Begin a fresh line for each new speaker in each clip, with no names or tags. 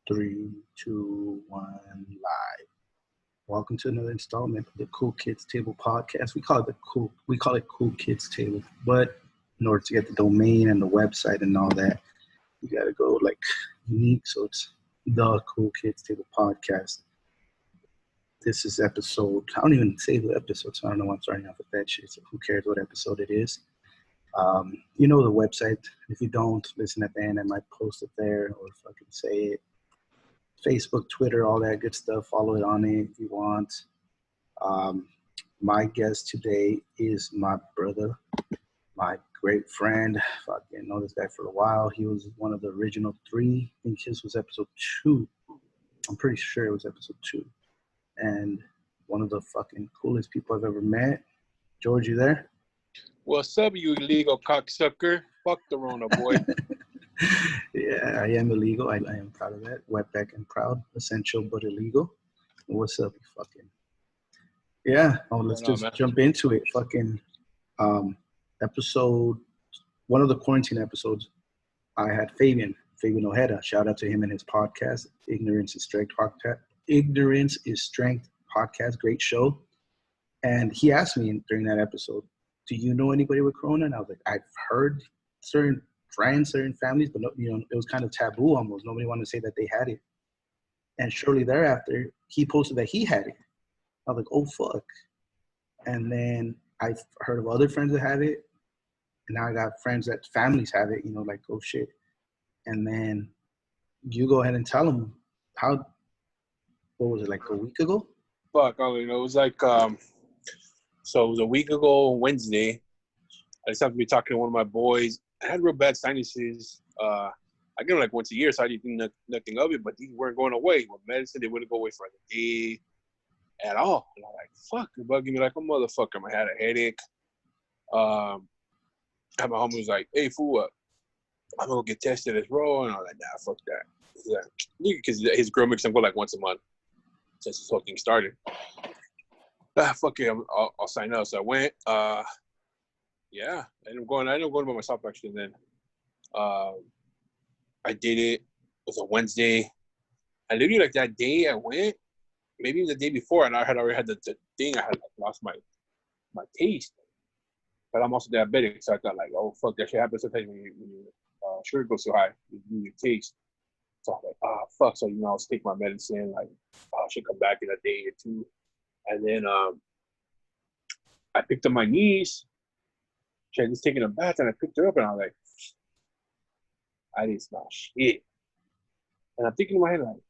Three, two, one, live. Welcome to another installment of the Cool Kids Table podcast. We call it Cool Kids Table, but in order to get the domain and the website and all that, you gotta go like unique. So it's the Cool Kids Table podcast. This is episode. I don't even say the episode, so I don't know why I'm starting off with that shit. So who cares what episode it is? You know the website. If you don't, listen at the end. I might post it there or fucking say it. Facebook, Twitter, all that good stuff. Follow it on it if you want. My guest today is my brother, my great friend. Fucking know this guy for a while. He was one of the original three. I think his was episode 2. I'm pretty sure it was episode 2. And one of the fucking coolest people I've ever met. George, you there?
What's up, you illegal cocksucker? Fuck the Rona, boy.
Yeah, I am illegal. I am proud of that. Wetback and proud. Essential but illegal. What's up, you fucking? Yeah. Oh, let's just jump into it. Fucking episode, one of the quarantine episodes, I had Fabian Ojeda. Shout out to him and his podcast, Ignorance is Strength podcast. Ignorance is Strength podcast. Great show. And he asked me during that episode, do you know anybody with Corona? And I was like, I've heard certain friends, certain families, but it was kind of taboo almost. Nobody wanted to say that they had it. And shortly thereafter, he posted that he had it. I was like, oh, fuck. And then I heard of other friends that had it. And now I got friends that families have it, like, oh, shit. And then you go ahead and tell them what was it, like a week ago?
Fuck, it was like, so it was a week ago, Wednesday. I just happened to be talking to one of my boys. I had real bad sinuses. I get them like once a year, so I didn't think nothing of it, but these weren't going away. With medicine, they wouldn't go away for like a day at all. And I'm like, fuck, you're bugging me like a motherfucker. I had a headache. My homie was like, hey, fool, I'm going to get tested as well. And I was like, nah, fuck that. Because his girl makes him go like once a month since this whole thing started. Fuck it, I'll sign up. So I went. Yeah, I ended up going by myself actually. And then I did it. It was a Wednesday. And literally like that day I went, maybe even the day before, and I had already had the thing. I had like, lost my taste. But I'm also diabetic, so I thought like, oh fuck, that shit happens sometimes when your sugar goes so high, you lose your taste. So I'm like, fuck. So I'll take my medicine. Like, I should come back in a day or two. And then I picked up my niece. She had just taken a bath, and I picked her up, and I was like, I didn't smell shit. And I'm thinking in my head, like,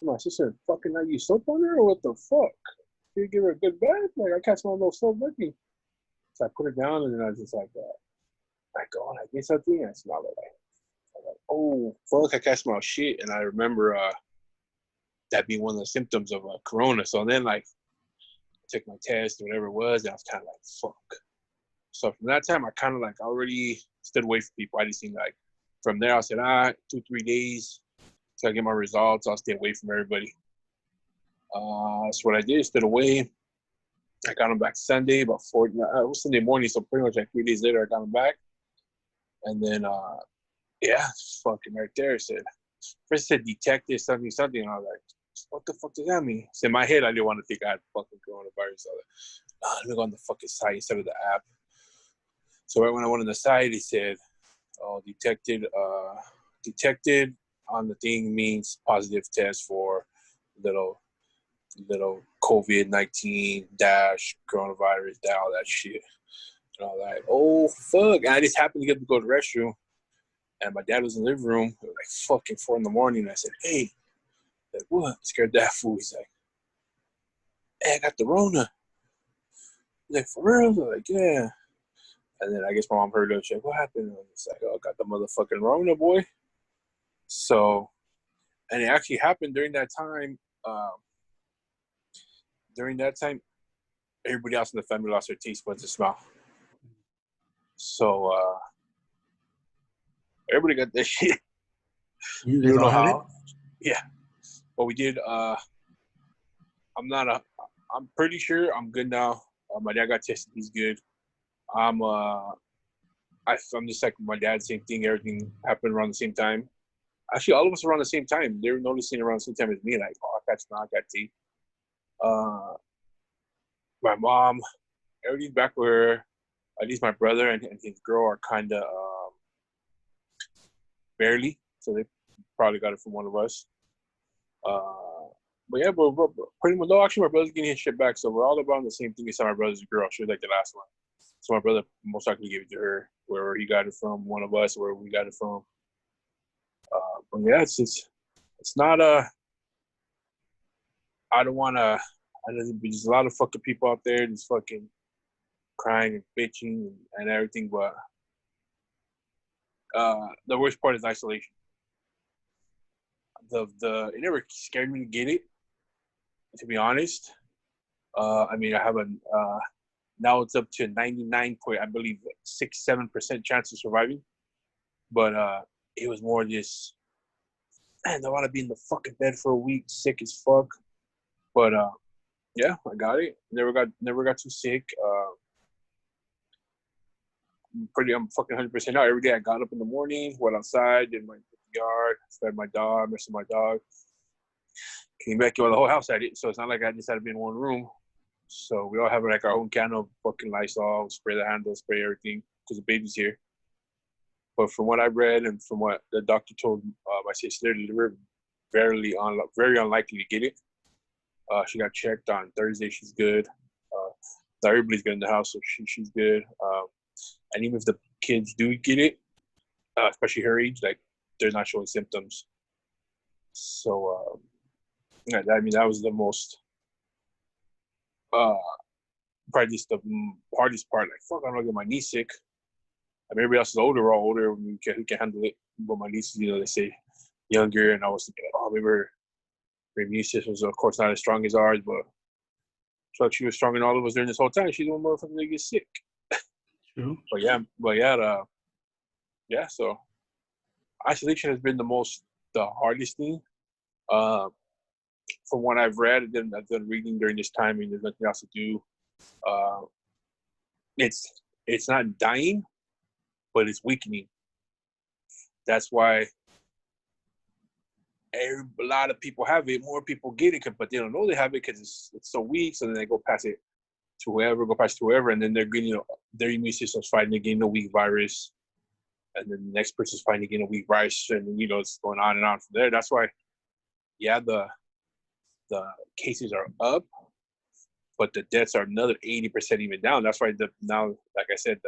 my sister fucking not use soap on her, or what the fuck? Did you give her a good bath? Like, I can't smell no soap with me. So I put her down, and then I was just like, I go, and I get something, and I smell it. I'm like, oh, fuck, I can't smell shit. And I remember that being one of the symptoms of Corona. So then, like, I took my test, or whatever it was, and I was kind of like, fuck. So from that time, I kind of like already stood away from people. I just seen like, from there, I said, 2-3 days till I get my results. I'll stay away from everybody. That's what I did. Stood away. I got them back Sunday, it was Sunday morning, so pretty much like 3 days later, I got them back. And then, fucking right there, it said, first it said detected something, and I was like, what the fuck does that mean? So in my head, I didn't want to think I had fucking coronavirus. I was like, let me go on the fucking site instead of the app. So right when I went on the site, it said, detected on the thing means positive test for little COVID-19 coronavirus, all that shit. And I was like, oh, fuck. And I just happened to get to go to the restroom. And my dad was in the living room. It was like fucking 4 a.m. And I said, hey. Like, what? Scared that fool. He's like, hey, I got the Rona. He's like, for real? I'm like, yeah. And then I guess my mom heard it. She's like, what happened? And it's like, I got the motherfucking Rona, boy. So, and it actually happened during that time. Everybody else in the family lost their taste buds and smell. So, everybody got that shit.
You guys all have it?
Yeah. But we did, I'm pretty sure I'm good now. My dad got tested. He's good. I'm just like my dad, same thing. Everything happened around the same time. Actually, all of us around the same time. They were noticing around the same time as me, like, oh, I got snot, I got tea. My mom, everybody's back with her. At least my brother and his girl are kind of barely, so they probably got it from one of us. But yeah, but pretty much. No, actually, my brother's getting his shit back, so we're all around the same thing. Except my brother's girl. She was like the last one, so my brother most likely gave it to her, wherever he got it from, one of us, wherever we got it from. But yeah, it's not a. I don't want to. There's a lot of fucking people out there just fucking crying and bitching and everything, but the worst part is isolation. It never scared me to get it, to be honest. I mean, I have now it's up to 99 point, I believe, 6-7% chance of surviving. But it was more just, man, I want to be in the fucking bed for a week, sick as fuck. But yeah, I got it. Never got too sick. I'm fucking 100% out. Every day I got up in the morning, went outside, did my yard, fed my dog, messed with my dog. Came back, the whole house had it. So it's not like I just had to be in one room. So we all have like our own can of fucking Lysol, spray the handle, spray everything, because the baby's here. But from what I read and from what the doctor told my sister, we're very unlikely to get it. She got checked on Thursday. She's good. Everybody's good in the house, so she's good. And even if the kids do get it, especially her age, like they're not showing symptoms. So yeah, I mean that was the most probably just the hardest part. Like fuck, I'm not get my niece sick. I mean, everybody else is older, we're all older, who can handle it. But my niece, they say younger, and I was thinking, oh, maybe her immune system was, of course, not as strong as ours, but so she was stronger than all of us during this whole time. She's the one motherfucker that gets sick.
True.
Yeah. So isolation has been the hardest thing. From what I've read, and I've done reading during this time, and there's nothing else to do. It's not dying, but it's weakening. That's why a lot of people have it. More people get it, but they don't know they have it because it's so weak. So then they go pass it to whoever, and then they're getting their immune system's fighting against a weak virus, and then the next person's fighting against a weak virus, and it's going on and on from there. That's why, yeah, the cases are up, but the deaths are another 80% even down. That's why now, like I said,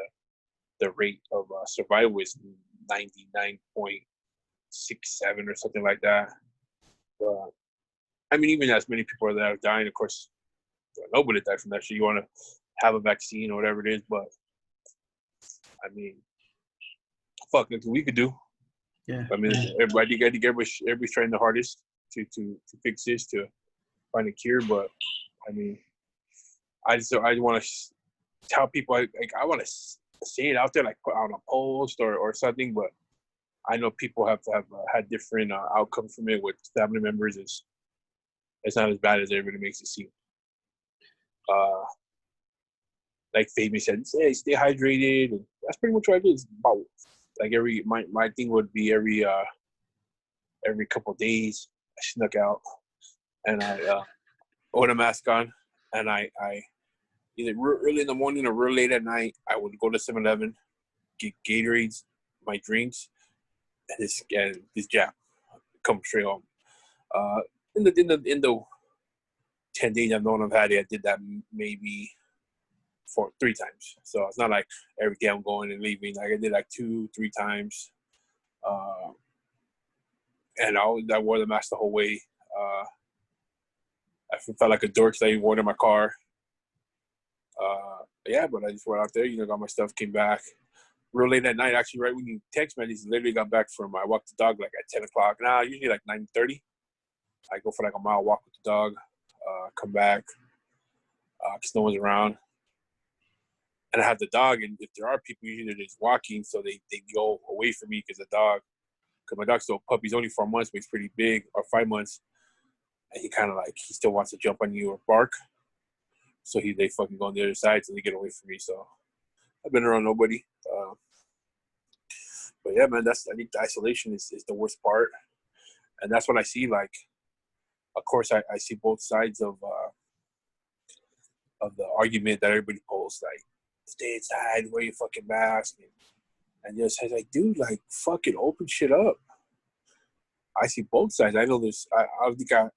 the rate of survival is 99.67 or something like that. I mean, even as many people that are dying, of course, nobody died from that shit. You want to have a vaccine or whatever it is, but I mean, fuck, nothing we could do.
Yeah.
I mean, everybody's trying the hardest to fix this, to find a cure. But I mean, I want to tell people, I want to say it out there, like put out a post or something. But I know people have had different outcomes from it with family members. It's not as bad as everybody makes it seem. Like Fabian said, stay hydrated, and that's pretty much what I do. It's about like my thing would be every couple of days I snuck out and I put a mask on, and I either early in the morning or real late at night I would go to 7-Eleven, get Gatorades, my drinks, and this jab come straight home. In the 10 days I've known I've had it, I did that maybe 3 times. So it's not like every day I'm going and leaving. Like I did like 2-3 times. And I wore the mask the whole way. I felt like a dork that I wore it in my car. But I just went out there, got my stuff, came back. Real late at night, actually, right when you text me, I just literally got back I walked the dog like at 10 o'clock. Now, usually like 9:30. I go for like a mile walk with the dog, come back, because no one's around. And I have the dog, and if there are people, usually they're just walking, so they go away from me because my dog's still a puppy. He's only 4 months, but he's pretty big, or 5 months. And he kind of he still wants to jump on you or bark. So they fucking go on the other side, so they get away from me. So I've been around nobody. But yeah, man, I think the isolation is the worst part. And that's what I see. Like, of course, I see both sides of the argument that everybody posts. Like, stay inside, wear your fucking mask, and just say like, dude, like, fucking open shit up. I see both sides. I know there's. I think I'm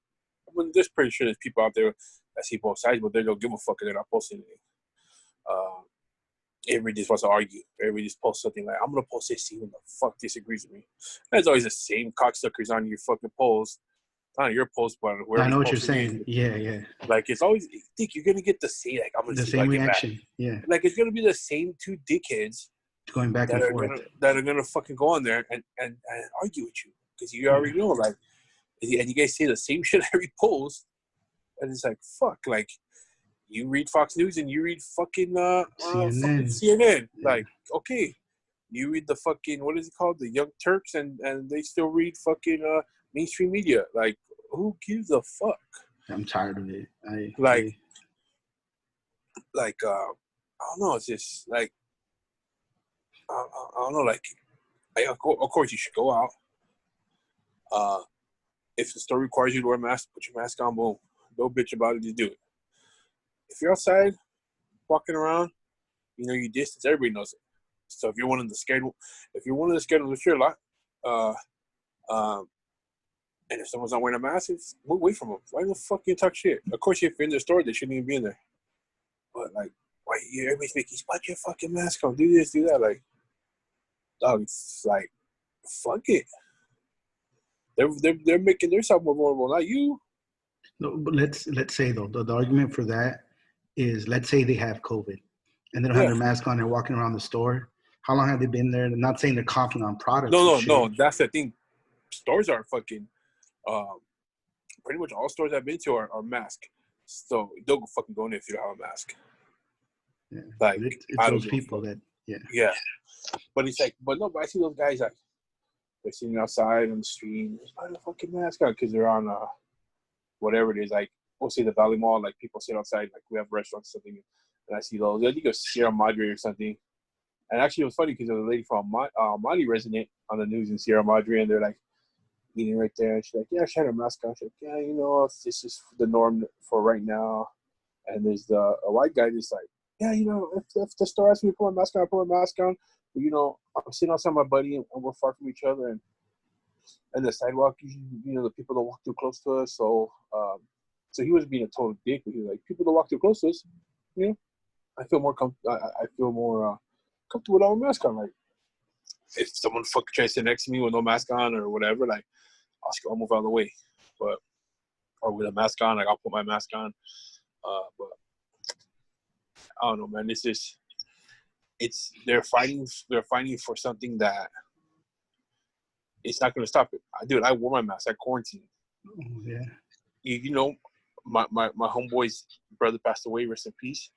just pretty sure there's people out there that see both sides, but they don't give a fuck and they're not posting anything. Everybody just wants to argue. Everybody just posts something like, I'm going to post this, see who the fuck disagrees with me. And it's always the same cocksuckers on your fucking post. Not on your post, but whoever.
I know what you're saying. Yeah.
Like, it's always, you think you're going to get the same, like, I'm going to
The
see
same reaction. Yeah.
Like, it's going to be the same two dickheads
going back and forth
that are going to fucking go on there and argue with you. Because you already know, like, and you guys say the same shit every post. And it's like, fuck, like, you read Fox News and you read fucking CNN. Yeah. Like, okay, you read the fucking, what is it called? The Young Turks, and they still read fucking mainstream media. Like, who gives a fuck?
I'm tired of it. I
don't know. It's just like, I don't know. Like, of course you should go out. If the store requires you to wear a mask, put your mask on. Boom. No bitch about it. Just do it. If you're outside, walking around, you know your distance. Everybody knows it. So if you're one of the scared ones, sure, a lot. And if someone's not wearing a mask, move away from them. Why the fuck you talk shit? Of course, if you're in the store, they shouldn't even be in there. But like, why everybody's making, put your fucking mask on, do this, do that? Like, dog, it's like, fuck it. They're making themselves more vulnerable, not you.
No, but let's say though the argument for that is, let's say they have COVID and they don't have their mask on, they're walking around the store. How long have they been there? They're not saying they're coughing on products.
No. That's the thing. Stores are fucking. Pretty much all stores I've been to are masked. So don't fucking go in if you don't have a mask.
Yeah.
Like,
it's those people that.
Yeah. But it's like, but I see those guys like they're sitting outside on the street. There's not a fucking mask on because they're on whatever it is. Like, we'll see the Valley Mall. Like, people sit outside. Like, we have restaurants or something, and I see those. I think it was Sierra Madre or something. And actually, it was funny because there was a lady from Monte resident on the news in Sierra Madre, and they're like eating right there. And she's like, "Yeah, she had her mask on." She's like, "Yeah, you know, this is the norm for right now." And there's a white guy that's like, "Yeah, you know, if the store asks me to put my mask on, I put my mask on. But, you know, I'm sitting outside my buddy, and we're far from each other, and the sidewalk, usually, you know, the people don't walk too close to us. So he was being a total dick, but he was like, people don't walk too close to us. You know, I feel more comfortable without a mask on. Like, if someone fucking tries to sit next to me with no mask on or whatever, like, I'll move out of the way. But, or with a mask on, like, I'll put my mask on. But I don't know, man. They're fighting for something that it's not going to stop it. Dude, I wore my mask. I quarantined.
Oh, yeah.
You know, my homeboy's brother passed away, rest in peace.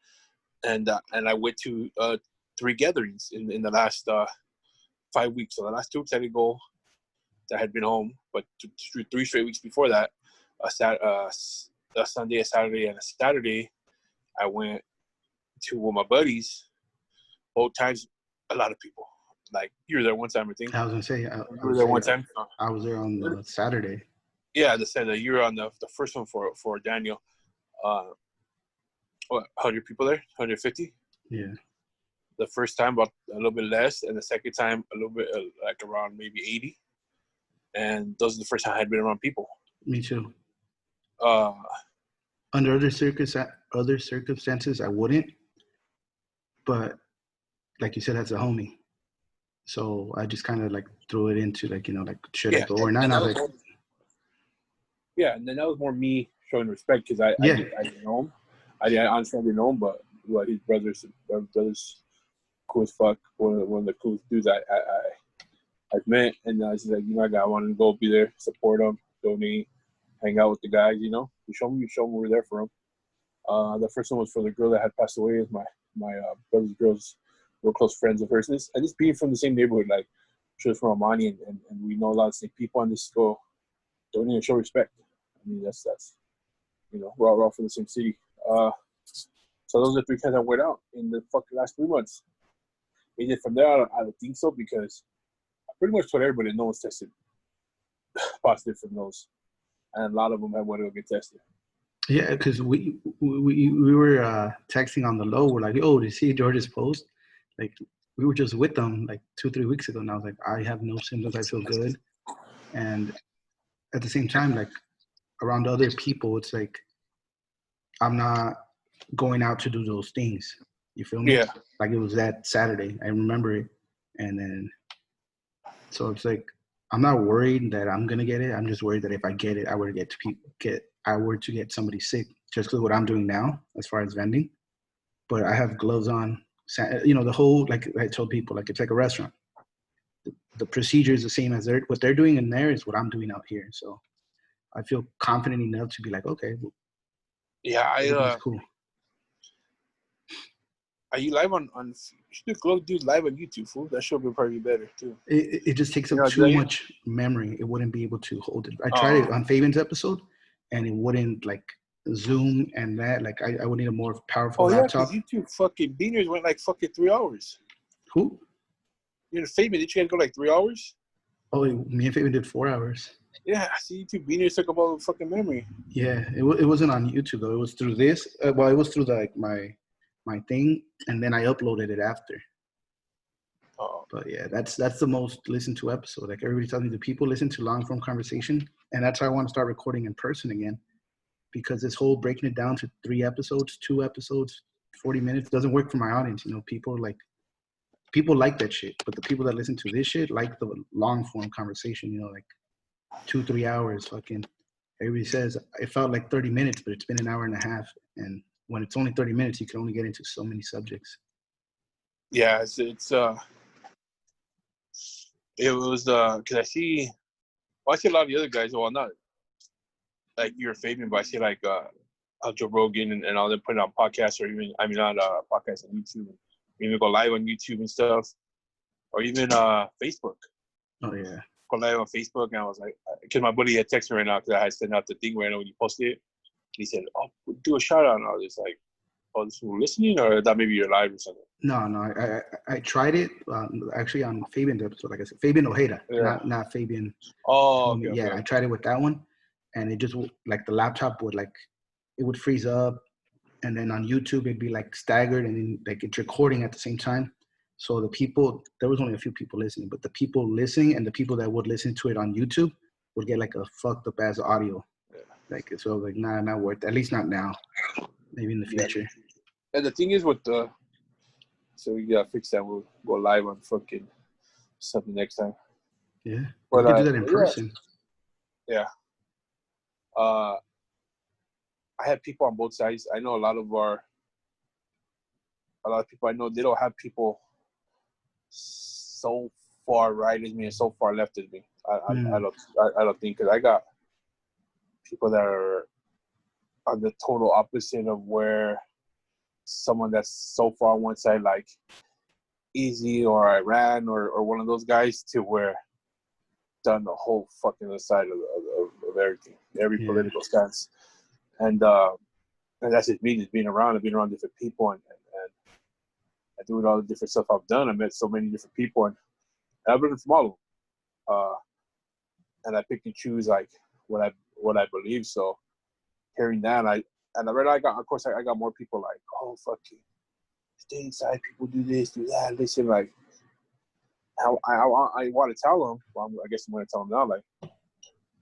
And I went to 3 gatherings in the last 5 weeks. So the last 2 weeks I didn't go. I had been home, but 3 straight weeks before that, a Sunday, a Saturday, and a Saturday, I went to with my buddies. Both times, a lot of people. Like, you were there one time, I think.
I was gonna say,
you were there one time.
I was there on the Saturday.
Yeah, the Saturday. You were on the first one for Daniel. What, 100 people there? 150?
Yeah.
The first time, about a little bit less, and the second time, a little bit, like around maybe 80. And those are the first time I had been around people.
Me too.
Under
other circumstances, I wouldn't. But like you said, that's a homie. So I just kind of like threw it into like, you know, like should I go or not? And I was like,
yeah, and then that was more me showing respect because I didn't know him. I honestly didn't know him, but his brother's cool as fuck. One of the coolest dudes I've met, and I was just like, you know, I wanted to go be there, support him, donate, hang out with the guys. You know, you show me we're there for him. The first one was for the girl that had passed away. Is my brother's girls. We're close friends of hers, and just being from the same neighborhood, like she was from Amani, and we know a lot of the same people on this school. Don't even show respect. I mean, that's you know, we're all from the same city. So those are 3 times I went out in the fucking last 3 months. And then from there, I don't think so because I pretty much told everybody no one's tested. positive from those, and a lot of them have wanted to get tested.
Yeah, because we were texting on the low. We're like, "Oh, did you see George's post?" Like, we were just with them like 2-3 weeks ago, and I was like, "I have no symptoms. I feel good." And at the same time, like around other people, it's like I'm not going out to do those things. You feel me?
Yeah.
Like it was that Saturday. I remember it, and then so it's like I'm not worried that I'm gonna get it. I'm just worried that if I get it, I were to get somebody sick. Just because what I'm doing now, as far as vending, but I have gloves on. You know, the whole, like I told people, like it's like a restaurant. The procedure is the same as what they're doing in there is what I'm doing out here. So I feel confident enough to be like, okay, well,
Yeah,
everything's cool.
Are you live on? You should go do live on YouTube, fool. That should be probably better too.
It just takes up too much memory. It wouldn't be able to hold it. I tried it on Fabian's episode, and it wouldn't like zoom and that. Like I would need a more powerful laptop.
Oh yeah, because YouTube fucking beaners went like fucking 3 hours.
Who?
You know, Fabian, did you guys go like 3 hours?
Oh, me and Fabian did 4 hours.
Yeah, I see YouTube beaners took up all the fucking memory.
Yeah, it wasn't on YouTube though. It was through this. Well, it was through like my thing, and then I uploaded it after.
Oh.
But yeah, that's the most listened to episode. Like everybody tells me, the people listen to long form conversation, and that's why I want to start recording in person again, because this whole breaking it down to 3 episodes, 2 episodes, 40 minutes doesn't work for my audience. You know, people like that shit, but the people that listen to this shit like the long form conversation. You know, like 2-3 hours. Fucking everybody says it felt like 30 minutes, but it's been an hour and a half, and when it's only 30 minutes, you can only get into so many subjects.
Yeah, it was because I see a lot of the other guys. Well, not like you're Fabian, but I see like Joe Rogan and all them putting on podcasts, or even not podcasts on YouTube, even go live on YouTube and stuff, or even Facebook.
Oh yeah.
Go live on Facebook, and I was like, because my buddy had texted me right now because I had sent out the thing right now when you posted it. He said, "Oh, do a shout out," and I was just like, "Oh, this was listening, or that maybe you're live or something."
No, I tried it actually on Fabian's episode. Like I said, Fabian Ojeda, not Fabian.
Oh, okay,
yeah, okay. I tried it with that one, and it just like the laptop would freeze up, and then on YouTube it'd be like staggered, and then like it's recording at the same time. So there was only a few people listening, but the people listening and the people that would listen to it on YouTube would get like a fucked up ass audio. Yeah. Like so, I was like, nah, not worth it. At least not now. Maybe in the future.
Yeah. And the thing is with so we gotta fix that. We'll go live on fucking something next time.
Yeah, but we could do that in person.
Yeah. I have people on both sides. I know a lot of people I know, they don't have people so far right as me and so far left as me. I don't think, because I got people that are on the total opposite of where someone that's so far on one side, like Easy or Iran or one of those guys, to where done the whole fucking other side of everything, every political stance. And that's just me, just being around. I've been around different people, and doing all the different stuff I've done. I met so many different people, and I've learned from all of them. And I pick and choose like what I believe. So hearing that, I got more people like, oh fuck you, stay inside. People do this, do that. Listen, like how I want to tell them. Well, I guess I'm going to tell them now. Like,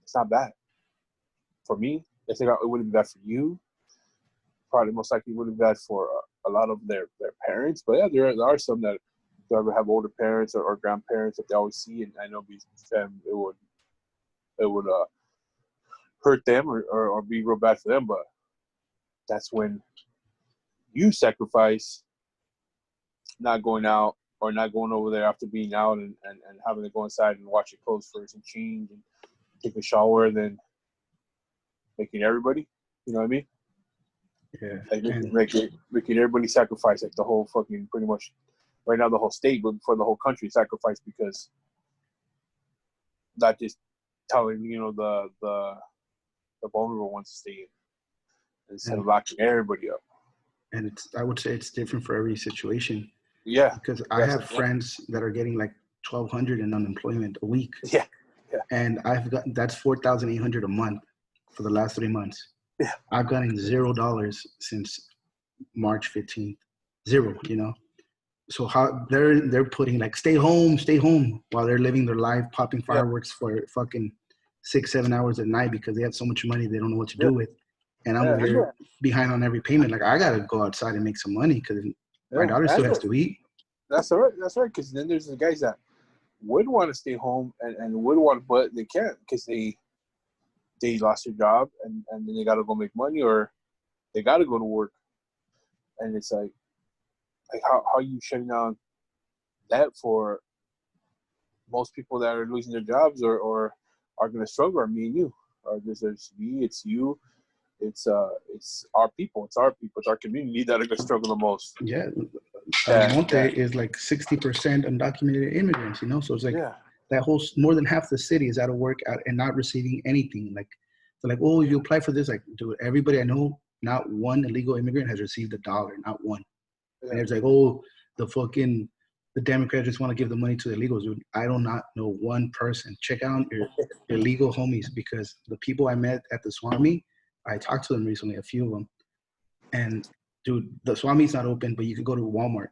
it's not bad for me. I think it wouldn't be bad for you. Probably most likely wouldn't be bad for a lot of their parents. But yeah, there are some that have older parents or grandparents that they always see, and I know it would hurt them or be real bad for them. But that's when you sacrifice not going out or not going over there after being out and having to go inside and wash your clothes first and change and take a shower, then making everybody, you know what I mean?
Yeah.
Like making everybody sacrifice, like the whole fucking, pretty much right now the whole state, but for the whole country sacrifice, because not just telling, the vulnerable ones to stay in instead of locking everybody up.
And I would say it's different for every situation.
Yeah.
Because I have friends that are getting like $1,200 in unemployment a week.
Yeah.
And I've got that's $4,800 a month for the last 3 months.
Yeah.
I've gotten $0 since March 15th. Zero, you know. So how they're putting like stay home while they're living their life, popping fireworks for fucking 6-7 hours at night because they have so much money they don't know what to do with. And I'm over here behind on every payment. Like I gotta go outside and make some money because my daughter still has to eat.
That's all right. That's right. Because then there's the guys that would want to stay home and would want, but they can't because they lost their job and then they gotta go make money or they gotta go to work. And it's like how are you shutting down that for most people that are losing their jobs or are gonna struggle? Or me and you, or there's me, it's you. It's our people. It's our community that are gonna struggle the most.
Yeah, Monte is like 60% undocumented immigrants. You know, so it's like that whole more than half the city is out of work and not receiving anything. Like they're like, oh, you apply for this. Like, dude, everybody I know, not one illegal immigrant has received $1, not one. Yeah. And it's like, oh, the Democrats just want to give the money to the illegals. Dude, I do not know one person. Check out your illegal homies because the people I met at the Swami, I talked to them recently, a few of them, and dude, the Swami's not open, but you could go to Walmart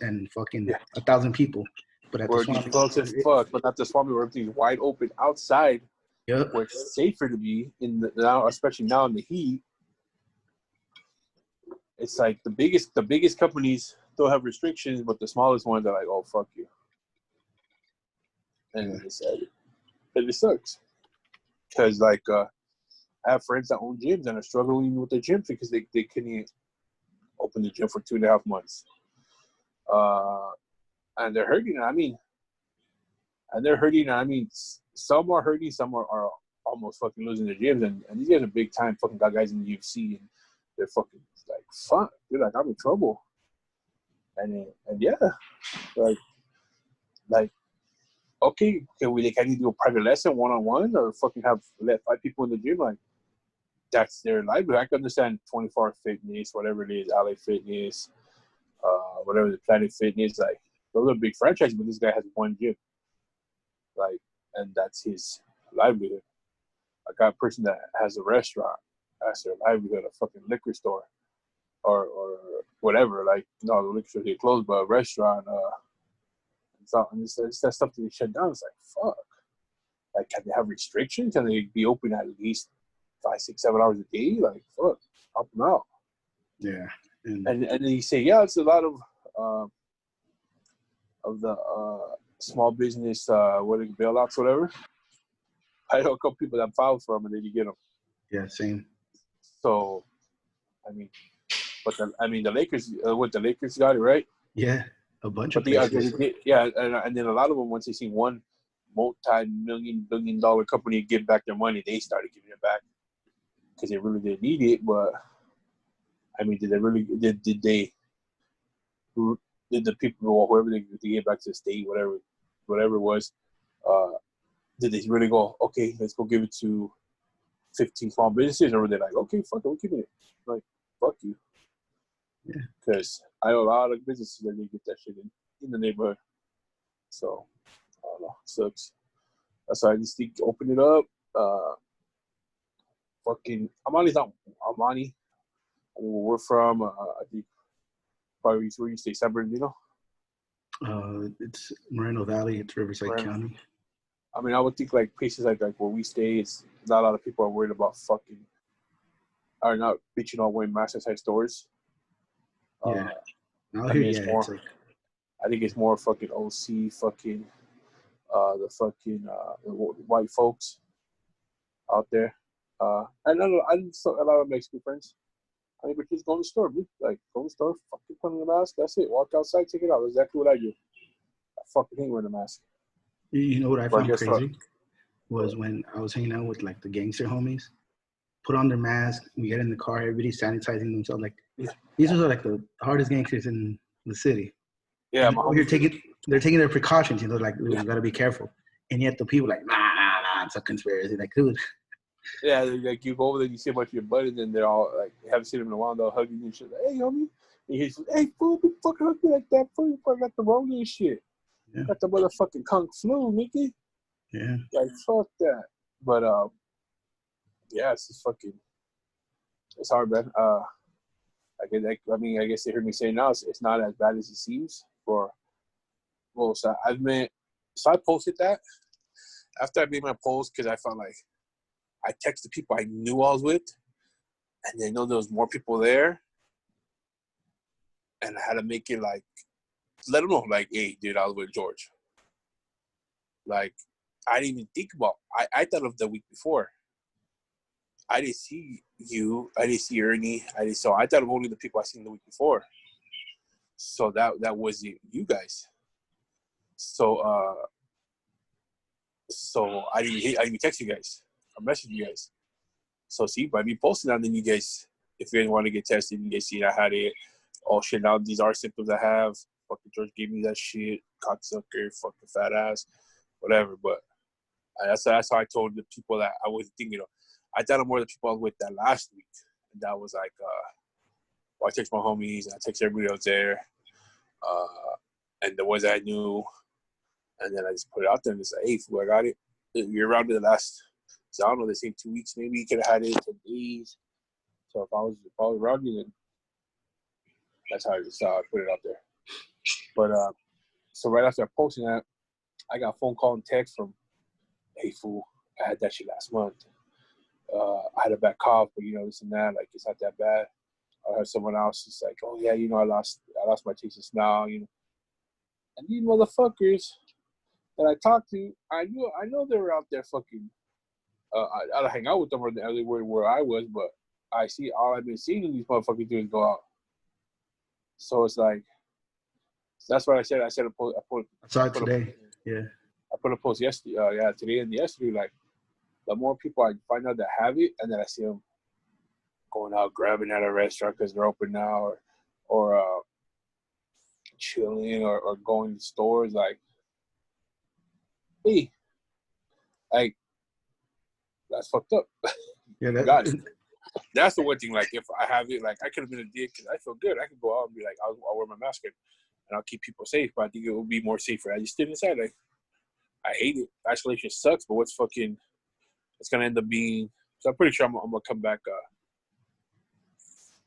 and fucking 1,000 people. But at the Swami,
close as fuck. But at the Swami, where everything's wide open outside,
yep.
where it's safer to be now, especially now in the heat. It's like the biggest companies still have restrictions, but the smallest ones are like, oh fuck you, and it sucks because like. I have friends that own gyms and are struggling with their gyms because they couldn't open the gym for 2.5 months. And they're hurting. Some are hurting, some are almost fucking losing their gyms. And these guys are big time fucking guys in the UFC, and they're fucking like, fuck, dude, like I'm in trouble. And okay, can you do a private lesson 1-on-1 or fucking let 5 people in the gym? Like, that's their livelihood. I can understand 24 Fitness, whatever it is, LA Fitness, whatever the Planet Fitness. Like, those are big franchises, but this guy has one gym. Like, and that's his livelihood. I got a person that has a restaurant. That's their livelihood, a fucking liquor store. Or whatever. Like, no, the liquor store get closed, but a restaurant, and it's that stuff that they shut down. It's like, fuck. Like, can they have restrictions? Can they be open at least 5, 6, 7 hours a day? Like, fuck, help them out.
Yeah.
And then you say, yeah, it's a lot of the small business, bailouts, whatever. I know a couple people that filed for them and they didn't get them.
Yeah, same.
So, the Lakers, the Lakers got it, right?
Yeah, a bunch of
places. And then a lot of them, once they see one multi-billion-dollar company give back their money, they started giving it back because they really didn't need it. But did they really? Did the people or whoever they gave back to the state, whatever it was, did they really go, okay, let's go give it to 15 small businesses, or were they like, okay, fuck it, we're keeping it? Like, fuck you.
Yeah.
Because I know a lot of businesses that they get that shit in the neighborhood. So, I don't know. It sucks. That's why I just think open it up. Amani's not Amani. Where we're from, I think probably where you stay, San Bernardino?
It's Moreno Valley. It's Riverside County.
I would think like places like where we stay, it's not a lot of people are worried about are not bitching on wearing masks inside stores.
Yeah.
I think it's more fucking OC, fucking the fucking white folks out there. And I a lot of Mexican friends. But just go to the store, dude. Like, go to the store, fucking put on the mask, that's it. Walk outside, take it out. That's exactly what I do. I fucking hate wearing a mask.
You know what I found crazy? Was when I was hanging out with, like, the gangster homies. Put on their mask, we get in the car, everybody's sanitizing themselves. Like, these are, like, the hardest gangsters in the city.
Yeah,
they're taking their precautions, like, we gotta be careful. And yet the people like, nah, it's a conspiracy. Like, dude.
Yeah, like you go over there, you see a bunch of your buddies, and they're all like, you haven't seen them in a while, they'll hug you and shit. Like, hey, homie. And he's like, hey, fool, you fucking hug me like that, fool. You fucking got the Rona and shit. Yeah. Got the motherfucking kung flu, Mickey.
Yeah.
Like, fuck that. But, yeah, it's just fucking, it's hard, man. I guess they heard me say now it's not as bad as it seems so I posted that after I made my post because I felt like I texted people I knew I was with, and they know there was more people there, and I had to make it like, let them know, like, hey, dude, I was with George. Like, I didn't even think about. I thought of the week before. I didn't see you. I didn't see Ernie. So I thought of only the people I seen the week before. So that was you guys. So I didn't text you guys. I messaged you guys. So see, by me posting that, then you guys, if you guys want to get tested, you guys see I had it. Oh shit! Now these are symptoms I have. Fucking George gave me that shit. Cocksucker, fucking fat ass, whatever. But that's how I told the people that I was thinking of. I thought of more of the people I was with that last week, and that was like, well, I text my homies, and I text everybody else there, and the ones I knew, and then I just put it out there and just like, hey, fool, I got it. You're around to the last. So I don't know, the same 2 weeks, maybe you could have had it for days. So if I was around you, then that's how I just put it out there. But so right after I posted that, I got a phone call and text from, hey, fool, I had that shit last month. I had a bad cough, but this and that, like it's not that bad. I heard someone else just like, oh yeah, I lost my taste of smell, And these motherfuckers that I talked to, I know they were out there fucking. I hang out with them where I was, but I see all I've been seeing these motherfuckers do is go out. So it's like, that's what I said. I said I
saw it today. Yeah.
I put a post yesterday. Today and yesterday. Like, the more people I find out that have it, and then I see them going out grabbing at a restaurant because they're open now, or chilling, or going to stores. Like, hey, like that's fucked up.
Yeah.
Got it. That's the one thing. Like, if I have it, like I could have been a dick because I feel good. I could go out and be like, I'll wear my mask and I'll keep people safe. But I think it will be more safer. I just didn't decide. Like, I hate it. Isolation sucks. But it's gonna end up being. So I'm pretty sure I'm gonna come back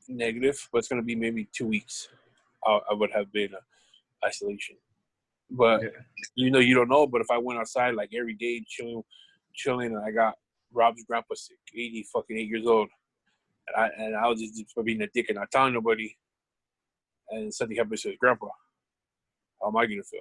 negative, but it's gonna be maybe 2 weeks. I would have been isolation. But you don't know. But if I went outside like every day, chilling, and I got Rob's grandpa sick, 8 years old. And I was just being a dick and not telling nobody, and something happens to his grandpa. How am I gonna feel?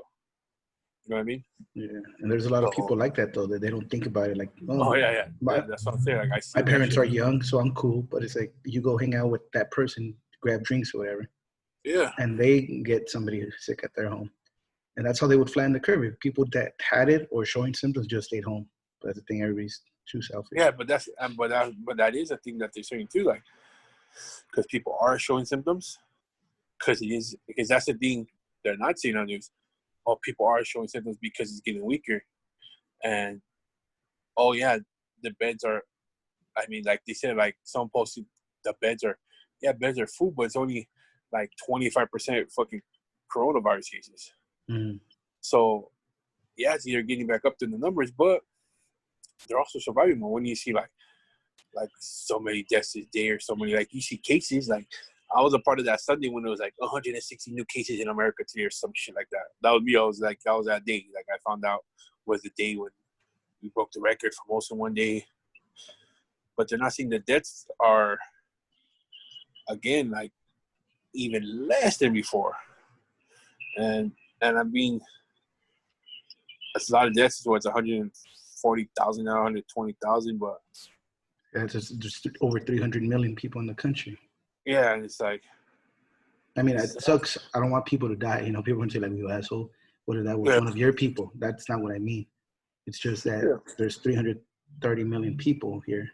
You know what I mean?
Yeah, and there's a lot of people like that though, that they don't think about it. Like,
yeah. That's what I'm saying. Like, I see
my parents are young, so I'm cool. But it's like you go hang out with that person, grab drinks or whatever.
Yeah.
And they get somebody sick at their home, and that's how they would flatten the curve. If people that had it or showing symptoms just stayed home. But that's the thing. Everybody's too selfish.
Yeah, but that is a thing that they're saying too. Like, because people are showing symptoms, because that's the thing they're not seeing on news. Oh, people are showing symptoms because it's getting weaker, and the beds are. I mean, like they said, like some posted the beds are full, but it's only like 25% fucking coronavirus cases.
Mm-hmm.
So it's either getting back up to the numbers, but they're also surviving more. When you see like so many deaths a day, or so many, like you see cases, like I was a part of that Sunday when it was like 160 new cases in America today or some shit like that. That was me. I was like, that was that day. Like, I found out was the day when we broke the record for most in one day. But they're not seeing the deaths are, again, like even less than before. And I mean, that's a lot of deaths. So it's 140,000 now, 120,000, but
There's over 300 million people in the country.
Yeah, and it's like,
I mean, it sucks. I don't want people to die. People can say like, "You asshole." What if that was one of your people? That's not what I mean. It's just that there's 330 million people here.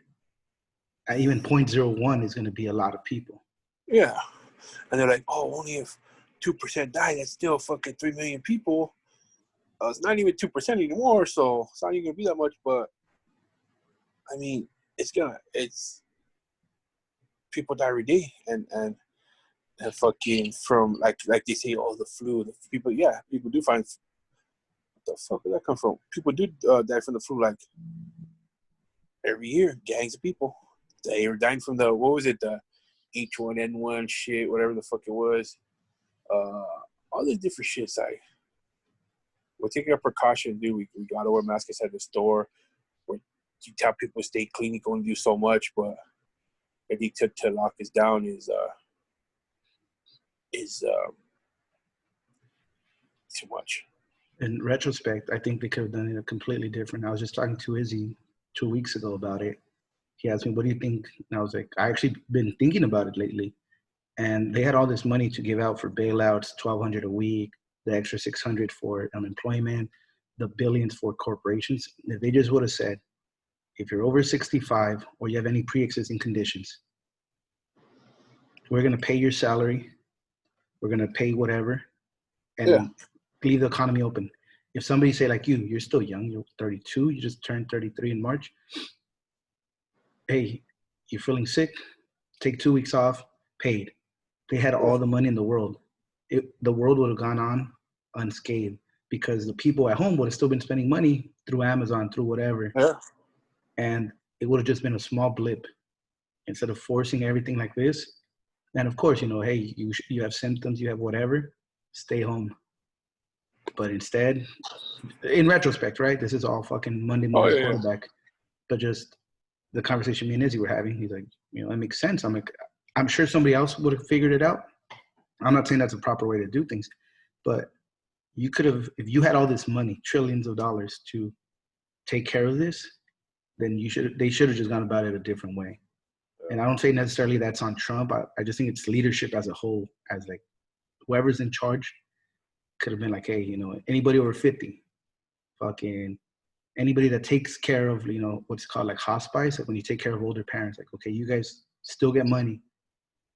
Even 0.01 is going to be a lot of people.
Yeah, and they're like, "Oh, only if 2% die, that's still fucking 3 million people." It's not even 2% anymore, so it's not even gonna be that much. But I mean, it's people die every day, and fucking from like they say, oh, the flu, people do find the fuck did that come from? People do die from the flu like every year. Gangs of people. They were dying from the, what was it, the H1N1 shit, whatever the fuck it was. All these different shits. We're taking our precautions, dude. We gotta wear masks at the store. You tell people stay clean, you can only do so much, but I think to lock us down is too much.
In retrospect, I think they could have done it completely different. I was just talking to Izzy 2 weeks ago about it. He asked me, "What do you think?" And I was like, "I actually been thinking about it lately." And they had all this money to give out for bailouts, $1,200 a week, the extra $600 for unemployment, the billions for corporations. If they just would have said, if you're over 65 or you have any pre-existing conditions, we're going to pay your salary, we're going to pay whatever, and leave the economy open. If somebody say like you're still young, you're 32, you just turned 33 in March. Hey, you're feeling sick, take 2 weeks off, paid. They had all the money in the world. The world would have gone on unscathed because the people at home would have still been spending money through Amazon, through whatever.
Yeah.
And it would have just been a small blip instead of forcing everything like this. And of course, hey, you have symptoms, you have whatever, stay home. But instead, in retrospect, right, this is all fucking Monday morning quarterback. But just the conversation me and Izzy were having, he's like, that makes sense. I'm like, I'm sure somebody else would have figured it out. I'm not saying that's a proper way to do things, but you could have, if you had all this money, trillions of dollars to take care of this, then they should have just gone about it a different way. And I don't say necessarily that's on Trump. I just think it's leadership as a whole, as like whoever's in charge could have been like, hey, anybody over 50, fucking anybody that takes care of, what's called like hospice, like when you take care of older parents, like, okay, you guys still get money,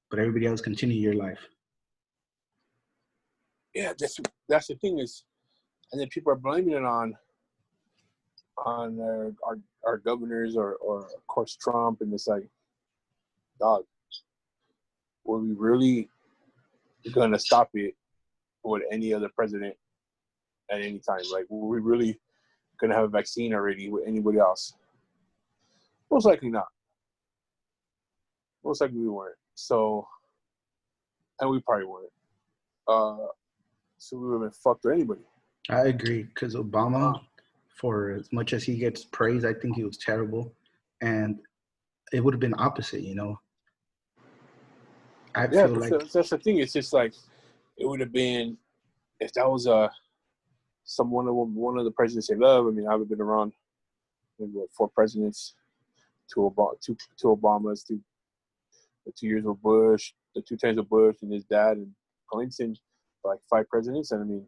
but everybody else continue your life.
Yeah, that's the thing is, and then people are blaming it on our governors or of course Trump, and it's like, dog, were we really gonna stop it with any other president at any time? Like, were we really gonna have a vaccine already with anybody else? Most likely not. Most likely we weren't. So, and we probably weren't. So we would have been fucked with anybody.
I agree, because Obama, for as much as he gets praised, I think he was terrible, and it would have been opposite. I feel like
that's the thing. It's just like it would have been if that was one of the presidents they love. I mean, I've been around maybe 4 presidents, two Obamas, the 2 years of Bush, the 2 times of Bush, and his dad and Clinton, like 5 presidents. And I mean,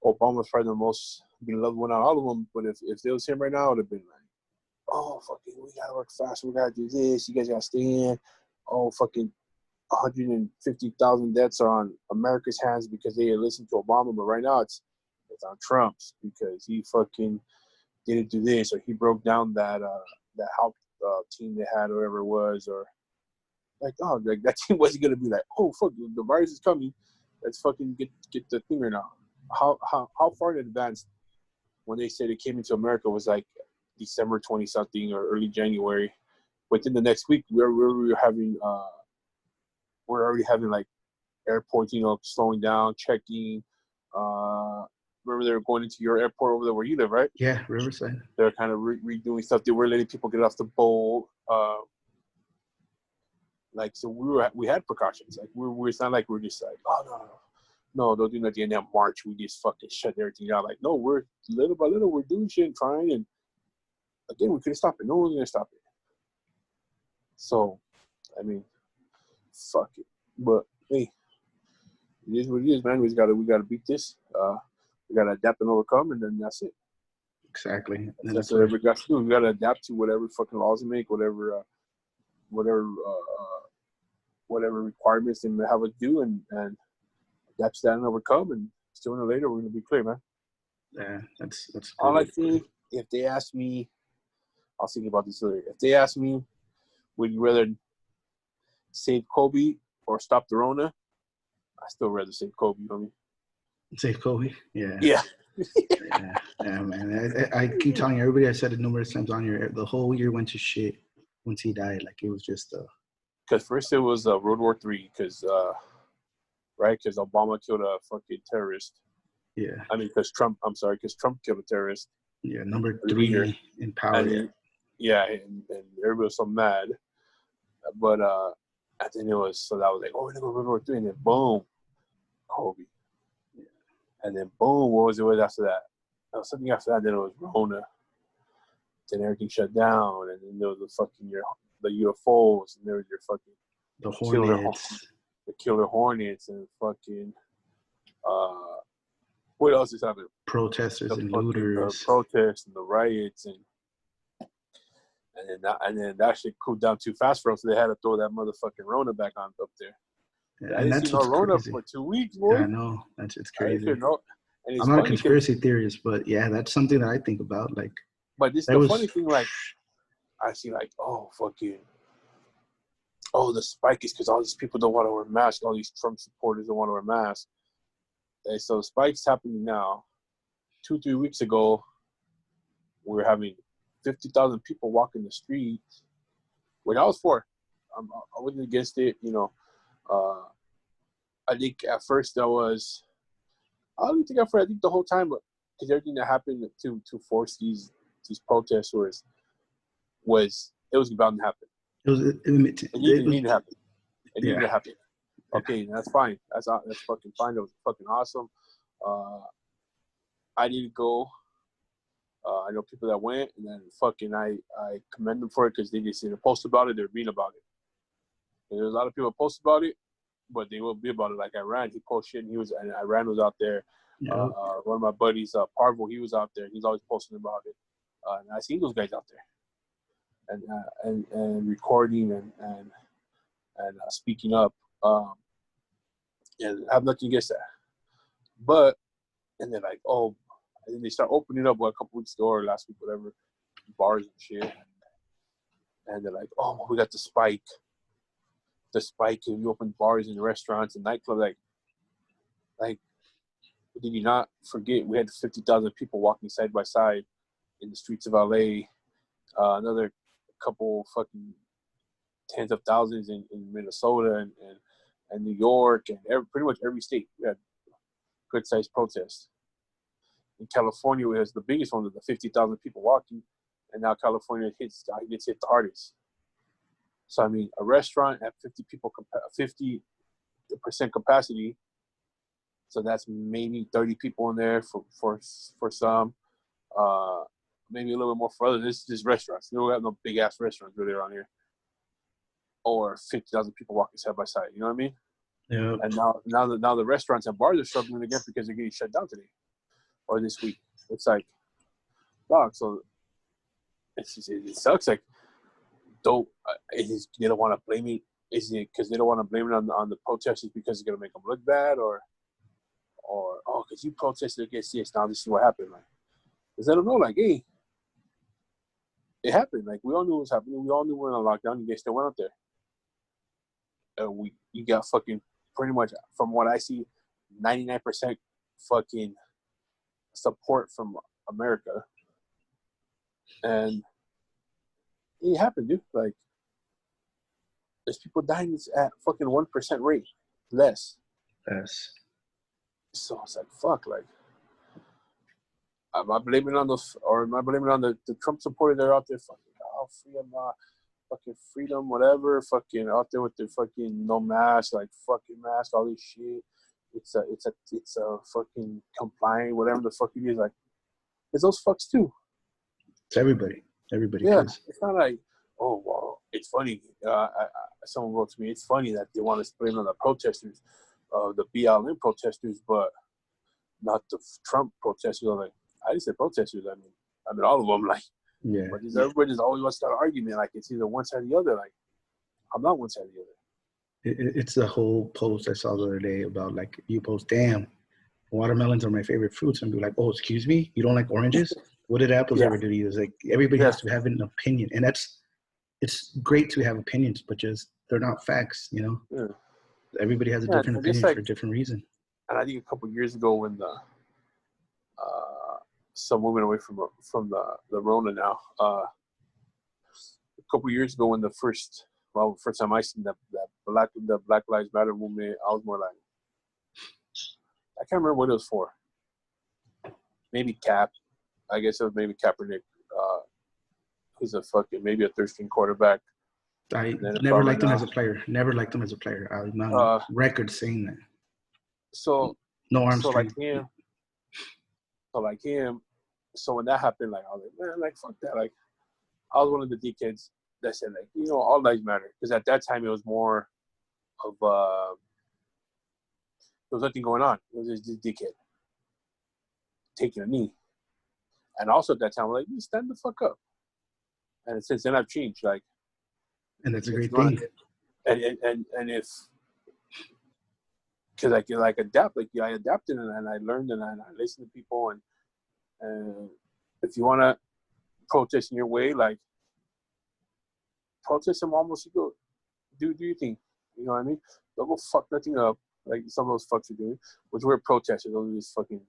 Obama's probably the most beloved one out of all of them. But if it was him right now, it would have been like, oh, fucking, we gotta work fast. We gotta do this. You guys gotta stay in. Oh, fucking 150,000 deaths are on America's hands because they listened to Obama. But right now, it's on Trump's because he fucking didn't do this, or he broke down that health team they had, or whatever it was, or like, oh, like that team wasn't gonna be like, oh, fuck, the virus is coming. Let's fucking get the thing right now. How far in advance when they said it came into America was like December 20 something or early January. Within the next week, we're already having like airports, slowing down, checking. Remember they were going into your airport over there where you live, right?
Yeah, Riverside.
They're kind of redoing stuff. They were letting people get off the boat. Like, so we had precautions. Like it's not like we're just like, oh no, don't do nothing. And then March we just fucking shut everything down. Like, no, we're little by little we're doing shit and trying, and again we couldn't stop it. No one's gonna stop it. So, I mean, fuck it. But hey, it is what it is, man. We gotta beat this. We gotta adapt and overcome, and then that's it.
Exactly.
That's what we got to do. We gotta adapt to whatever fucking laws they make, whatever requirements they may have us do, and adapt to that and overcome. And sooner or later, we're gonna be clear, man.
Yeah, that's
all I think. If they ask me, I was thinking about this earlier. If they ask me, would you rather save Kobe or stop the Rona? I still rather save Kobe. You know what I mean?
Save Kobe? Yeah.
Yeah.
Yeah, man. I keep telling you, everybody, I said it numerous times on here, the whole year went to shit once he died. Like, it was just
Because first it was World War III, because right, because Obama killed a fucking terrorist.
yeah.
I mean, because Trump killed a terrorist.
Yeah, number
Leader.
3 in power.
And then, and everybody was so mad. But and then it was, so that was like, oh, we're going to go World War III, and then boom, Kobe. And then boom, what was it after that? Something after that, then it was Rona. Then everything shut down, and then there was the UFOs, and there was your fucking
the Hornets.
The killer Hornets, and fucking what else is happening?
Protesters and looters.
The protests and the riots, and then that shit cooled down too fast for them, so they had to throw that motherfucking Rona back on up there.
Yeah,
I didn't see no Rona for 2 weeks, boy.
Yeah, I know. It's crazy.
I'm
not a conspiracy theorist, but yeah, that's something that I think about. Like,
but this is the funny thing. Like, I see, like, the spike is because all these people don't want to wear masks. All these Trump supporters don't want to wear masks. And so the spike's happening now. 2-3 weeks ago, we were having 50,000 people walking the streets. When I was for, I wasn't against it. I think at first I don't think at first. I think the whole time, because everything that happened to force these protests was bound to happen. It needed to happen. It needed to happen. Okay, that's fine. That's fucking fine. That was fucking awesome. I didn't go. I know people that went, and then fucking I commend them for it, because they just didn't post about it. They're being about it. And there's a lot of people post about it, but they will be about it. Like Iran, he posted, and Iran was out there. Yep. One of my buddies, Parvo, he was out there. He's always posting about it. And I seen those guys out there, and recording and speaking up. And I have nothing against that. But and they're like, and then they start opening up a couple weeks ago or last week, whatever, bars and shit. And they're like, oh, we got the spike. The spike, and you open bars and restaurants and nightclubs. Like, did you not forget we had 50,000 people walking side by side in the streets of LA? Another couple fucking tens of thousands in Minnesota and New York, and pretty much every state we had good sized protests. In California, it was the biggest one with the 50,000 people walking, and now California gets hit the hardest. So I mean, a restaurant at 50% capacity, so that's maybe 30 people in there for some, maybe a little bit more for others. This is just restaurants. You don't have no big ass restaurants really around here, or 50,000 people walking side by side. You know what I mean?
Yeah.
And now the restaurants and bars are struggling again because they're getting shut down today or this week. It's like, dog. So it sucks. Like, they don't want to blame it. Is it because they don't want to blame it on the protesters because it's gonna make them look bad, or because you protested against this, now this is what happened? Like, because I don't know. Like, hey, it happened. Like, we all knew it was happening. We all knew we were in a lockdown. You guys still went out there. You got fucking pretty much, from what I see, 99% fucking support from America, and it happened, dude. Like, there's people dying at fucking 1% rate, less.
Yes.
So it's like, fuck. Like, am I blaming it on the Trump supporters that are out there fucking fucking freedom, whatever, fucking out there with their fucking no mask, like fucking mask, all this shit. It's a fucking compliant, whatever the fuck it is. Like, it's those fucks too.
It's everybody. Everybody.
Yeah, it's not like, oh well, it's funny. Someone wrote to me, it's funny that they want to blame on the protesters, the BLM protesters, but not the Trump protesters. I'm like, I didn't say protesters. I mean all of them. Like,
yeah.
But everybody just always wants to start an argument. Like, it's either one side or the other. Like, I'm not one side or the other.
It's the whole post I saw the other day about, like, you post, damn, watermelons are my favorite fruits, and be like, oh, excuse me, you don't like oranges? What did apples ever do to you? It's like, everybody has to have an opinion, and it's great to have opinions, but just they're not facts, you know.
Yeah.
Everybody has a different opinion for a different reason.
And I think a couple of years ago when So moving away from the Rona now. A couple years ago, when first time I seen the Black Lives Matter movement, I was more like, I can't remember what it was for. Maybe Cap. I guess it was maybe Kaepernick. Who's maybe a third-string quarterback.
I never liked him as a player. Never liked him as a player. I'm on record saying that.
So
no arm
so
strength.
like him. So when that happened, like I was like, man, like fuck that. Like I was one of the dickheads that said, like, all lives matter, because at that time it was more of there was nothing going on. It was just this dickhead taking a knee, and also at that time, I'm like, stand the fuck up. And since then, I've changed. Like,
and that's a great thing.
And if because I can adapt, I adapted and I learned and I listened to people, and if you want to protest in your way, like protest them almost, you go do your thing. You know what I mean? Don't go fuck nothing up like some of those fucks are doing, which we're protesters. Those are just fucking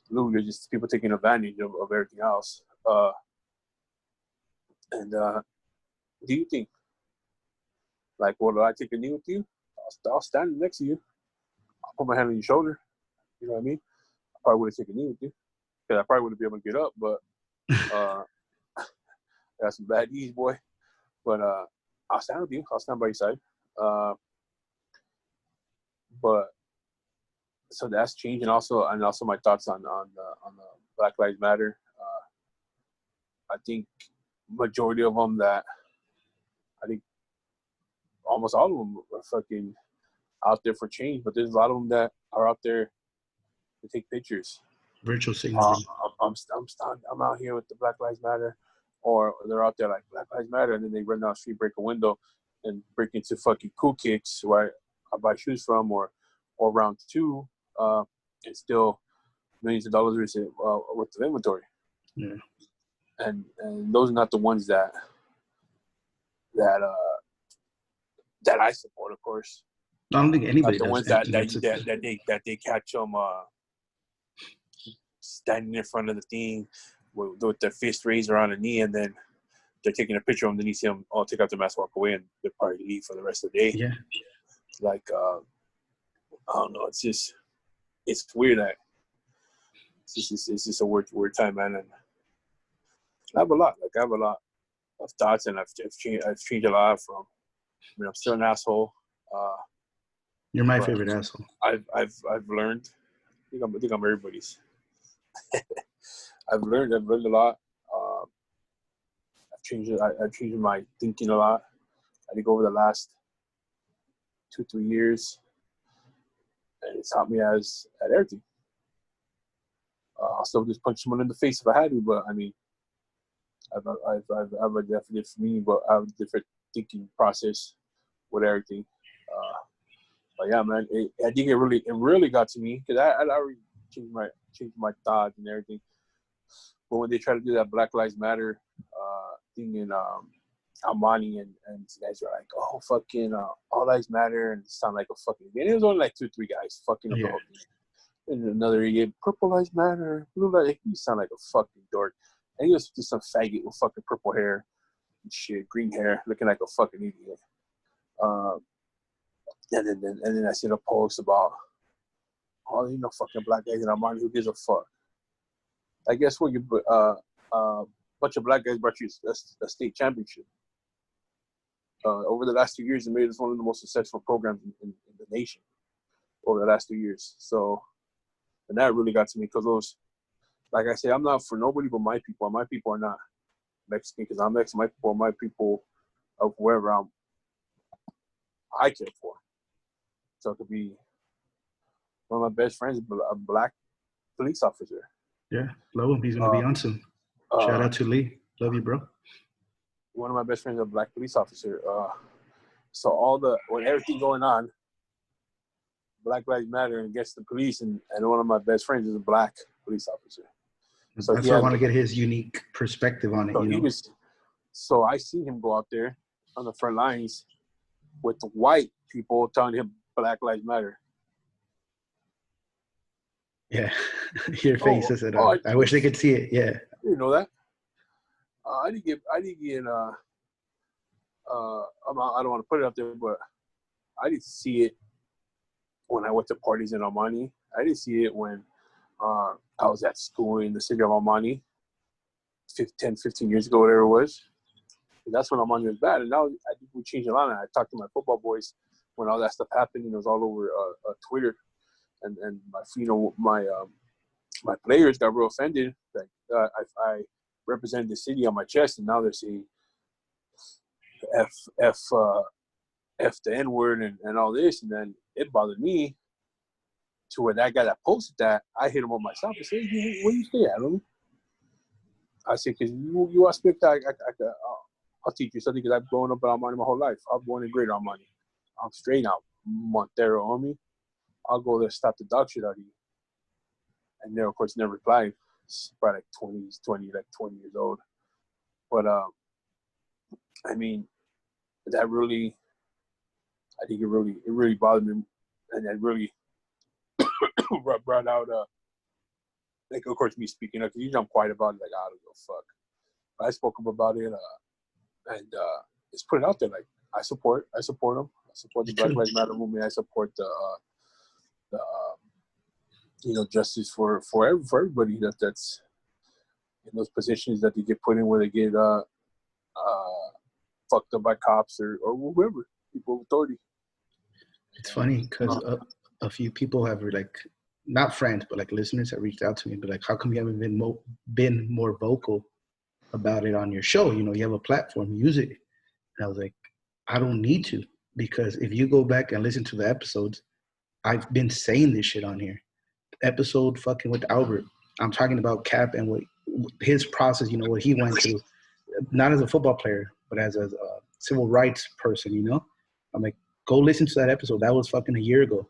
looters, just people taking advantage of everything else. And do you think, like, will I take a knee with you? I'll stand next to you. I'll put my hand on your shoulder. You know what I mean? I probably would have taken a knee with you, because I probably wouldn't be able to get up, but got some bad knees, boy. But I'll stand with you. I'll stand by your side. But so that's changed, and also my thoughts on the Black Lives Matter. I think majority of them I think almost all of them are fucking out there for change, but there's a lot of them that are out there to take pictures.
Virtual signaling.
I'm out here with the Black Lives Matter, or they're out there like Black Lives Matter, and then they run down the street, break a window, and break into fucking Cool Kicks where I buy shoes from, or round two, and still millions of dollars worth of inventory.
Yeah.
And those are not the ones that I support, of course.
I don't think anybody
the
does.
Ones that they catch them standing in front of the thing with their fist raised around a knee, and then they're taking a picture of them. Then you see them all take out their mask, walk away, and they're probably leave for the rest of the day.
Yeah.
Like I don't know. It's weird that it's just a weird time, man. And I have a lot of thoughts, and I've changed a lot from. I mean, I'm still an asshole.
You're my favorite asshole.
I've learned. I think I'm everybody's. I've learned a lot. I've changed my thinking a lot. I think over the last 2-3 years, and it's helped me at everything. I'll still just punch someone in the face if I had to, but I mean, I've a definite for me, but I have a different thinking process with everything. But yeah, man, I think it really got to me, because I already changed my thoughts and everything. But when they try to do that Black Lives Matter thing in Almani, and guys are like, oh, fucking all lives matter, and sound like a fucking. And it was only like 2-3 guys fucking up the whole thing. And another idiot, purple lives matter, blue lives. You sound like a fucking dork. And he was just some faggot with fucking purple hair and shit, green hair, looking like a fucking idiot. And then I seen a post about, oh, fucking black guys in Armani, who gives a fuck? I guess what bunch of black guys brought you a state championship. Over the last 2 years, it made us one of the most successful programs in the nation over the last 2 years. So, and that really got to me, because those, like I say, I'm not for nobody but my people. My people are not Mexican because I'm Mexican. My people are my people of wherever I care for. So it could be one of my best friends, a black police officer.
Yeah, love him. He's going to be on soon. Shout out to Lee. Love you, bro.
One of my best friends is a black police officer. So when everything going on, Black Lives Matter against the police, and one of my best friends is a black police officer. So
that's why I want to get his unique perspective on it.
So I seen him go out there on the front lines with the white people telling him Black Lives Matter.
Yeah. Your face
Oh,
says it
oh,
all. I wish they could see it. Yeah.
you know that. I didn't get I don't want to put it up there, but I didn't see it when I went to parties in Almani. I didn't see it when I was at school in the city of Almani 15 years ago, whatever it was. And that's when Almani was bad. And now I think we changed a lot. And I talked to my football boys when all that stuff happened. It was all over Twitter. And my, my players got real offended. Like I represented the city on my chest, and now they're saying F the N word and all this. And then it bothered me to where that guy that posted that, I hit him up myself and said, hey, where you stay at, homie? I said, because you are speak that I'll teach you something because I've grown up in Almani my whole life. I'm born and great Almani. I'm straight out Montero, homie. I'll go there, stop the dog shit out of you. And there, of course, never replied. It's probably like 20 years old. But I mean, that really, I think it really bothered me, and that really brought out like, of course, me speaking up, because usually I'm quiet about it, like, I don't give a fuck. But I spoke up about it, and just put it out there, like, I support them. I support the Black Lives Matter movement. I support the justice for everybody that's in those positions that they get put in, where they get fucked up by cops or whoever, people with authority.
It's funny because a few people have, like, not friends, but like listeners have reached out to me and be like, how come you haven't been more vocal about it on your show? You know, you have a platform, use it. And I was like, I don't need to, because if you go back and listen to the episodes, I've been saying this shit on here. Episode fucking with Albert, I'm talking about Cap and what his process, you know, what he went through, not as a football player, but as a civil rights person, you know? I'm like, go listen to that episode. That was fucking a year ago.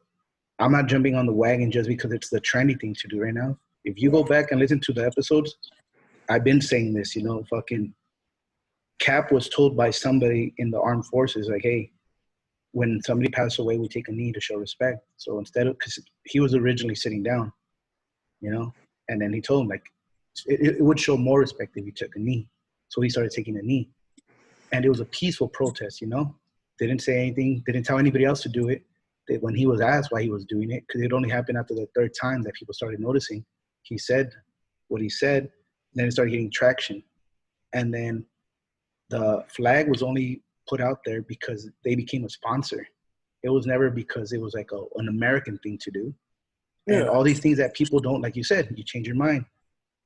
I'm not jumping on the wagon just because it's the trendy thing to do right now. If you go back and listen to the episodes, I've been saying this, you know, fucking Cap was told by somebody in the armed forces, like, hey, when somebody passed away, we take a knee to show respect. So instead of, because he was originally sitting down, you know, and then he told him, like, it would show more respect if he took a knee. So he started taking a knee. And it was a peaceful protest, you know. They didn't say anything. They didn't tell anybody else to do it. When he was asked why he was doing it, because it only happened after the third time that people started noticing, he said what he said, and then it started getting traction. And then the flag was only put out there because they became a sponsor. It was never because it was like an American thing to do. Yeah. And all these things that people don't, like you said, you change your mind.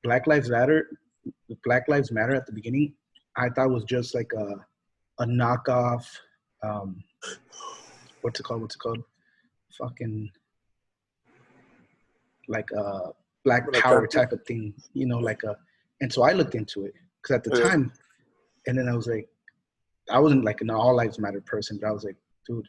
Black Lives Matter at the beginning, I thought was just like a knockoff, what's it called? Fucking like a Black Power type of thing, you know, and so I looked into it because at the time, and then I was like, I wasn't like an all lives matter person, but I was like, dude,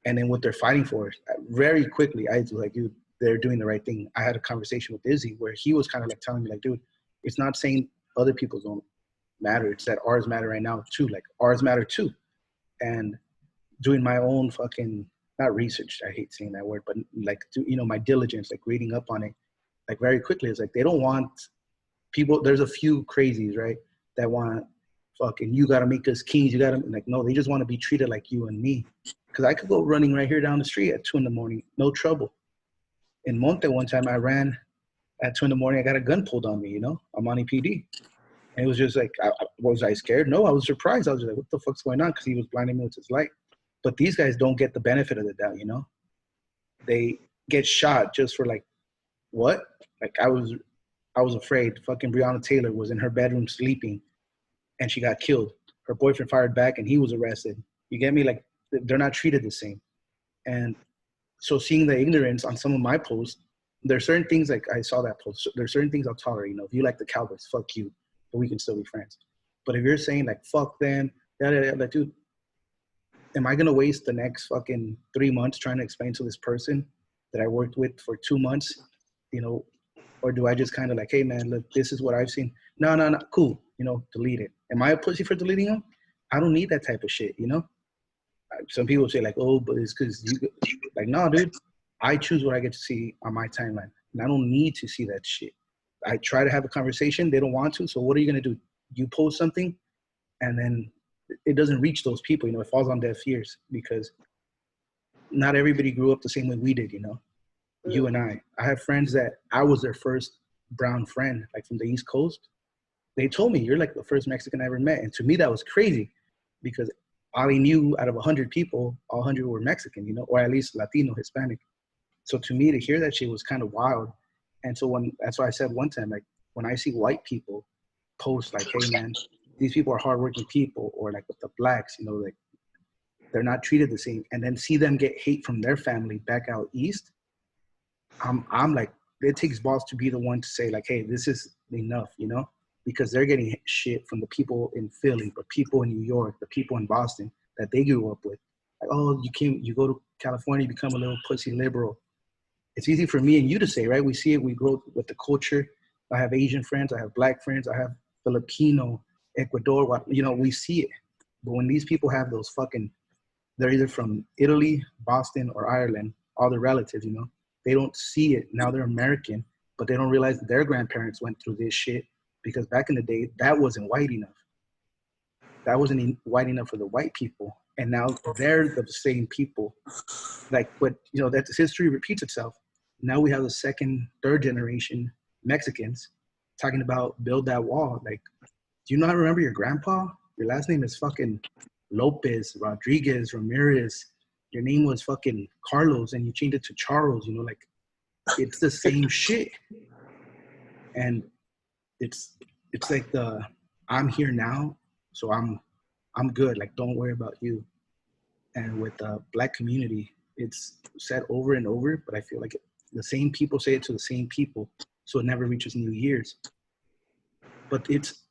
and then what they're fighting for, very quickly, I was like, dude, they're doing the right thing. I had a conversation with Izzy where he was kind of like telling me, like, dude, it's not saying other people's don't matter. It's that ours matter right now too. Like, ours matter too. And doing my own fucking, not research, I hate saying that word, but like, my diligence, like reading up on it, like very quickly, it's like, they don't want people, there's a few crazies, right, that want fucking, you got to make us kings, you got to, like, no, they just want to be treated like you and me. Because I could go running right here down the street at 2 a.m, no trouble. In Monte one time, I ran at 2 a.m, I got a gun pulled on me, you know, Almani PD. And it was just like, was I scared? No, I was surprised. I was just like, what the fuck's going on? Because he was blinding me with his light. But these guys don't get the benefit of the doubt, you know? They get shot just for like, what? Like, I was afraid. Fucking Breonna Taylor was in her bedroom sleeping and she got killed. Her boyfriend fired back and he was arrested. You get me? Like, they're not treated the same. And so seeing the ignorance on some of my posts, there's certain things, like I saw that post, there's certain things I'll tolerate. You know, if you like the Cowboys, fuck you, but we can still be friends. But if you're saying like, fuck them, like, dude, am I going to waste the next fucking 3 months trying to explain to this person that I worked with for 2 months, you know, or do I just kind of like, hey man, look, this is what I've seen. No, cool. You know, delete it. Am I a pussy for deleting them? I don't need that type of shit, you know? Some people say like, oh, but it's because you, like, no, dude, I choose what I get to see on my timeline. And I don't need to see that shit. I try to have a conversation. They don't want to. So what are you going to do? You post something and then it doesn't reach those people. It falls on deaf ears because not everybody grew up the same way we did, You and I have friends that I was their first brown friend, like from the East Coast. They told me, you're like the first Mexican I ever met. And to me, that was crazy because I knew out of 100 people, all 100 were Mexican, or at least Latino, Hispanic. So to me, to hear that shit was kind of wild. And so that's why I said one time, like, when I see white people post like, hey man, these people are hardworking people, or like with the blacks, like they're not treated the same, and then see them get hate from their family back out east, I'm like, it takes balls to be the one to say like, hey, this is enough, because they're getting shit from the people in Philly, the people in New York, the people in Boston that they grew up with. Like, oh, you go to California, you become a little pussy liberal. It's easy for me and you to say, right? We see it, we grow with the culture. I have Asian friends, I have black friends, I have Filipino, Ecuador, we see it. But when these people have those they're either from Italy, Boston, or Ireland, all their relatives, they don't see it. Now they're American, but they don't realize that their grandparents went through this shit because back in the day, that wasn't white enough. That wasn't white enough for the white people. And now they're the same people. But that history repeats itself. Now we have the second, third generation Mexicans talking about build that wall. Like, do you not remember your grandpa? Your last name is fucking Lopez, Rodriguez, Ramirez. Your name was fucking Carlos and you changed it to Charles, like it's the same shit. And it's like I'm here now, so I'm good. Like, don't worry about you. And with the black community, it's said over and over, but I feel like the same people say it to the same people, so it never reaches new ears. But it's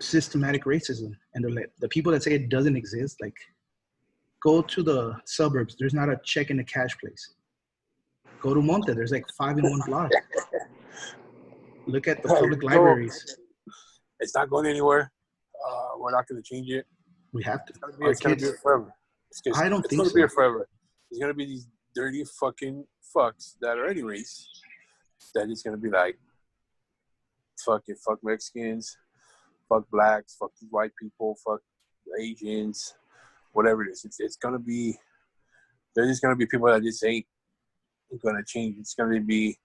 systematic racism, and the people that say it doesn't exist, like, go to the suburbs. There's not a check in the cash place. Go to Monte. There's like 5 in one block. Look at the public libraries.
It's not going anywhere. We're not going to change it.
We have to.
It's going to be forever.
I don't think so.
It's going to be here forever. There's going to be these dirty fucking fucks that are any race that is going to be like, fuck Mexicans, fuck blacks, fuck these white people, fuck Asians, whatever it is. It's going to be, there's just going to be people that just ain't going to change. It's going to be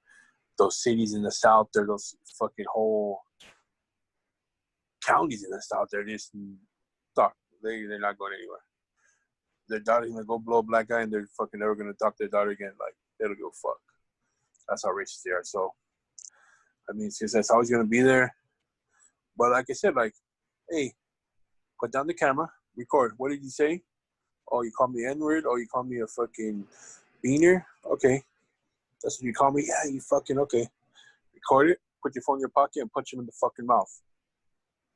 those cities in the South. They're those fucking whole counties in the South. They're just stuck. They're not going anywhere. Their daughter's going to go blow a black guy and they're fucking never going to talk to their daughter again. Like, they don't give a fuck. That's how racist they are. So, I mean, since that's always going to be there. But like I said, like, hey, put down the camera, record. What did you say? Oh, you called me N-word? Oh, you called me a fucking beaner? Okay. That's what you call me? Yeah, you fucking, okay. Record it, put your phone in your pocket, and punch him in the fucking mouth.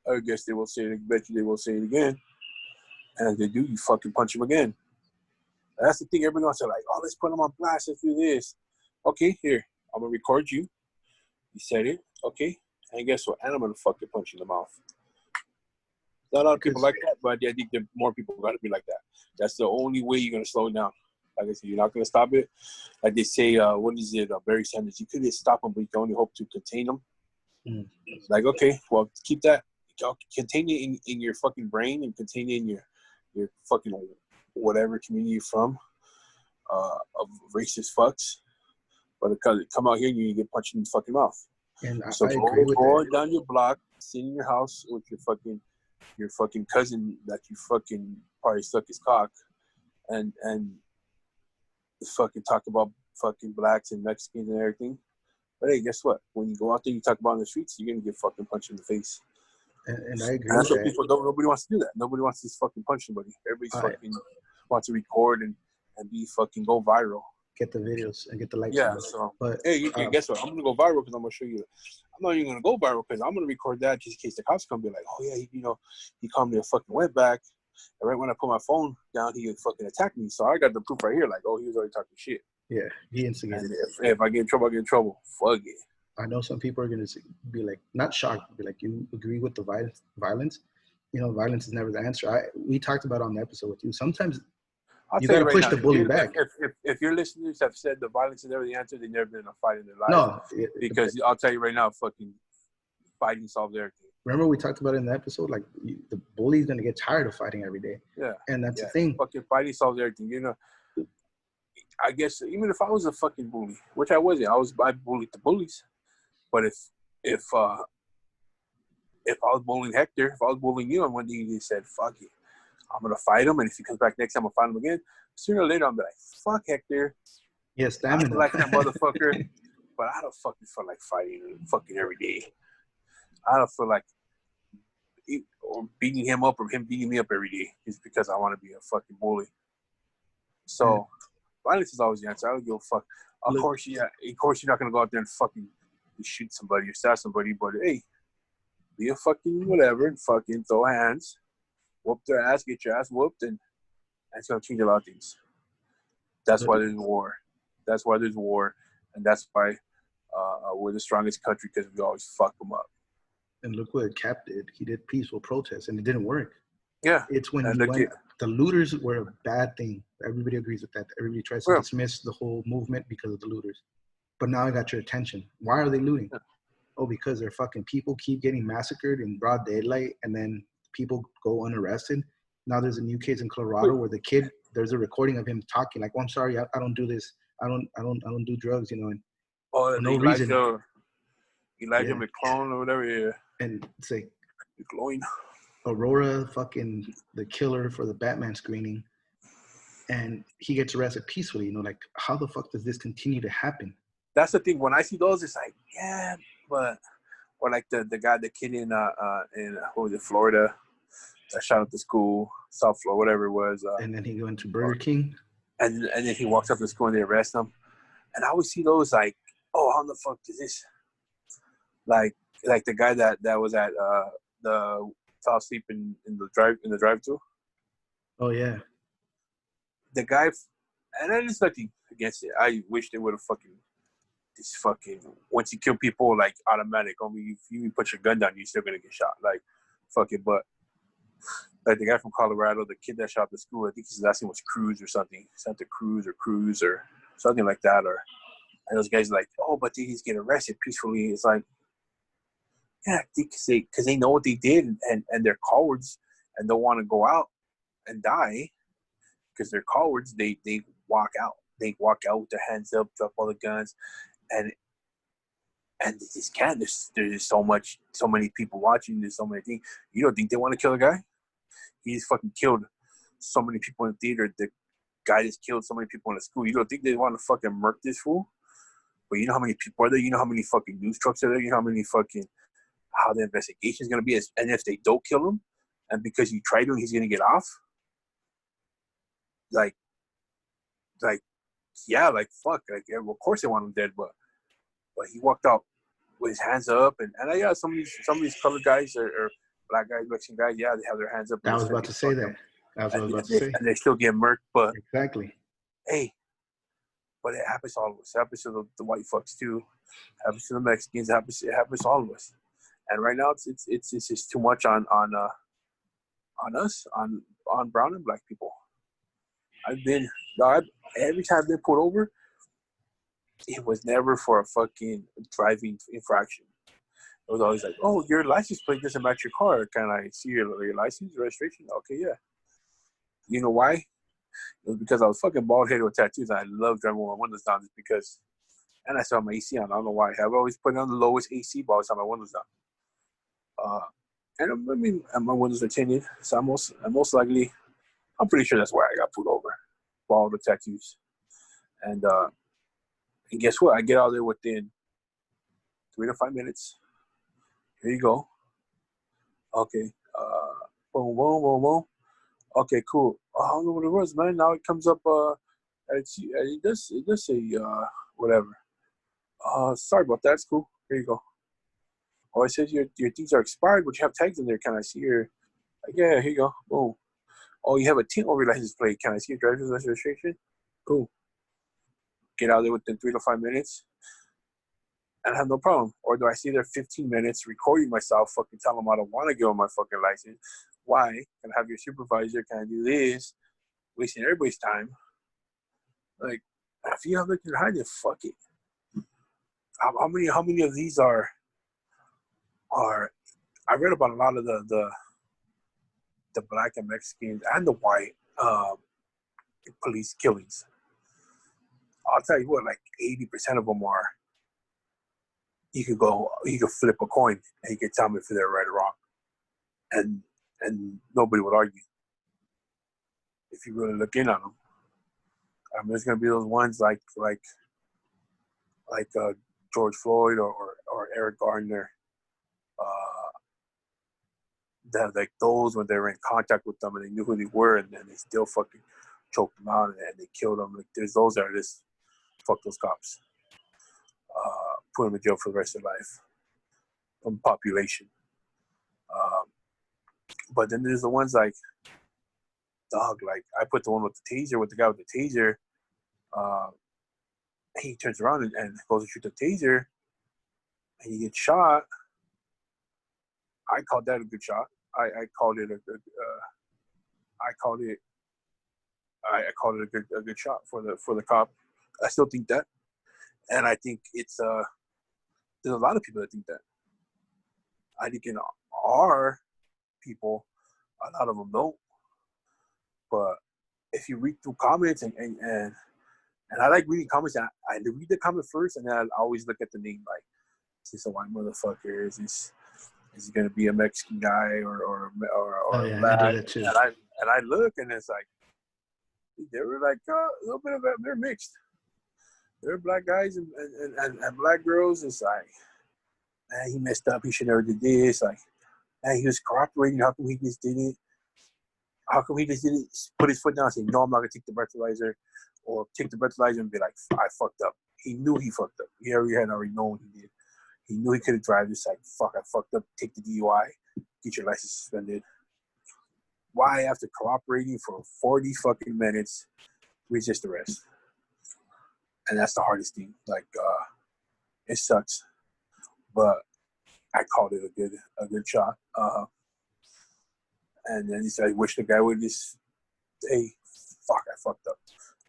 I guess they will say it. I bet you they will say it again. And if they do, you fucking punch him again. That's the thing. Everybody wants to like, oh, let's put him on blast. Let's do this. Okay, here. I'm going to record you. You said it. Okay. And guess what? And I'm going to fucking punch you in the mouth. Not a lot of people like that, but I think that more people got to be like that. That's the only way you're going to slow it down. Like I said, you're not going to stop it. Like they say, what is it, Barry Sanders? You couldn't stop them, but you can only hope to contain them. Mm. Like, okay, well, keep that. Contain it in your fucking brain and contain it in your fucking whatever community you're from of racist fucks. But because it come out here, you get punched in the fucking mouth. And so I agree with go that. Down your block, sit in your house with your fucking cousin that you fucking probably suck his cock, and fucking talk about fucking blacks and Mexicans and everything. But hey, guess what? When you go out there, you talk about on the streets, you're gonna get fucking punched in the face.
And I agree.
And that's what people don't. Nobody wants to do that. Nobody wants to fucking punch somebody. Everybody's fucking wants to record and be fucking go viral.
Get the videos and get the likes.
Yeah. So, but hey, guess what? I'm gonna go viral because I'm gonna show you. I'm not even gonna go viral because I'm gonna record that just in case the cops come. Be like, oh yeah, he called me a fucking wetback. And right when I put my phone down, he fucking attacked me. So I got the proof right here. Like, oh, he was already talking shit.
Yeah, he instigated it.
If I get in trouble, I get in trouble. Fuck it.
I know some people are going to be like, not shocked, be like, you agree with the violence? Violence is never the answer. We talked about it on the episode with you. Sometimes
I'll
You
tell
got
you
to
right
push
now,
the bully back.
if your listeners have said the violence is never the answer, they've never been in a fight in their lives.
No,
Because I'll tell you right now, fucking fighting solves everything.
remember we talked about it in the episode, like the bully's gonna get tired of fighting every day.
Yeah.
And that's the thing.
Fucking fighting solves everything. You know, I guess even if I was a fucking bully, which I wasn't, I bullied the bullies. But if I was bullying Hector, if I was bullying you, and one day you said, fuck it, I'm going to fight him, and if he comes back next time, I'll fight him again, sooner or later, I'm like, fuck Hector.
Yeah, stamina.
I like that motherfucker, but I don't fucking feel like fighting fucking every day. I don't feel like or beating him up or him beating me up every day just because I want to be a fucking bully. So, violence is always the answer. I don't give a fuck. Of course, you're not going to go out there and fucking shoot somebody or stab somebody, but hey, be a fucking whatever and fucking throw hands, whoop their ass, get your ass whooped, and that's going to change a lot of things. That's why there's war. That's why there's war, and that's why we're the strongest country, because we always fuck them up.
And look what Cap did. He did peaceful protests, and it didn't work.
Yeah.
It's when he went. The looters were a bad thing. Everybody agrees with that. Everybody tries to dismiss the whole movement because of the looters. But now I got your attention. Why are they looting? Yeah. Oh, because their fucking people keep getting massacred in broad daylight, and then people go unarrested. Now there's a new case in Colorado where the kid, there's a recording of him talking like, "Oh, I'm sorry, I don't do this. I don't do drugs, you know." And
for no reason. Elijah
yeah.
McClone or whatever. Yeah.
And it's like
McClone.
Aurora, fucking the killer for the Batman screening, and he gets arrested peacefully. You know, like, how the fuck does this continue to happen?
That's the thing. When I see those, it's like, yeah, but or like the guy, the kid in what was it, Florida, that shot up the school, South Florida, whatever it was.
And then he went to Burger King,
and then he walks up to the school and they arrest him. And I always see those like, oh, how the fuck is this? Like the guy that was at the fell asleep in the drive-thru.
Oh yeah.
The guy, and there's nothing against it. I wish they would have fucking once you kill people, like, automatic. I mean, if you put your gun down, you're still gonna get shot. Like, fuck it. But like the guy from Colorado, the kid that shot up the school, I think his last name was Cruz or something. Santa Cruz or something like that. And those guys are like, oh, but he's getting arrested peacefully. It's like, yeah, because they know what they did, and they're cowards and don't want to go out and die because they're cowards. They walk out. They walk out with their hands up, drop all the guns, and they just can't. There's so many people watching. There's so many things. You don't think they want to kill a guy? He just fucking killed so many people in the theater. The guy just killed so many people in the school. You don't think they want to fucking murk this fool? But you know how many people are there? You know how many fucking news trucks are there? You know how the investigation is going to be? And if they don't kill him, and because you tried to, he's going to get off? Like, yeah, like, fuck. Like, of course they want him dead, but he walked out with his hands up. And yeah, some of these colored guys or black guys, Mexican guys, yeah, they have their hands up.
I was about to say that. That's what I was about to say.
And they still get murked, but
exactly.
Hey, but it happens to all of us. It happens to the white fucks too. It happens to the Mexicans. It happens to all of us. And right now, it's just too much on us, on brown and black people. Every time I've been pulled over, it was never for a fucking driving infraction. It was always like, oh, your license plate doesn't match your car. Can I see your license, registration? Okay, yeah. You know why? It was because I was fucking bald-headed with tattoos, and I love driving with my windows down just because. And I still have my AC on. I don't know why. I've always put it on the lowest AC, but I always have my windows down. And I mean, my windows are tinted, so I'm most likely, I'm pretty sure that's why I got pulled over. Bald with tattoos. And guess what? I get out there within 3 to 5 minutes. Here you go. Okay. Boom, boom, boom, boom. Okay, cool. I don't know what it was, man. Now it comes up. It does say whatever. Sorry about that. It's cool. Here you go. Oh, it says your things are expired, but you have tags in there. Can I see your? Yeah, here you go. Boom. Oh, you have a tint over your license plate. Can I see your driver's license registration? Cool. Get out there within 3 to 5 minutes, and I have no problem. Or do I stay there 15 minutes recording myself, fucking telling them I don't want to give them my fucking license? Why? Can I have your supervisor? Can I do this? wasting everybody's time. Like, if you have nothing to hide, then fuck it. How many of these are? I read about a lot of the black and Mexicans and the white police killings. I'll tell you what, like 80% of them are. You could flip a coin and you could tell me if they're right or wrong, and nobody would argue if you really look in on them. I mean, there's gonna be those ones like George Floyd or Eric Gardner. That like those when they were in contact with them and they knew who they were, and then they still fucking choked them out and they killed them. Like there's those that are just fuck those cops. Put them in jail for the rest of their life. From population. But then there's the ones like dog. Like I put the one with the taser with the guy with the taser. He turns around and goes to shoot the taser, and he gets shot. I called that a good shot. I called it a good. I called it a good shot for the cop. I still think that, and I think it's there's a lot of people that think that. I think in our people, a lot of them don't. But if you read through comments and I like reading comments, and I read the comment first, and then I always look at the name like, is this a white motherfucker? Is he gonna be a Mexican guy or
yeah,
black?
I do that too.
And I look, and it's like they were like a little bit of that. They're mixed. They're black guys and black girls. It's like, man, he messed up. He should never did this. Like, man, he was cooperating. How come he just did it? How come he just didn't put his foot down and say, no, I'm not gonna take the breathalyzer, or take the breathalyzer and be like, I fucked up. He knew he fucked up. He had already known he did. He knew he could have driven. It's like, fuck, I fucked up. Take the DUI. Get your license suspended. Why, after cooperating for 40 fucking minutes, resist arrest? And that's the hardest thing. Like, it sucks, but I called it a good shot. And then he said, I wish the guy would just, hey, fuck, I fucked up.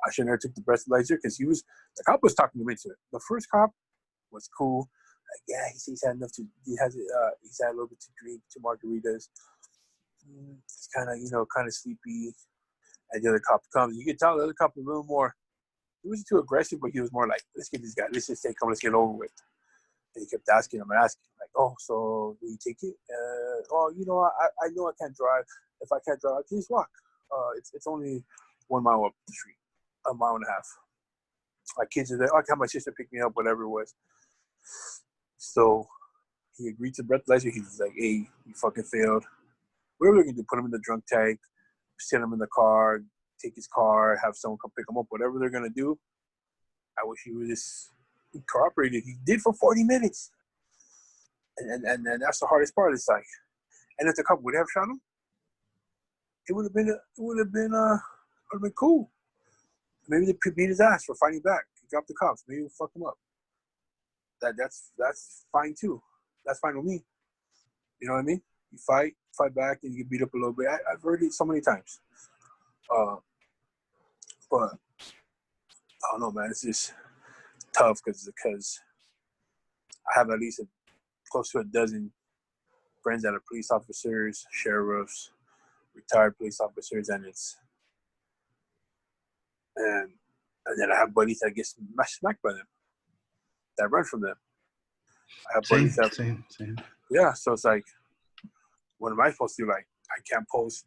I should never took the breathalyzer because the cop was talking him into it. The first cop was cool. Like, yeah, he's had enough he's had a little bit to drink, 2 margaritas. He's kind of sleepy. And the other cop comes. You can tell the other cop was a little more, he wasn't too aggressive, but he was more like, let's get this guy, let's just take him, let's get it over with. And he kept asking him, like, oh, so do you take it? I know I can't drive. If I can't drive, I can just walk. It's only 1 mile up the street, 1.5 miles. My kids are there. I can have my sister pick me up, whatever it was. So he agreed to breathalyzer. He was like, hey, you fucking failed. Whatever they're going to do, put him in the drunk tank, send him in the car, take his car, have someone come pick him up, whatever they're going to do. I wish he was just cooperated. He did for 40 minutes. And that's the hardest part. It's like, and if the cop would have shot him, it would have been cool. Maybe they beat his ass for fighting back. He dropped the cops. Maybe we'll fuck him up. That's fine too. That's fine with me. You know what I mean? You fight back, and you get beat up a little bit. I've heard it so many times. But I don't know, man. It's just tough because I have at least close to a dozen friends that are police officers, sheriffs, retired police officers, and then I have buddies that get smacked by them, that run from them. I have buddies that
same.
Yeah, so it's like, what am I supposed to do? Like, I can't post.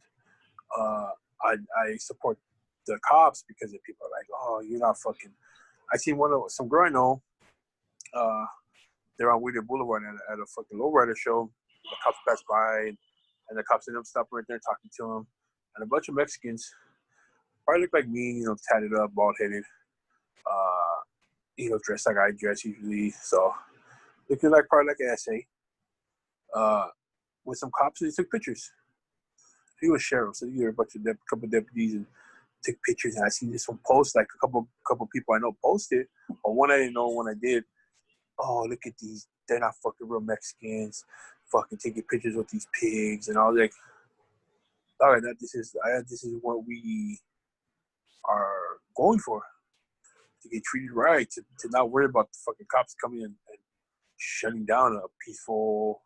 I support the cops because if people are like, oh, you're not fucking. I seen some girl I know. They're on Wheeler Boulevard at a fucking lowrider show. The cops pass by, and the cops end up stopping right there talking to them. And a bunch of Mexicans, probably look like me, tatted up, bald headed, dressed like I dress usually. So looking like probably like an essay. With some cops, and they took pictures. He was sheriff, so you hear a bunch of couple deputies and took pictures. And I seen this one post, like a couple people I know posted, or one I didn't know, one I did. Oh, look at these! They're not fucking real Mexicans. Fucking taking pictures with these pigs, and I was like, all right, this is what we are going for, to get treated right, to not worry about the fucking cops coming in and shutting down a peaceful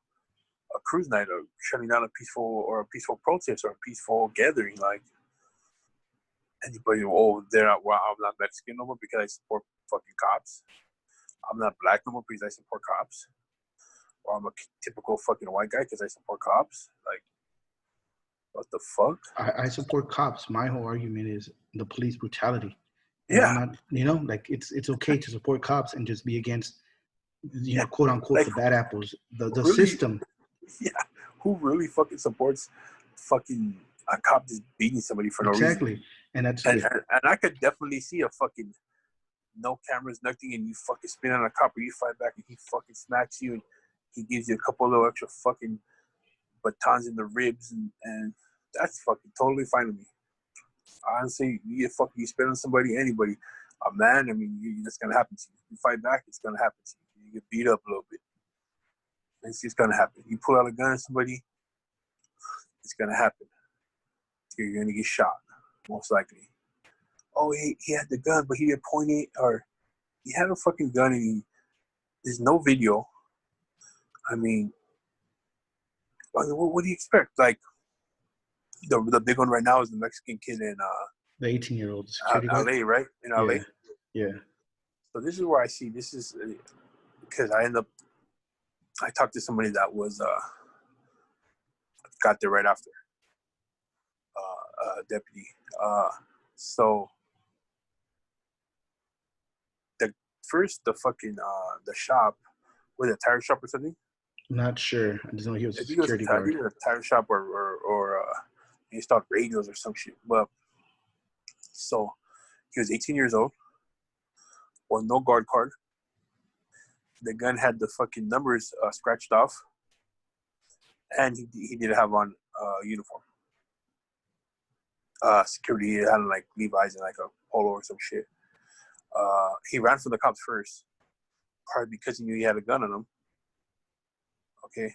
cruise night, or shutting down a peaceful protest or a peaceful gathering. Like, anybody, they're not, well, I'm not Mexican no more because I support fucking cops. I'm not black no more because I support cops. Or I'm a typical fucking white guy because I support cops. Like, what the fuck?
I support cops. My whole argument is the police brutality. And
Yeah.
I'm not, like it's okay to support cops and just be against, quote unquote,
like,
the bad apples, the
really,
system.
Yeah. Who really fucking supports fucking a cop just beating somebody for no reason?
Exactly. And that's
and I could definitely see a fucking no cameras, nothing, and you fucking spin on a cop or you fight back and he fucking smacks you and he gives you a couple little extra fucking batons in the ribs, and that's fucking totally fine with me. Honestly, you spit on somebody, anybody, a man, I mean, that's gonna happen to you. You fight back, it's gonna happen to you. You get beat up a little bit. It's just gonna happen. You pull out a gun on somebody, it's gonna happen. You're gonna get shot, most likely. Oh, he had the gun, but he didn't point it, or he had a fucking gun and there's no video. I mean, what do you expect? Like, the big one right now is the Mexican kid in
the 18-year-old
LA, right? In LA.
Yeah.
So this is where I see this is because I talked to somebody that was got there right after deputy. So the fucking the shop, was it a tire shop or something?
I'm not sure. I just know he was a security
I
guard.
think it was a tire shop or he installed radios or some shit. But so he was 18 years old, with no guard card. The gun had the fucking numbers scratched off, and he didn't have on uniform. Security had like Levi's and like a polo or some shit. He ran from the cops first, probably because he knew he had a gun on him. Okay,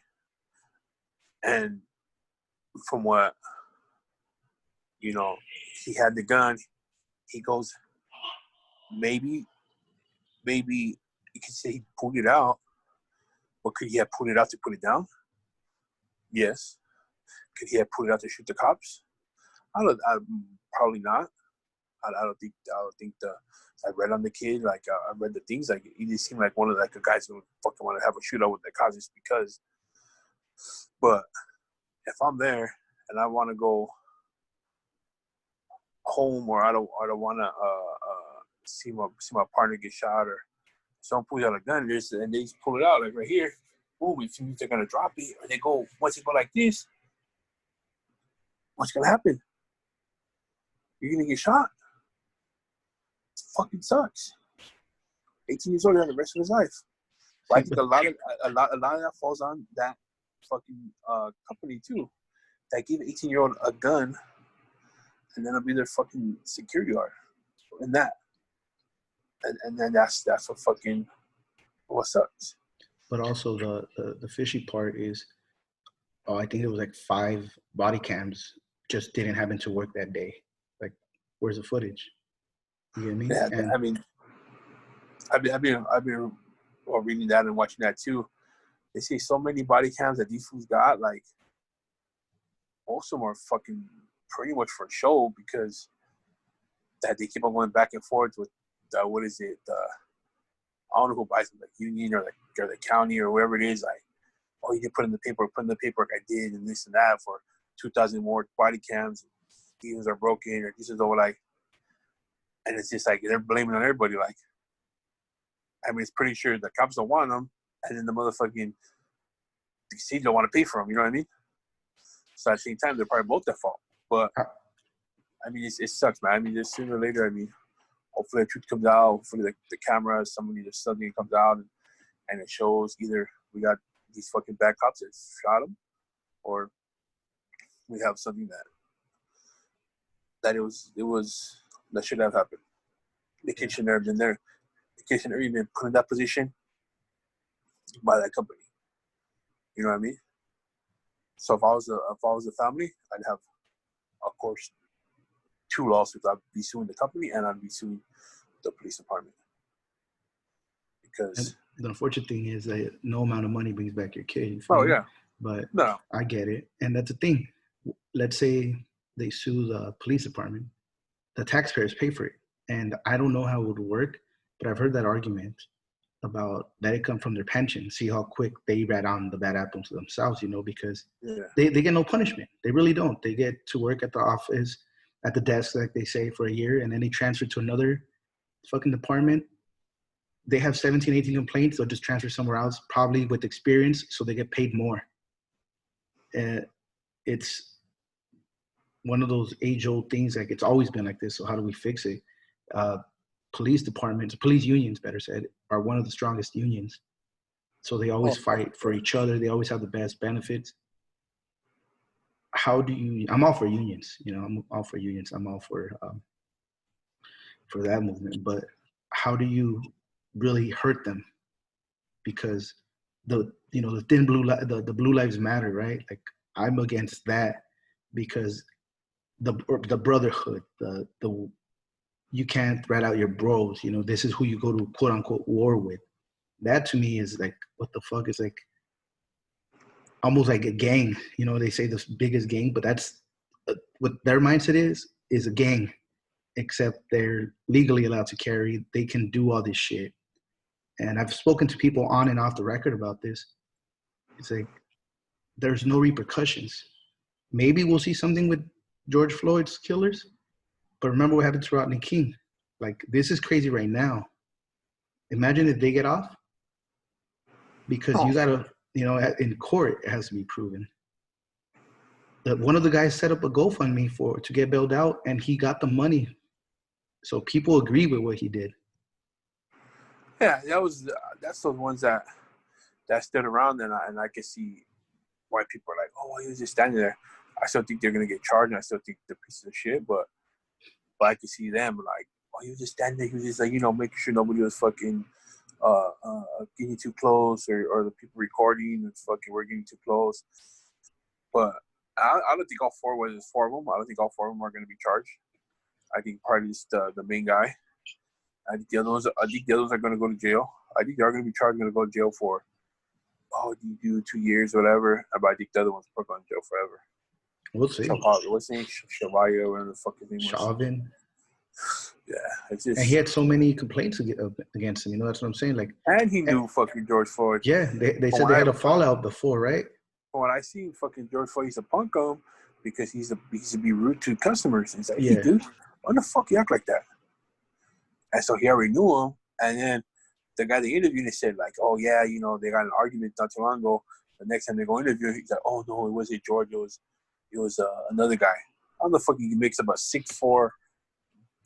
and from what he had the gun. He goes, maybe you could say he pulled it out, but could he have pulled it out to put it down? Yes. Could he have pulled it out to shoot the cops? Probably not. I don't think I read on the kid, like I read the things, like he just seemed like one of the guys who fucking want to have a shootout with the cops just because. But if I'm there and I want to go home, or I don't want to see my partner get shot, or someone pulls out a gun and they just pull it out like right here, boom, it seems they're gonna drop it, or once they go like this, what's gonna happen? You're gonna get shot. It fucking sucks. 18 years old, he had the rest of his life. But I think a lot of that falls on that fucking company too. That gave an 18-year-old a gun, and then it'll be their fucking security guard, and that, and then that's what sucks.
But also the fishy part is, I think it was like 5 body cams just didn't happen to work that day. Like, where's the footage? You get me?
Yeah, and I mean, I've been reading that and watching that too. They say so many body cams that these fools got, like most of them are fucking pretty much for show, because that they keep on going back and forth with what is it? I don't know who buys them, like Union or the county or whatever it is. Like, oh, you can put in the paper like I did, and this and that for 2,000 more body cams. These ones are broken, or these ones are like, and it's just like they're blaming on everybody. Like, I mean, it's pretty sure the cops don't want them, and then the motherfucking city don't want to pay for them. You know what I mean? So at the same time, they're probably both at fault. But I mean, it sucks, man. I mean, just sooner or later, I mean, hopefully the truth comes out. Hopefully the camera, something comes out, and it shows either we got these fucking bad cops that shot him, or we have something that it was that should have happened. The kid should never have been there. The kid should never even been put in that position by that company. You know what I mean? So if I was a family, I'd have, of course, 2 lawsuits. I'd be suing the company and I'd be suing the police department.
And
Because
the unfortunate thing is that no amount of money brings back your kid.
yeah.
But
No.
I get it. And that's the thing. Let's say they sue the police department. The taxpayers pay for it. And I don't know how it would work, but I've heard that argument about that it come from their pension. See how quick they rat on the bad apple to themselves, because they get no punishment. They really don't. They get to work at the office, at the desk, like they say, for a year, and then they transfer to another fucking department. They have 17, 18 complaints. They'll just transfer somewhere else, probably with experience, so they get paid more. It's one of those age-old things. Like, it's always been like this. So how do we fix it? Police departments, police unions, better said, are one of the strongest unions. So they always fight for each other. They always have the best benefits. How do you? I'm all for unions. I'm all for unions. I'm all for that movement. But how do you really hurt them? Because the thin blue, the blue lives matter, right? Like, I'm against that, because the brotherhood, the you can't rat out your bros. This is who you go to quote unquote war with. That to me is like, what the fuck? Is like almost like a gang. They say the biggest gang, but that's what their mindset is a gang, except they're legally allowed to carry. They can do all this shit. And I've spoken to people on and off the record about this. It's like, there's no repercussions. Maybe we'll see something with George Floyd's killers, but remember what happened to Rodney King. Like, this is crazy right now. Imagine if they get off, because you gotta, in court, it has to be proven that one of the guys set up a GoFundMe to get bailed out, and he got the money. So people agree with what he did.
Yeah, that's those ones that stood around, and I can see why people are like, oh, well, he was just standing there. I still think they're gonna get charged, and I still think they're pieces of shit, but I can see them like, oh, he was just standing there. He was just like, making sure nobody was fucking getting too close, or the people recording and fucking were getting too close. But I don't think all four of them. I don't think all 4 of them are gonna be charged. I think probably just the main guy. I think the other ones are going to go to jail. I think they're going to be charged, going to go to jail for, you do 2 years, whatever. But I think the other ones are going to jail forever.
We'll see.
What's his name? Shavaya, whatever the fuck his name was.
Chauvin.
Yeah, it's just.
And he had so many complaints against him. That's what I'm saying. Like,
and he knew fucking George Floyd.
Yeah, they said they had a fallout before, right?
When I see fucking George Floyd, he's a punk him because he's to be rude to customers. He's like,
yeah,
hey, dude, why the fuck you act like that? And so he already knew him. And then the guy they interviewed, they said, like, oh, yeah, they got an argument not too long ago. The next time they go interview, he's like, oh, no, it wasn't George. It was another guy. How the fuck he makes up a 6'4",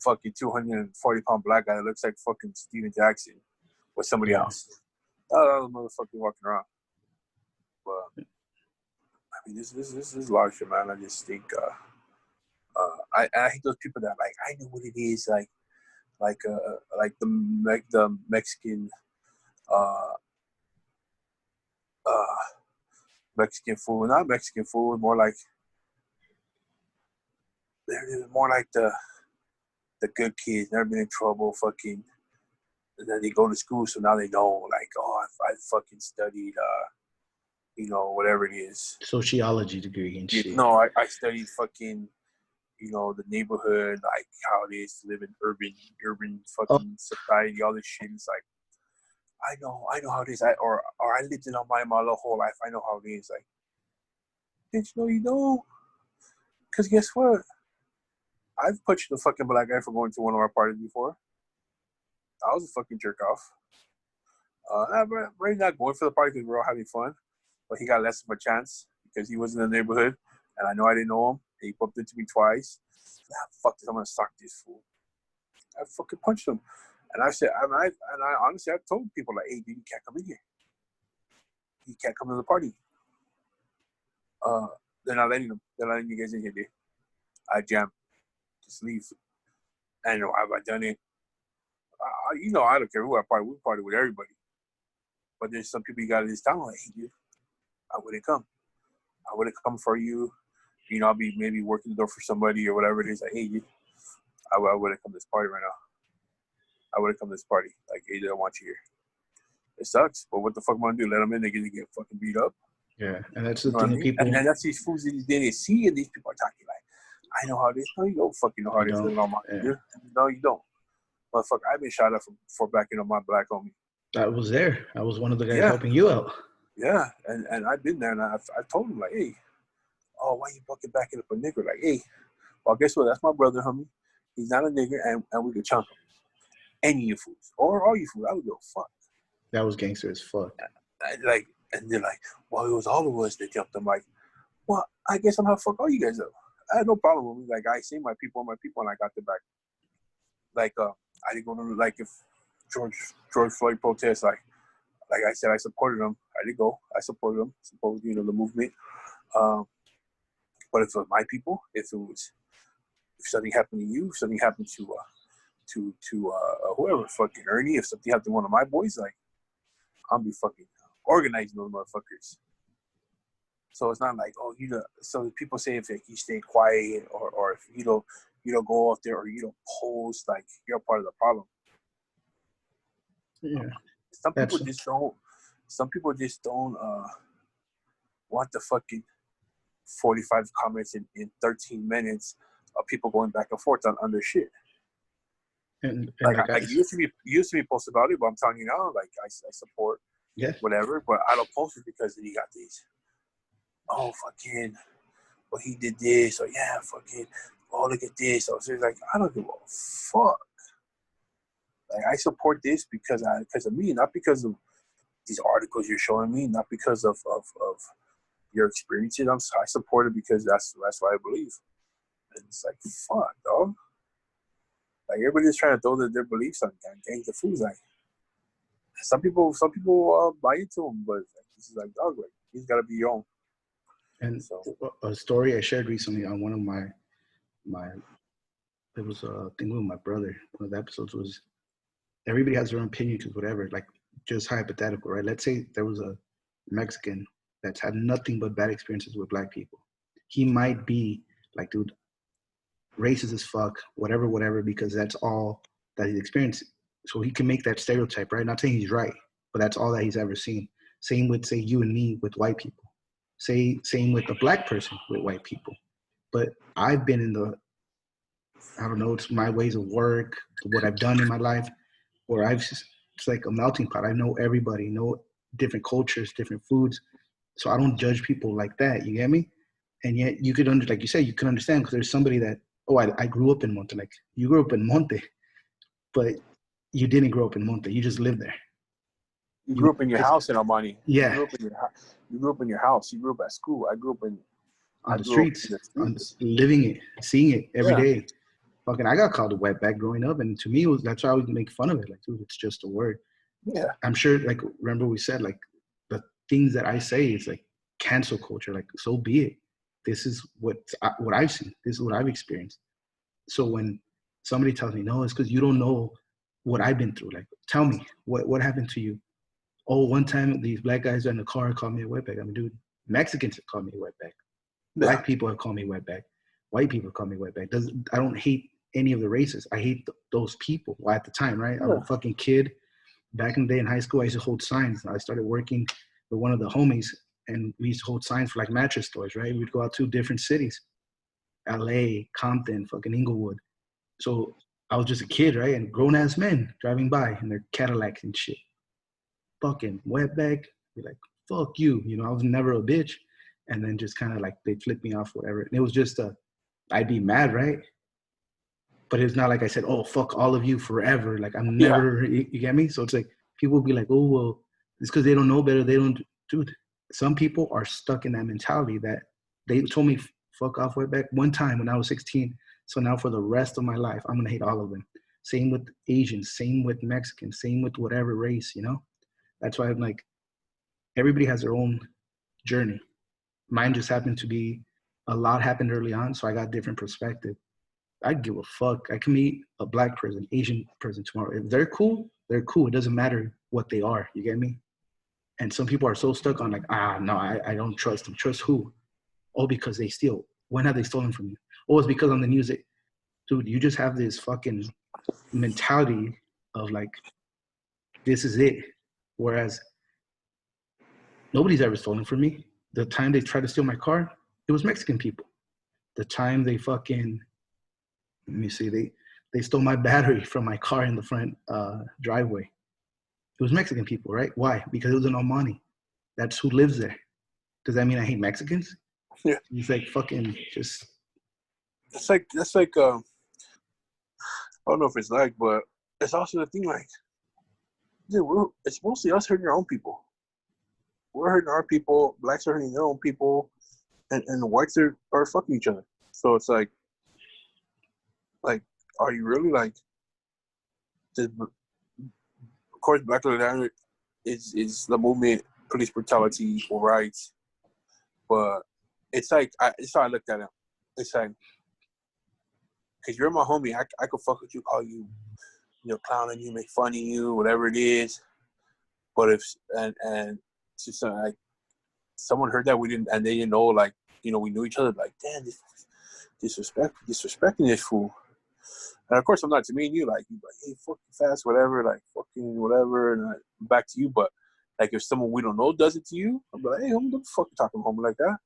fucking 240-pound black guy that looks like fucking Steven Jackson with somebody else? Oh, that motherfucker walking around. But, I mean, this is a lot of shit, man. I just think, I hate those people that, like, I know what it is, like the Mexican Mexican food, not Mexican food, more like they're more like the good kids, never been in trouble, fucking, and then they go to school, so now they know, like, oh, I fucking studied, whatever it is,
sociology degree and shit.
No, I studied fucking, the neighborhood, like how it is to live in urban fucking society, all this shit. It's like, I know how it is. I lived in my whole life. I know how it is. Like, bitch, no, you don't. Because guess what? I've punched the fucking black guy for going to one of our parties before. I was a fucking jerk off. I'm really not going for the party because we're all having fun. But he got less of a chance because he was in the neighborhood. And I know I didn't know him. He bumped into me twice. Fuck this, I'm going to sock this fool. I fucking punched him. And I said, I honestly, I've told people, like, hey, dude, you can't come in here. You can't come to the party. They're not letting them. They're not letting you guys in here, dude. I jam. Just leave. I know, have I done it? I don't care who I party. We party with everybody. But there's some people you got in this town, like, hey, dude, I wouldn't come. I wouldn't come for you. I'll be maybe working the door for somebody or whatever it is. Like, hey, dude, I wouldn't come to this party right now. I wouldn't come to this party. Like, hey, they don't want you here. It sucks, but what the fuck am I gonna do? Let them in? They're gonna get fucking beat up.
Yeah, and that's
You
the
know what I
thing.
mean?
People,
And that's these fools that they didn't see, and these people are talking like, I know how it is. No, you don't fucking know how
you
it is
don't.
living on my
Yeah.
here. No, you don't. Motherfucker, I've been shot at for backing up my black homie.
I was there. I was one of the guys
Yeah.
helping you out.
Yeah, and I've been there, and I've told him like, hey, oh, why you fucking backing up a nigger? Like, hey, well, guess what? That's my brother, homie. He's not a nigger, and we could chunk him. Any of you fools, or all you fools, I would go fuck.
That was gangster as fuck.
And they're like, well, it was all of us that jumped. I'm like, well, I guess I'm how fuck all you guys up. I had no problem with me. Like, I see my people, and I got their back. Like, I didn't go to, like, if George Floyd protests, like I said, I supported them. I did go. I supported them. Supported, the movement. But if it was my people, if something happened to you, if something happened to whoever, fucking Ernie, if something happened to one of my boys, like, I'll be fucking organizing those motherfuckers. So it's not like, oh, so people say if you stay quiet or if you don't go out there or you don't post, like, you're part of the problem.
Yeah.
Some people just don't want the fucking 45 comments in 13 minutes of people going back and forth on their shit.
And
like you used to be post about it, but I'm telling you now, like, I support whatever, but I don't post it because then you got these, oh, fucking, well, he did this, or yeah, fucking, oh, look at this. So it's like, I don't give a fuck. Like, I support this because of me, not because of these articles you're showing me, not because of your experiences. I support it because that's what I believe. And it's like, fuck, dog. Like, everybody's trying to throw their beliefs on gangs of fools. Like, some people buy into them, but this is like, dog, like, he's got to be your own.
And so, a story I shared recently on one of my it was a thing with my brother. One of the episodes was, everybody has their own opinion because whatever, like, just hypothetical, right? Let's say there was a Mexican that's had nothing but bad experiences with black people. He might be like, dude, racist as fuck, whatever, because that's all that he's experienced. So he can make that stereotype, right? Not saying he's right, but that's all that he's ever seen. Same with, say, you and me with white people. Same with a black person with white people. But I've been in I don't know, it's my ways of work, what I've done in my life, where it's like a melting pot. I know everybody, know different cultures, different foods. So I don't judge people like that. You get me? And yet you could like you said, you can understand because there's somebody that, oh, I grew up in Monte. Like, you grew up in Monte, but you didn't grow up in Monte. You just lived there.
You grew up in your house in Almani.
Yeah.
You grew up in your house. You grew up at school. I grew up
on the streets, living it, seeing it every day. Fucking, I got called a wetback growing up, and to me, that's why I would make fun of it. Like, dude, it's just a word.
Yeah.
I'm sure, like, remember we said, like, the things that I say is like cancel culture. Like, so be it. This is what I've seen. This is what I've experienced. So when somebody tells me, no, it's because you don't know what I've been through. Like, tell me, what happened to you? Oh, one time these black guys in the car called me a wetback. I mean, dude, Mexicans have called me a wetback. Black people have called me wetback. White people call me wetback. I don't hate any of the races. I hate those people. Well, at the time, right? I was a fucking kid. Back in the day in high school, I used to hold signs. I started working with one of the homies, and we used to hold signs for like mattress stores, right? We'd go out to different cities, LA, Compton, fucking Inglewood. So I was just a kid, right? And grown-ass men driving by in their Cadillacs and shit. Fucking wetback. Be like, fuck you. You know, I was never a bitch. And then just kind of like, they flipped me off, whatever. And it was just I'd be mad, right? But it's not like I said, oh, fuck all of you forever. Like, I'm never, you get me? So it's like, people will be like, oh, well, it's because they don't know better. They don't, dude. Some people are stuck in that mentality that they told me, fuck off wetback one time when I was 16. So now for the rest of my life, I'm going to hate all of them. Same with Asians, same with Mexicans, same with whatever race, you know? That's why I'm like, everybody has their own journey. Mine just happened to be, a lot happened early on, so I got different perspective. I give a fuck. I can meet a black person, Asian person tomorrow. If they're cool, they're cool. It doesn't matter what they are. You get me? And some people are so stuck on like, no, I don't trust them. Trust who? Oh, because they steal. When have they stolen from you? Oh, it's because on the news. dude, you just have this fucking mentality of like, this is it. Whereas nobody's ever stolen from me. The time they tried to steal my car, it was Mexican people. The time they fucking, let me see, they stole my battery from my car in the front driveway. It was Mexican people, right? Why? Because it was an Omani. That's who lives there. Does that mean I hate Mexicans?
Yeah.
It's like fucking just.
That's like I don't know if it's like, but it's also the thing like, dude, it's mostly us hurting our own people. We're hurting our people. Blacks are hurting their own people, and the whites are fucking each other. So it's like, are you really like? Of course, Black Lives Matter is the movement, police brutality, equal rights, but it's like it's how I looked at it. It's like, because you're my homie, I could fuck with you, call you, clowning you, make fun of you, whatever it is. But if and just like someone heard that we didn't, and they didn't know, like, we knew each other, like, damn, this disrespecting this fool. And of course, I'm not to me and you, like, hey, fucking fast, whatever, like, fucking whatever, and back to you. But like, if someone we don't know does it to you, I'm like, hey, don't fucking talk to homie like that.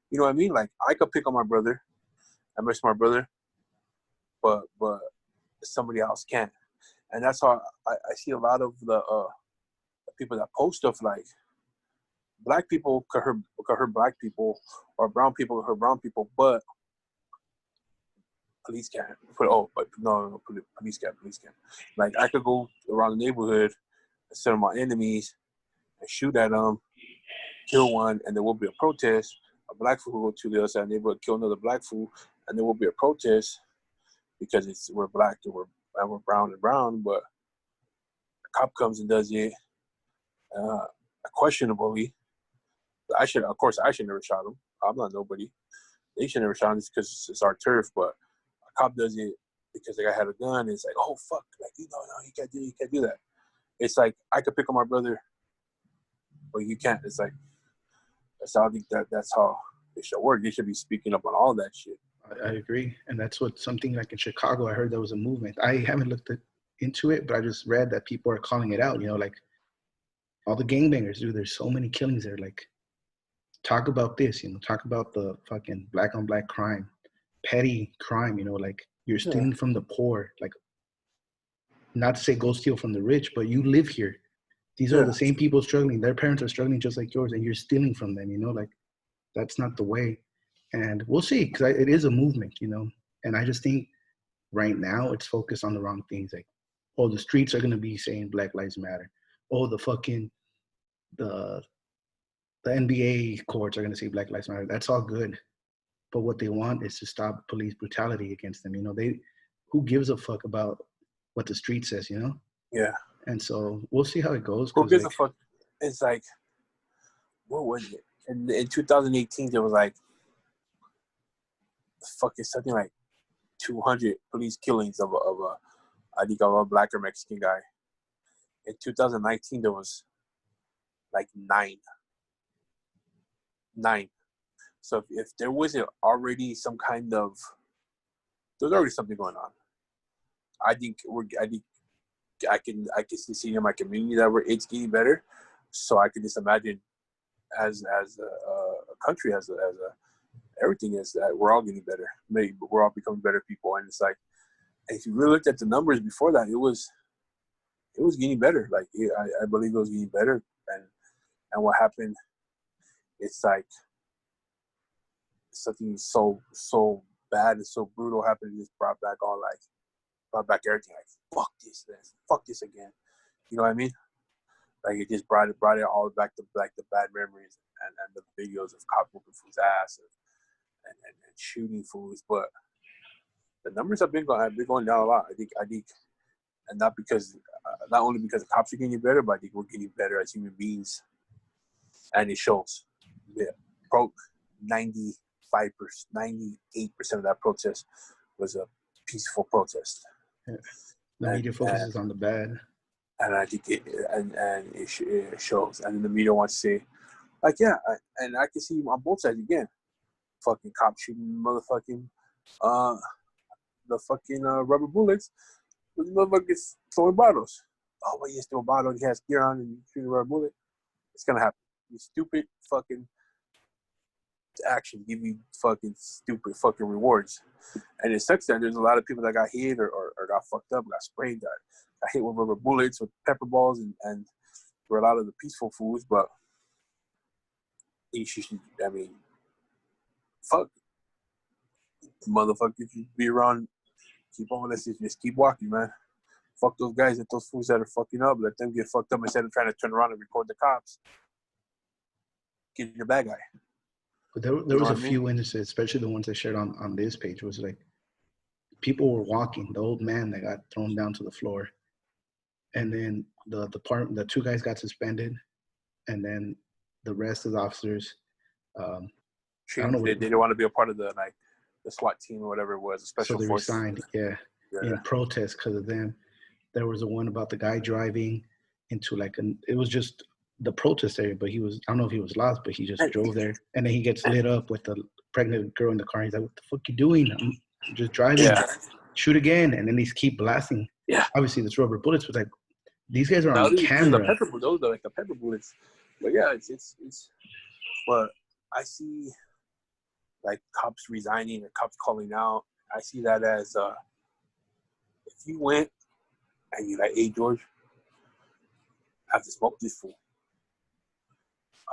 You know what I mean? Like, I could pick on my brother, I miss my brother, but somebody else can't. And that's how I see a lot of the people that post stuff like, black people could hurt black people, or brown people could hurt brown people, but police can't. But no, police can't. Like, I could go around the neighborhood instead of my enemies and shoot at them, kill one, and there will be a protest. A black fool will go to the other side of the neighborhood, kill another black fool, and there will be a protest because we're black and we're brown. But a cop comes and does it questionably. I should never shot him. I'm not nobody. They should never shot him because it's our turf. But a cop does it because the guy had a gun. It's like, oh fuck, like, no, you can't do that. It's like, I could pick on my brother, but you can't. It's like, I think that's how it should work. They should be speaking up on all that shit.
I agree, and that's what something like in Chicago. I heard there was a movement. I haven't looked into it, but I just read that people are calling it out. Like all the gangbangers, dude. There's so many killings there. Like, talk about this. Talk about the fucking black on black crime, petty crime. Like, you're stealing from the poor. Like, not to say go steal from the rich, but you live here. These are the same people struggling. Their parents are struggling just like yours, and you're stealing from them. Like, that's not the way. And we'll see, because it is a movement, And I just think right now it's focused on the wrong things. Like, oh, the streets are going to be saying Black Lives Matter. Oh, the NBA courts are going to say Black Lives Matter. That's all good. But what they want is to stop police brutality against them. Who gives a fuck about what the street says,
Yeah.
And so we'll see how it goes.
Who gives a fuck? It's like, what was it? In 2018, there was like, fucking something like 200 police killings of a black or Mexican guy. In 2019, there was like 9. So if there wasn't already some kind of, there's already something going on. I can see in my community that it's getting better. So I can just imagine as a country, as a everything is that we're all getting better. Maybe we're all becoming better people. And it's like, if you really looked at the numbers before that, it was getting better. Like, I believe it was getting better. And what happened, it's like something so bad and so brutal happened. It just brought back everything. Like, fuck this again. You know what I mean? Like, it just brought it all back to like the bad memories and the videos of cop whooping fool's ass and shooting fools. But the numbers have been going down a lot. I think, and not only because the cops are getting better, but I think we're getting better as human beings, and it shows. Yeah, 98% of that protest was a peaceful protest.
Yeah. The media focuses on the bad,
and I think it shows. And the media wants to say, like, yeah, and I can see on both sides again. Fucking cop shooting motherfucking the fucking rubber bullets. The motherfucker's throwing bottles. Oh, but he's throwing a bottle. He has gear on and he's shooting a rubber bullet. It's gonna happen. You stupid fucking action give you fucking stupid fucking rewards. And it sucks that there's a lot of people that got hit or got fucked up, got sprayed, got hit with rubber bullets, with pepper balls, and for a lot of the peaceful fools. But you should, I mean, fuck, motherfuckers, you be around, keep on with this, just keep walking, man. Fuck those guys and those fools that are fucking up. Let them get fucked up instead of trying to turn around and record the cops. Get your bad guy.
But there was a few instances, especially the ones I shared on this page, was like people were walking. The old man that got thrown down to the floor, and then the two guys got suspended, and then the rest of the officers, I don't know.
They didn't want to be a part of the SWAT team or whatever it was, the special forces.
So they resigned, yeah, in protest because of them. There was the one about the guy driving into it was just the protest area, but I don't know if he was lost, but he just drove there, and then he gets lit up with the pregnant girl in the car. He's like, "What the fuck you doing? I'm just driving. Yeah. Shoot again!" And then these keep blasting.
Yeah.
Obviously, this rubber bullets was like, these guys are on camera.
Those are like the pepper bullets. But yeah, it's. But I see, like, cops resigning or cops calling out. I see that as if you went and you're like, "Hey, George, I have to smoke this fool.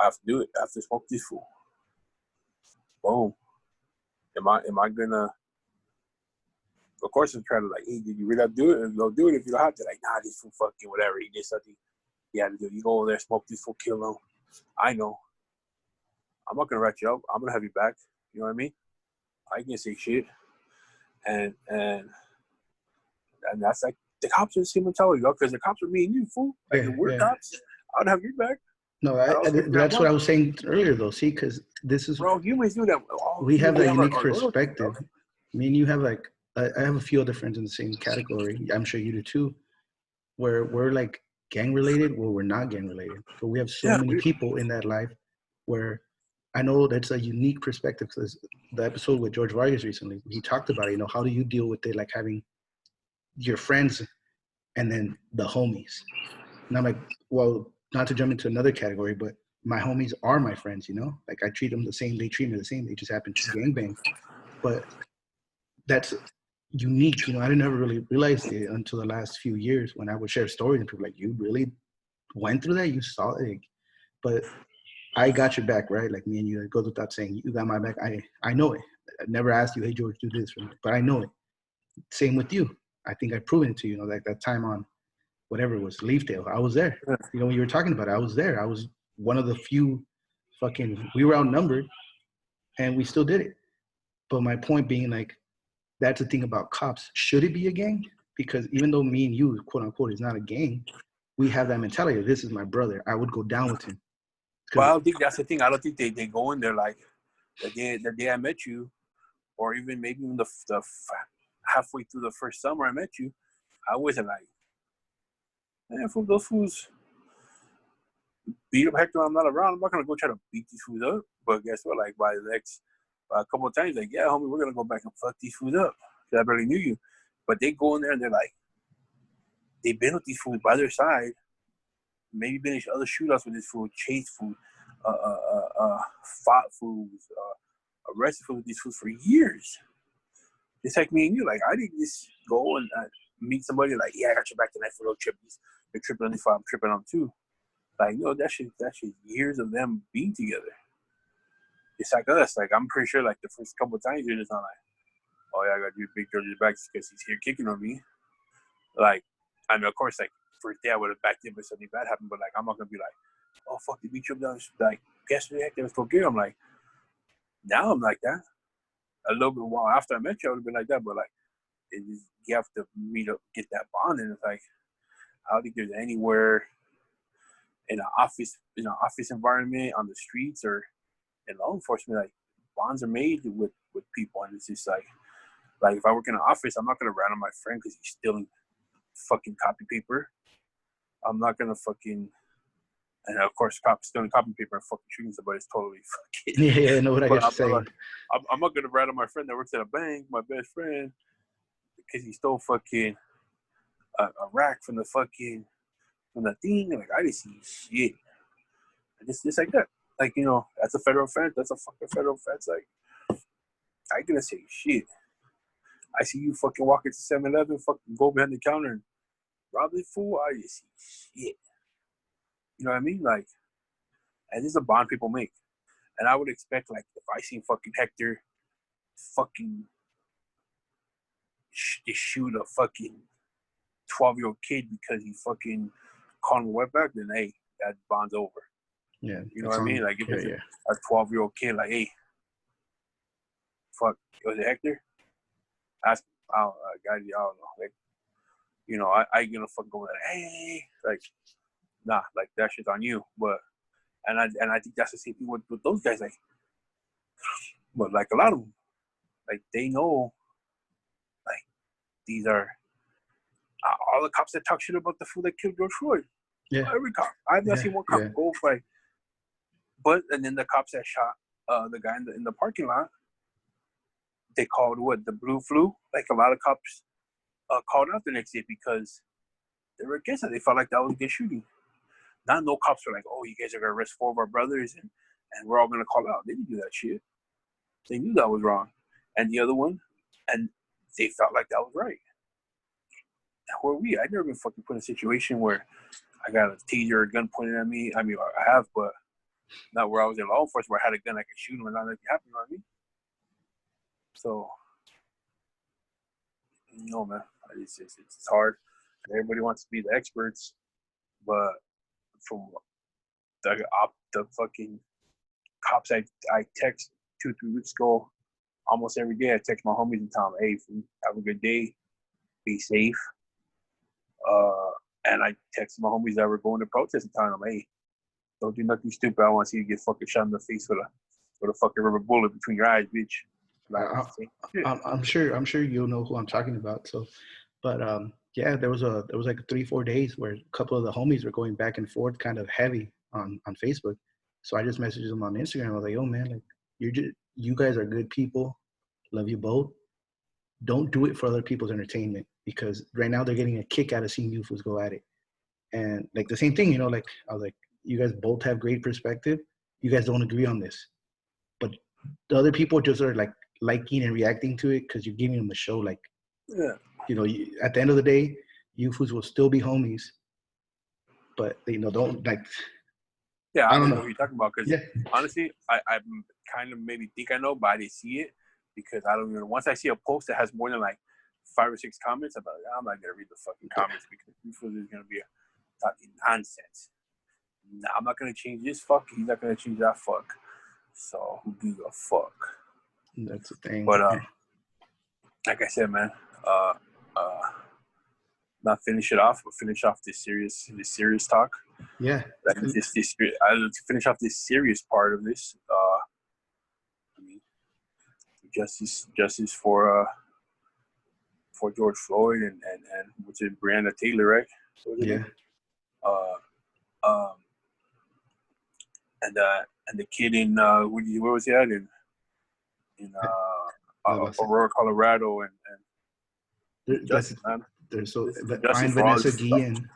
I have to do it. I have to smoke this fool." Boom. Am I gonna? Of course, I'm trying to like, "Hey, did you really have to do it?" And they'll do it if you don't have to. Like, nah, this fool fucking whatever. He did something he had to do. You go over there, smoke this fool, kill him. I know. I'm not gonna write you up. I'm gonna have you back. You know what I mean? I can say shit, and that's like the cops are the same mentality, because the cops are me and you, fool. Like, if we're cops, I'd have you back.
No, that's what I was saying earlier, though. See, because this is...
Bro, humans do that.
We have that unique perspective. Me and you have, like... I have a few other friends in the same category. I'm sure you do, too. Where we're, like, gang-related, where we're not gang-related. But we have so many people in that life where... I know that's a unique perspective, because the episode with George Vargas recently, he talked about it. You know, how do you deal with it, like, having your friends and then the homies? And I'm like, well... Not to jump into another category, but my homies are my friends, you know? Like, I treat them the same. They treat me the same. They just happen to gangbang. But that's unique, you know? I didn't ever really realize it until the last few years when I would share stories and people were like, you really went through that? You saw it? But I got your back, right? Like, me and you, it goes without saying, you got my back. I know it. I never asked you, hey, George, do this for me. But I know it. Same with you. I think I've proven it to you, you know, like that time on whatever it was, Leafdale. I was there. You know, when you were talking about it, I was there. I was one of the few we were outnumbered, and we still did it. But my point being, like, that's the thing about cops. Should it be a gang? Because even though me and you, quote unquote, is not a gang, we have that mentality of, this is my brother. I would go down with him.
Well, I don't think that's the thing. I don't think they go in there like the day I met you, or even maybe the halfway through the first summer I met you. I wasn't like, man, those fools beat up Hector when I'm not around. I'm not going to go try to beat these fools up. But guess what? Like, by the next a couple of times, like, yeah, homie, we're going to go back and fuck these fools up. Because I barely knew you. But they go in there and they're like, they've been with these fools by their side. Maybe been in other shootouts with this fool, chased food, fought fools, arrested fools with these fools for years. It's like me and you. Like, I didn't just go and meet somebody like, yeah, I got your back tonight for a little trip. You're tripping on this file, I'm tripping on too. Like, no, that shit years of them being together. It's like us. Like, I'm pretty sure, like, the first couple of times you're just not like, oh yeah, I got you Big George's back because he's here kicking on me. Like, I mean, of course, like, first day I would have backed in if something bad happened, but like, I'm not gonna be like, oh fuck, they beat you up down. Like, guess what? Let's go get him. Like, now I'm like that. A little bit while after I met you, I would have been like that, but like, you have to meet up, get that bond, and it's like, I don't think there's anywhere in an office environment, on the streets, or in law enforcement, like, bonds are made with people, and it's just like if I work in an office, I'm not gonna rat on my friend because he's stealing fucking copy paper. I'm not gonna fucking, and of course, stealing copy paper and fucking shooting somebody is totally fucking.
Yeah, I know what I got to say.
I'm not gonna rat on my friend that works at a bank, my best friend, because he stole fucking a rack from the thing. Like, I didn't see shit. Just like that. Like, that's a federal offense. That's a fucking federal offense. Like, I ain't gonna say shit. I see you fucking walk into 7-Eleven, fucking go behind the counter and rob the fool. I didn't see shit. You know what I mean? Like, and this is a bond people make. And I would expect, like, if I seen fucking Hector fucking just shoot a fucking 12-year-old kid because he fucking called him a wetback, then, hey, that bond's over.
Yeah.
You know what I mean? Like, if it's
yeah.
a 12-year-old kid, like, hey, fuck, was it Hector? Ask him. I don't know. Like, I gonna fucking go like, hey, like, nah, like, that shit's on you. But, and I think that's the same thing with those guys, like, but, like, a lot of them, like, they know, like, these are all the cops that talk shit about the fool that killed George Floyd.
Yeah.
Every cop. I've not seen one cop go fight. But, and then the cops that shot the guy in the parking lot, they called the blue flu. Like, a lot of cops called out the next day because they were against it. They felt like that was a good shooting. Not no cops were like, oh, you guys are going to arrest 4 of our brothers and we're all going to call out. They didn't do that shit. They knew that was wrong. And the other one, and they felt like that was right. And where are we? I've never been fucking put in a situation where I got a taser or a gun pointed at me. I mean, I have, but not where I was in law enforcement where I had a gun, I could shoot him and not let it happen, you know what I mean? So, no, man. It's hard. Everybody wants to be the experts, but from the fucking cops I text 2-3 weeks ago, almost every day I text my homies and tell them, hey, have a good day, be safe. And I text my homies that were going to protest and telling them, hey, don't do nothing stupid. I want to see you get fucking shot in the face with a fucking rubber bullet between your eyes, bitch.
I'm sure you'll know who I'm talking about. So, but yeah, there was like 3-4 days where a couple of the homies were going back and forth, kind of heavy on Facebook. So I just messaged them on Instagram. I was like, "Yo, man, like you guys are good people. Love you both. Don't do it for other people's entertainment because right now they're getting a kick out of seeing you fools go at it." And like the same thing, like I was like, "You guys both have great perspective. You guys don't agree on this, but the other people just are like liking and reacting to it because you're giving them a show. Like,
yeah,
at the end of the day, you fools will still be homies, but don't like."
Yeah,
I don't
know
know
what you're talking about because honestly, I kind of maybe think I know, but I didn't see it because I don't even. Once I see a post that has more than like 5 or 6 comments, I'm not gonna read the fucking comments because this is gonna be talking nonsense. Nah, I'm not gonna change this fuck. He's not gonna change that fuck. So who gives a fuck?
That's the thing.
But like I said, man, not finish it off, but finish off this serious talk.
Yeah.
To finish off this serious part of this. I mean, justice for George Floyd and which is Breonna Taylor, right?
Yeah.
And the kid in where was he at in Aurora, Colorado, and justice, man.
There's so
justice for
Vanessa Guillen.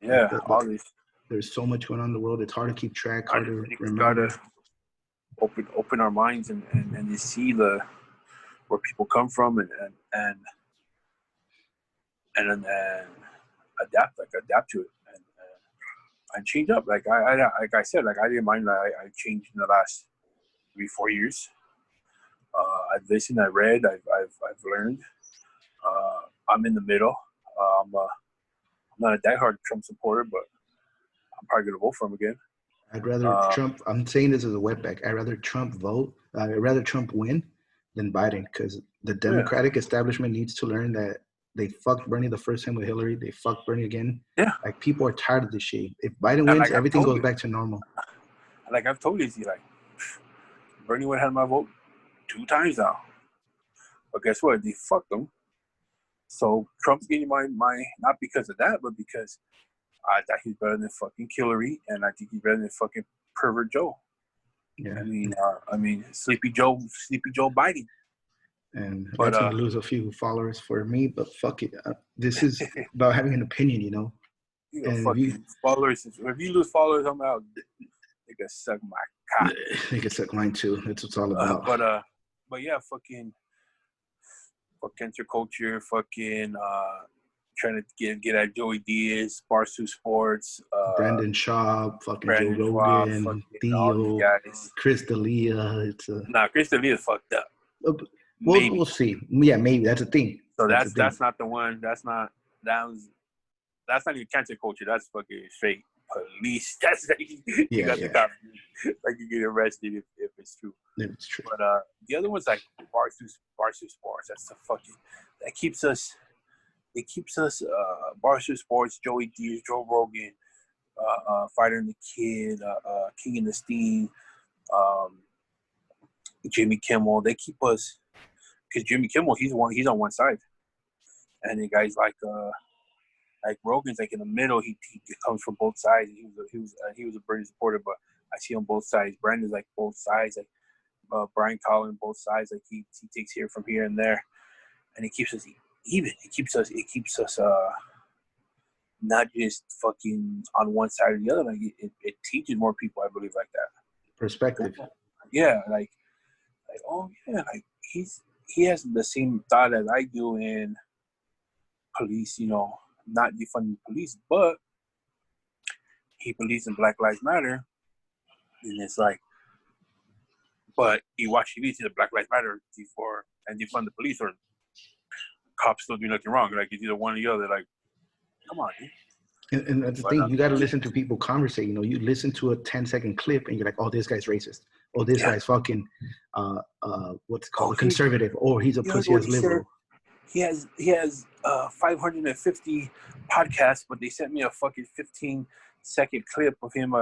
Yeah, all this.
There's so much going on in the world. It's hard to keep track. Hard to
remember. Gotta open our minds and you see where people come from and adapt to it and change up. Like I said, like I didn't mind that I changed in the last 3-4 years. I've listened, I read, I've learned. I'm in the middle. I'm not a diehard Trump supporter, but I'm probably gonna vote for him again.
I'd rather Trump. I'm saying this as a wetback. I'd rather Trump win than Biden because the Democratic establishment needs to learn that they fucked Bernie the first time with Hillary. They fucked Bernie again.
Yeah.
Like people are tired of this shit. If Biden wins, everything goes back to normal.
Like I've told you, like Bernie would have had my vote 2 times now. But guess what? They fucked him. So Trump's getting my not because of that, but because I thought he's better than fucking Hillary, and I think he's better than fucking pervert Joe.
Yeah.
I mean, Sleepy Joe Biden.
And
But
that's gonna lose a few followers for me. But fuck it, this is about having an opinion, you know.
you know,
And
fucking followers. If you lose followers, I'm out. They can suck my cock.
they can suck mine too. That's what it's all about.
But yeah, fuck cancel culture, trying to get at Joey Diaz, Barstool Sports,
Brendan Schaub, fucking Joe
Brandon Schwab,
Rogan,
fucking all these
Theo,
guys.
Chris D'Elia. It's a
Chris D'Elia is fucked up.
we'll see. Yeah, maybe that's a thing.
So that's not the one. That's not even cancel culture. That's fucking straight police. That's you got the cops. Like you get arrested if it's true.
Yeah, it's true.
But the other one's like Barstool Sports. That's the fucking that keeps us. It keeps us Barstool Sports, Joey Diaz, Joe Rogan, Fighter and the Kid, King and the Steam, Jimmy Kimmel. They keep us because Jimmy Kimmel he's on one side, and the guys like Rogan's like in the middle. He comes from both sides. He was a British supporter, but I see on both sides. Brandon's like both sides. Like Brian Collin, both sides. Like he takes here from here and there, and it keeps us even. It keeps us not just fucking on one side or the other. Like it teaches more people, I believe, like that
perspective.
Yeah, like oh yeah, like he has the same thought as I do in police. You know, not defunding police, but he believes in Black Lives Matter, and it's like, but you watch TV, see the Black Lives Matter before and defund the police, or cops still do nothing wrong. Like it's either one or the other. Like, come on, dude.
And that's the thing. You got to listen to people conversate. You know, you listen to a 10-second clip, and you're like, "Oh, this guy's racist. Oh, this guy's fucking what's it called, a conservative. Or he's a pussy-ass liberal."
He has 550 podcasts, but they sent me a fucking 15-second clip of him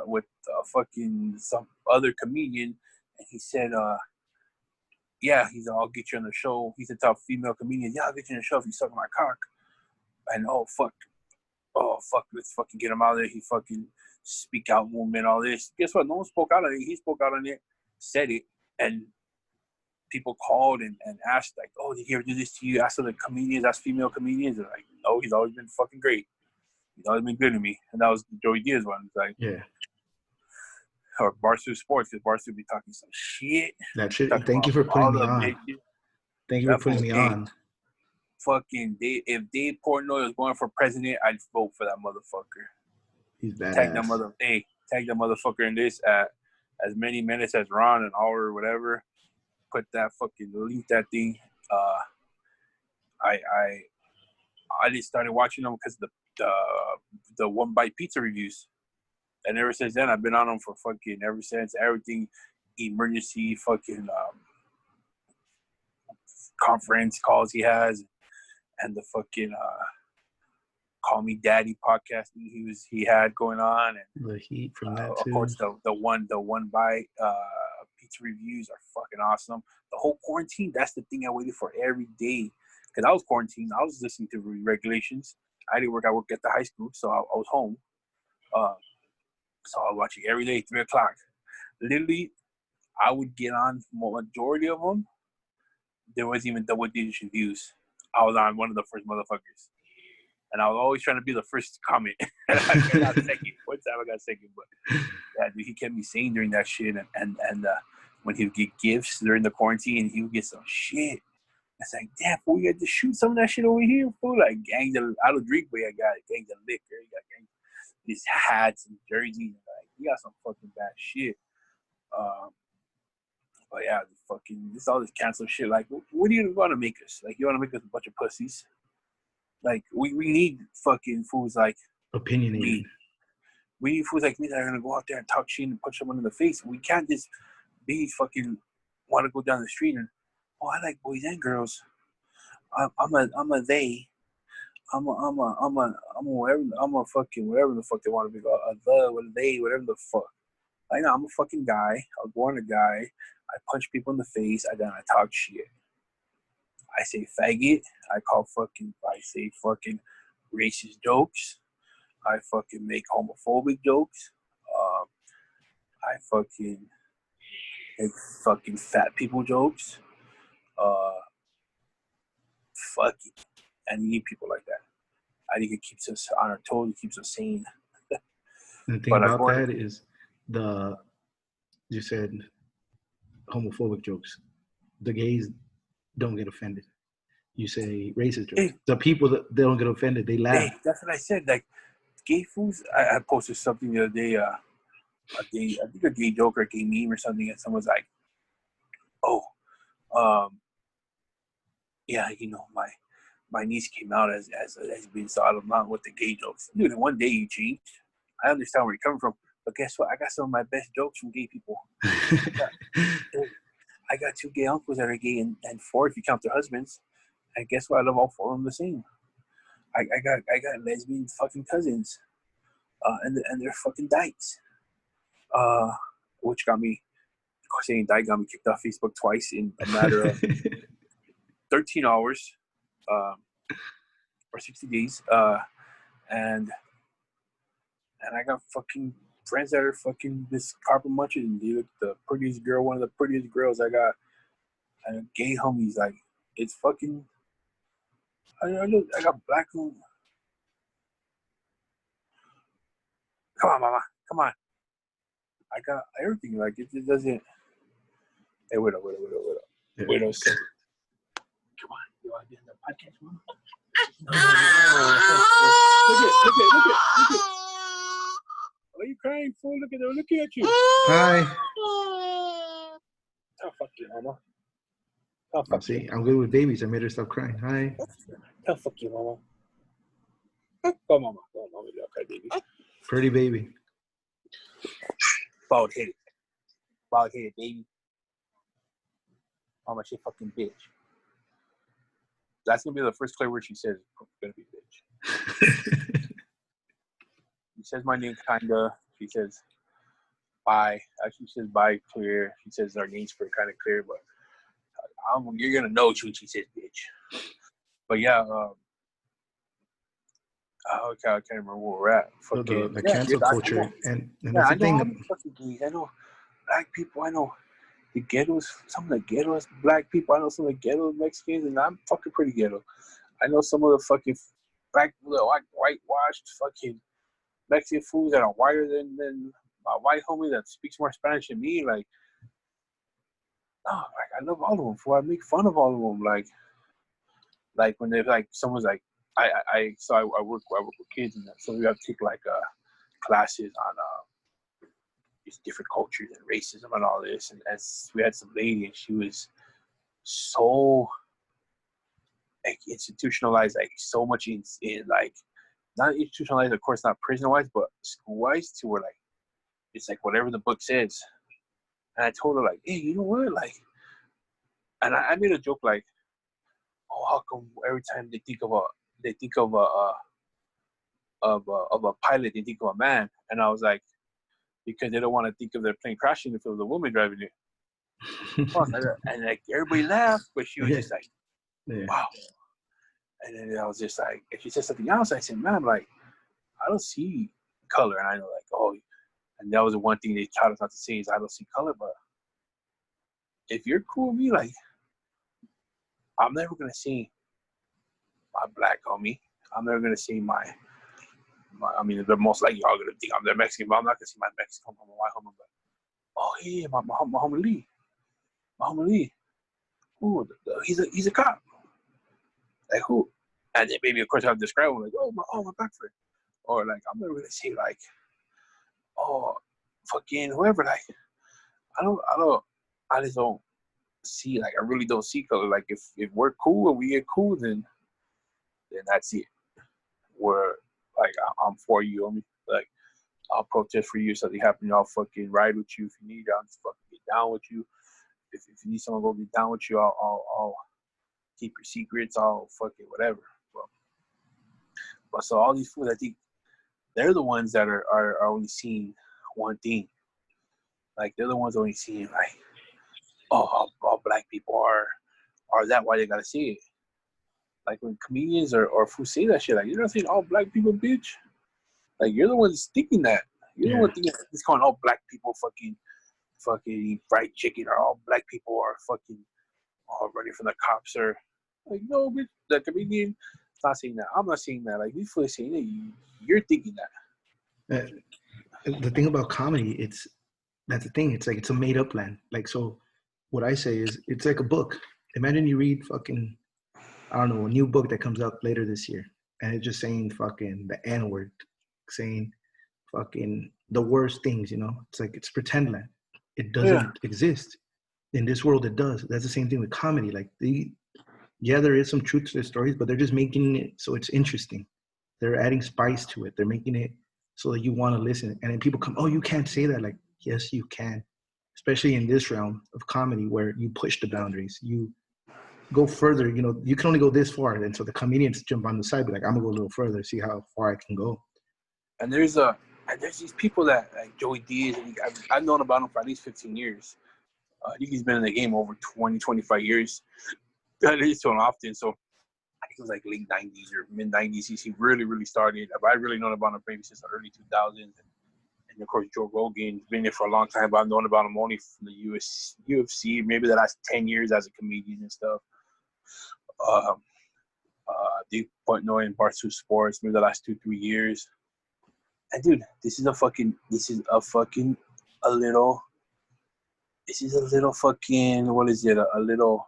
with fucking some other comedian, and he said, "Yeah, I'll get you on the show." He's a top female comedian. Yeah, I'll get you on the show if you suck my cock. And oh fuck, let's fucking get him out of there. He fucking speak out movement, all this. Guess what? No one spoke out on it. He spoke out on it, said it, and people called and asked, like, oh, did he ever do this to you? Asked other comedians, asked female comedians. They're like, no, he's always been fucking great. He's always been good to me. And that was the Joey Diaz one. It's like,
yeah.
Or Barstool Sports, because Barstool be talking some shit.
That shit. Thank you for putting me on. Thank you for putting me on.
Fucking if Dave Portnoy was going for president, I'd vote for that motherfucker.
He's badass.
Tag that motherfucker in this at as many minutes as Ron, an hour or whatever. Put that fucking delete that thing. I just started watching them because the One Bite Pizza reviews, and ever since then I've been on them for fucking ever since. Everything emergency fucking conference calls he has, and the fucking Call Me Daddy podcast he had going on, and
the heat from that too.
Of course, the one bite pizza reviews are fucking awesome. The whole quarantine, that's the thing I waited for every day, because I was quarantined. I was listening to regulations. I didn't work. I worked at the high school, so I was home. So I was watching every day, 3:00. Literally, I would get on majority of them. There wasn't even double-digit views. I was on one of the first motherfuckers. And I was always trying to be the first to comment. I got second. One time I got second. But yeah, dude, he kept me sane during that shit. And when he would get gifts during the quarantine, he would get some shit. It's like, damn, fool, you got to shoot some of that shit over here, fool. Like, I don't drink, but I got gangs of liquor. You got gangs, these hats and jerseys. Like, you got some fucking bad shit. But yeah, this all this cancel shit. Like, what do you want to make us? Like, you want to make us a bunch of pussies? Like, we need fucking fools like
opinionated.
Me. We need fools like me that are gonna go out there and talk shit and punch someone in the face. We can't just be fucking want to go down the street and I like boys and girls. I'm a they. I'm a fucking whatever the fuck they want to be called. Whatever the fuck. Like, no, I'm a fucking guy. I was born a guy. I punch people in the face. I talk shit. I say faggot. I say fucking racist jokes. I fucking make homophobic jokes. I fucking make fucking fat people jokes. Fuck it. And you need people like that. I think it keeps us on our toes. It keeps us sane.
And the thing about that is you said homophobic jokes. The gays don't get offended. You say racist jokes. The people that they don't get offended, they laugh.
That's what I said. Like gay fools. I posted something the other day. I think a gay joke or a gay meme or something, and someone's like, "Oh, yeah, my niece came out as being solemn out with the gay jokes. Dude, in one day you changed. I understand where you're coming from, but guess what? I got some of my best jokes from gay people. I got 2 gay uncles that are gay, and 4 if you count their husbands. And guess what? I love all 4 of them the same. I got lesbian fucking cousins, and they're fucking dykes. Which got me saying dyke got me kicked off Facebook twice in a matter of 13 hours, or 60 days. And I got fucking friends that are fucking this carpet munching. Dude, the prettiest girl, one of the prettiest girls I got, and gay homies. Like, it's fucking. I got black. Come on, mama. Come on. I got everything. Like, it doesn't. Hey, wait up. Come on. You want to be on the podcast, mama? Look it. Why are you crying, fool? Look at them looking at you.
Hi.
Oh, fuck you, mama.
See, I'm good with babies. I made her stop crying. Hi.
Oh, fuck you, mama. Go, mama. You okay, baby.
Pretty baby.
Bald-headed, baby. Mama, she fucking bitch. That's going to be the first clear word she says. Going to be bitch. She says my name kinda. She says bye. Actually, she says bye clear. She says our names for kind of clear, but you're gonna know when she says bitch. But yeah, I can't remember where we're at.
The cancel culture and that's the thing.
I know black people. I know the ghettos. Some of the ghettos black people. I know some of the ghetto Mexicans, and I'm fucking pretty ghetto. I know some of the fucking black, whitewashed fucking Mexican foods that are whiter than my white homie that speaks more Spanish than me. Like, no, like I love all of them. Fool. I make fun of all of them. Like when they're like, someone's like, I work with kids, and so we have to take like classes on these different cultures and racism and all this. And as we had some lady, and she was so like institutionalized, like so much in like. Not institutionalized, of course, not prison-wise, but school-wise, to where, like, it's like whatever the book says. And I told her, like, hey, you know what? Like, and I made a joke, like, oh, how come every time they think of a pilot, they think of a man? And I was like, because they don't want to think of their plane crashing if it was a woman driving it. And like everybody laughed, but she was just like, wow. And then I was just like, if she said something else, I said, man, like, I don't see color. And I know, like, oh, and that was the one thing they taught us not to say is I don't see color. But if you're cool with me, like, I'm never going to see my black homie. I'm never going to see my, I mean, they're most likely all going to think I'm their Mexican, but I'm not going to see my Mexican homie, my white homie. But, oh, yeah, my homie Lee. My homie Lee. Ooh, he's a cop. Like, who? And then maybe, of course, I'll describe him like, oh, my black friend. Or, like, I'm never going to say, like, oh, fucking whoever. Like, I just don't see, like, I really don't see color. Like, if we're cool and we get cool, then that's it. Where, like, I'm for you. I mean, like, I'll protest for you. Something happened, I'll fucking ride with you. If you need, I'll just fucking get down with you. If you need someone to go get down with you, I'll keep your secrets. I'll fucking whatever. But so all these fools, I think they're the ones that are only seeing one thing. Like, they're the ones only seeing, like, oh, all black people are that, why they gotta see it. Like, when comedians or fools say that shit, like, you're not saying all black people, bitch. Like, you're the ones thinking that. You're the one thinking it's calling all black people fucking eat fried chicken, or all black people are fucking running from the cops or like, no, bitch, the comedian is not saying that. I'm not saying that. Like, these fools saying it. You're thinking that.
The thing about comedy, that's the thing. It's like it's a made up land. Like, so what I say is it's like a book. Imagine you read fucking, I don't know, a new book that comes out later this year, and it's just saying fucking the N word, saying fucking the worst things, you know? It's like it's pretend land. It doesn't exist. In this world, it does. That's the same thing with comedy. Like, yeah, there is some truth to their stories, but they're just making it so it's interesting. They're adding spice to it. They're making it so that you want to listen. And then people come, oh, you can't say that. Like, yes, you can. Especially in this realm of comedy where you push the boundaries. You go further. You know, you can only go this far. And so the comedians jump on the side, be like, I'm going to go a little further, see how far I can go.
And there's these people that, like Joey Diaz, I've known about him for at least 15 years. I think he's been in the game over 20, 25 years. I listen to him often. So I think it was like late 90s or mid 90s. He really, really started. I've really known about him maybe since the early 2000s. And of course, Joe Rogan's been there for a long time, but I've known about him only from the UFC, maybe the last 10 years as a comedian and stuff. Dave Portnoy in Barstool Sports, maybe the last 2-3 years. And dude, this is a little fucking, what is it? A little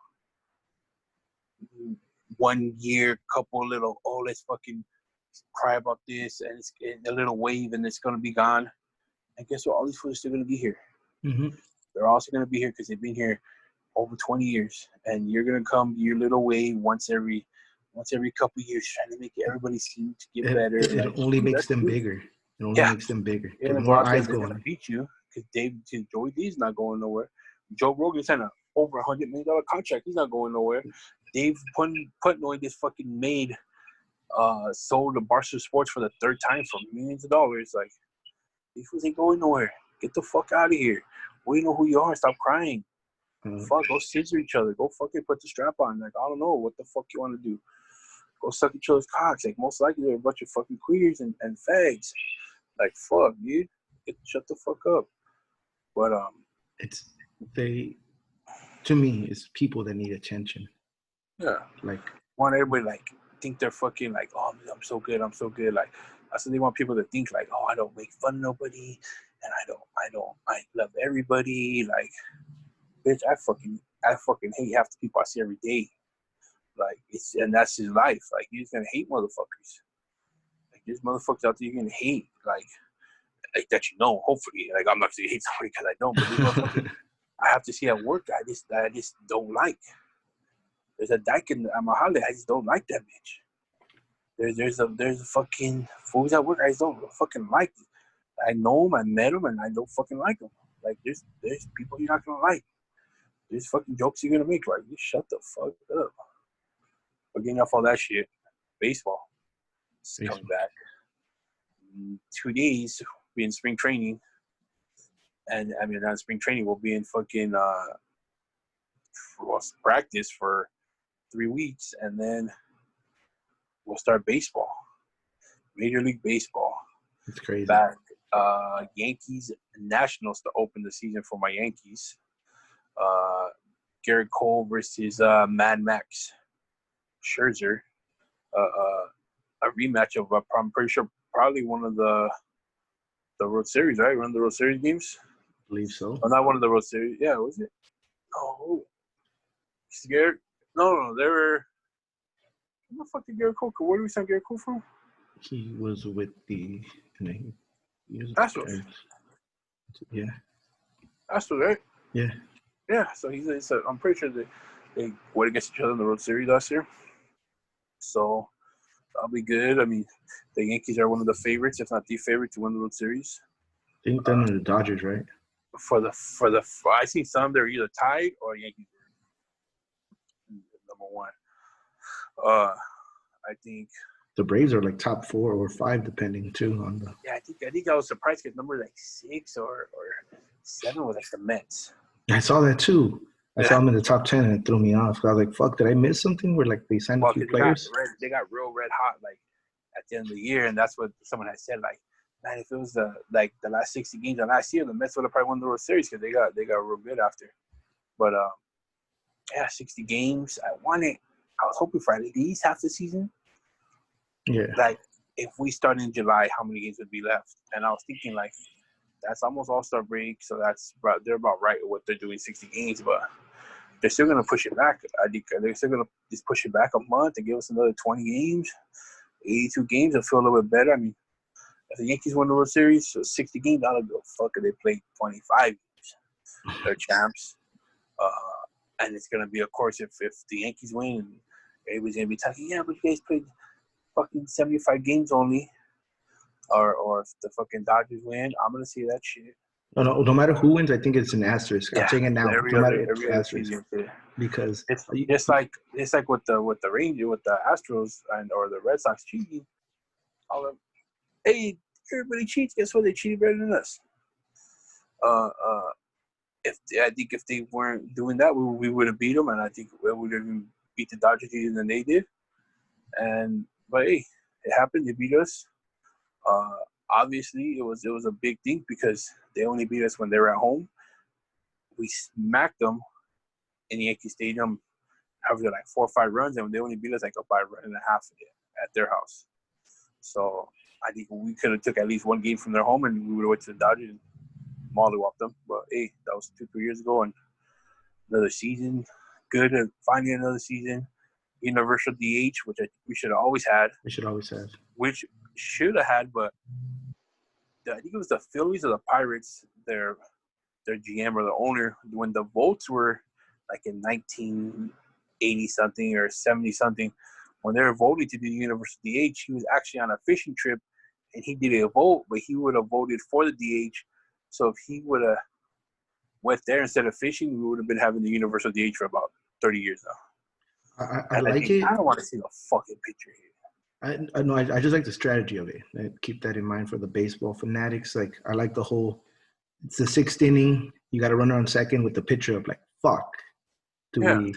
1 year couple little, oh, let's fucking cry about this, and it's a little wave, and it's gonna be gone. And guess what? All these fools are still gonna be here.
Mm-hmm.
They're also gonna be here because they've been here over 20 years, and you're gonna come your little wave once every couple of years, trying to make everybody seem to get better.
It only makes them bigger. It only makes them bigger.
Yeah, more eyes going to beat you because Joey D's not going nowhere. Joe Rogan signed over $100 million contract. He's not going nowhere. Dave Portnoy just fucking sold the Barstool Sports for the third time for millions of dollars. Like, these fools ain't going nowhere. Get the fuck out of here. We know who you are. Stop crying. Fuck, go scissor each other. Go fucking put the strap on. Like, I don't know what the fuck you want to do. Go suck each other's cocks. Like, most likely they're a bunch of fucking queers and fags. Like, fuck, dude. Shut the fuck up. But
to me, it's people that need attention.
Yeah.
Like,
want everybody like think they're fucking like, oh, I'm so good. Like, that's what they want people to think, like, oh, I don't make fun of nobody, and I love everybody. Like, bitch, I fucking hate half the people I see every day. Like, and that's his life. Like, you're just gonna hate motherfuckers. Like, there's motherfuckers out there you're gonna hate. Like that, you know, hopefully. Like, I'm not saying hate somebody because I don't, but there's motherfuckers I have to see at work that I just don't like. There's a dyke in Mahale, I just don't like that bitch. There's a fucking fools at work I just don't fucking like. I know him, I met him, and I don't fucking like him. Like, there's people you're not gonna like. There's fucking jokes you're gonna make. Like, just shut the fuck up. We're getting off all that shit. Baseball is coming back. 2 days, we'll be in spring training. And, I mean, not spring training, we'll be in fucking practice for 3 weeks. And then we'll start baseball. Major League Baseball.
It's crazy.
Back. Yankees Nationals to open the season for my Yankees. Garrett Cole versus Mad Max Scherzer. A rematch of, I'm pretty sure, probably one of the World Series, right? One of the World Series games?
I believe so.
Oh, not one of the World Series. Yeah, was it? Oh. Garrett? No, they were. Where the fuck did Garrett Cole? Where did we sign Garrett Cole from?
He was with the.
Astros.
Yeah.
Astros, right?
Yeah.
Yeah, so I'm pretty sure they went against each other in the World Series last year. So that'll be good. I mean, the Yankees are one of the favorites, if not the favorite, to win the World Series.
I think them and the Dodgers, right?
I see some they're either tied or Yankees number one. I think
the Braves are like top 4 or 5, depending too on the.
Yeah, I think I was surprised because number like 6 or 7 was like the Mets.
I saw that too. I saw them in the top 10 and it threw me off. I was like, fuck, did I miss something where like they signed a few players?
They got real red hot like at the end of the year, and that's what someone had said. Like, man, if it was the last 60 games of last year, the Mets would have probably won the World Series because they got real good after. But yeah, 60 games. I was hoping for at least half the season.
Yeah.
Like, if we start in July, how many games would be left? And I was thinking, like, that's almost All-Star break, so they're about right with what they're doing, 60 games, but they're still going to push it back. I think they're still going to just push it back a month and give us another 20 games, 82 games. I'll feel a little bit better. I mean, if the Yankees win the World Series, so 60 games, I don't give a fuck if they play 25 games. They're champs. And it's going to be, of course, if the Yankees win, everybody's going to be talking, yeah, but you guys played fucking 75 games only. Or if the fucking Dodgers win, I'm going to see that shit.
No matter who wins, I think it's an asterisk. I'm saying it now.
Every
No matter
other
it's asterisk.
season.
Because
It's just like with the Rangers, with the Astros or the Red Sox cheating. All of, hey, everybody cheats. Guess what? They cheated better than us. I think if they weren't doing that, we would have beat them, and I think we would have beat the Dodgers easier than they did. But hey, it happened. They beat us. Obviously, it was a big thing because they only beat us when they were at home. We smacked them in Yankee Stadium, after like 4 or 5 runs, and they only beat us like by a run and a half at their house. So I think we could have took at least one game from their home, and we would have went to the Dodgers and mollywhopped them. But hey, that was 2-3 years ago, and another season, good, and finally another season. Universal DH, which I think we should have always had.
we should always have.
Which should have had, but I think it was the Phillies or the Pirates, their GM or the owner, when the votes were like in 1980 something or 70 something, when they were voting to do Universal DH, he was actually on a fishing trip and he did a vote, but he would have voted for the DH. So if he would have went there instead of fishing, we would have been having the Universal DH for about 30 years now.
I like it.
I don't want to see the fucking picture here.
I know. I just like the strategy of it. I keep that in mind for the baseball fanatics. Like, I like the whole. It's the 6th inning. You got to run on second with the pitcher up. Like, fuck. I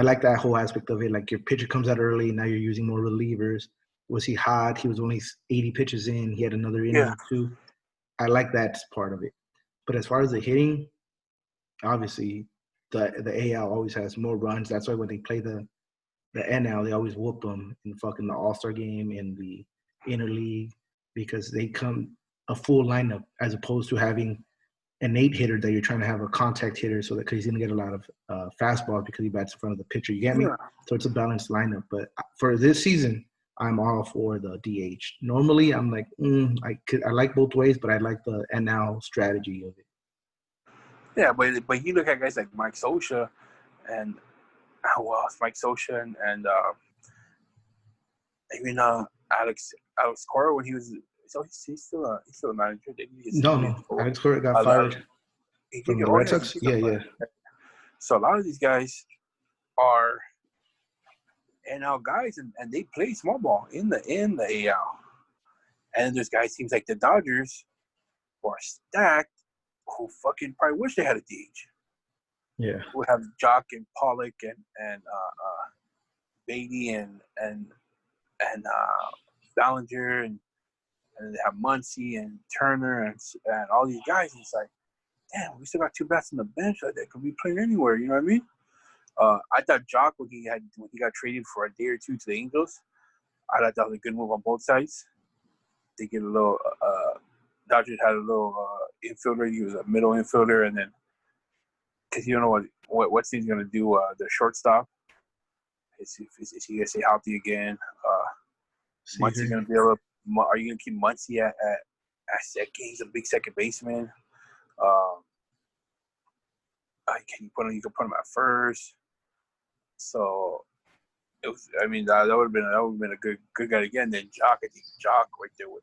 like that whole aspect of it. Like, your pitcher comes out early. Now you're using more relievers. Was he hot? He was only 80 pitches in. He had another inning or two. I like that part of it. But as far as the hitting, obviously, the AL always has more runs. That's why when they play the NL, they always whoop them in fucking the All-Star game and the interleague, because they come a full lineup as opposed to having an 8 hitter that you're trying to have a contact hitter, so that because he's going to get a lot of fastballs because he bats in front of the pitcher. You get me? So it's a balanced lineup. But for this season, I'm all for the DH. Normally, I'm like, I like both ways, but I like the NL strategy of it.
Yeah, but you look at guys like Mike Scioscia and Mike Scioscia and even Alex Cora when he was. So he's still a manager.
No. Alex Cora got fired from the Red Sox. Yeah.
So a lot of these guys are NL guys, and they play small ball in the AL. And there's guys, teams like the Dodgers, who are stacked, who fucking probably wish they had a DH.
Yeah.
We have Jock and Pollock and Beatty and Ballinger and they have Muncy and Turner and all these guys. And it's like, damn, we still got 2 bats on the bench that could be playing anywhere. You know what I mean? I thought Jock, when he got traded for a day or two to the Angels, I thought that was a good move on both sides. They get a little. Dodgers had a little infielder. He was a middle infielder, and then because you don't know what's he's gonna do. The shortstop. Is he gonna stay healthy again? Muncy's gonna be able. Are you gonna keep Muncy at second? He's a big second baseman. You can put him at first. So it was. I mean, that would have been a good guy again. Then Jock, I think Jock right there with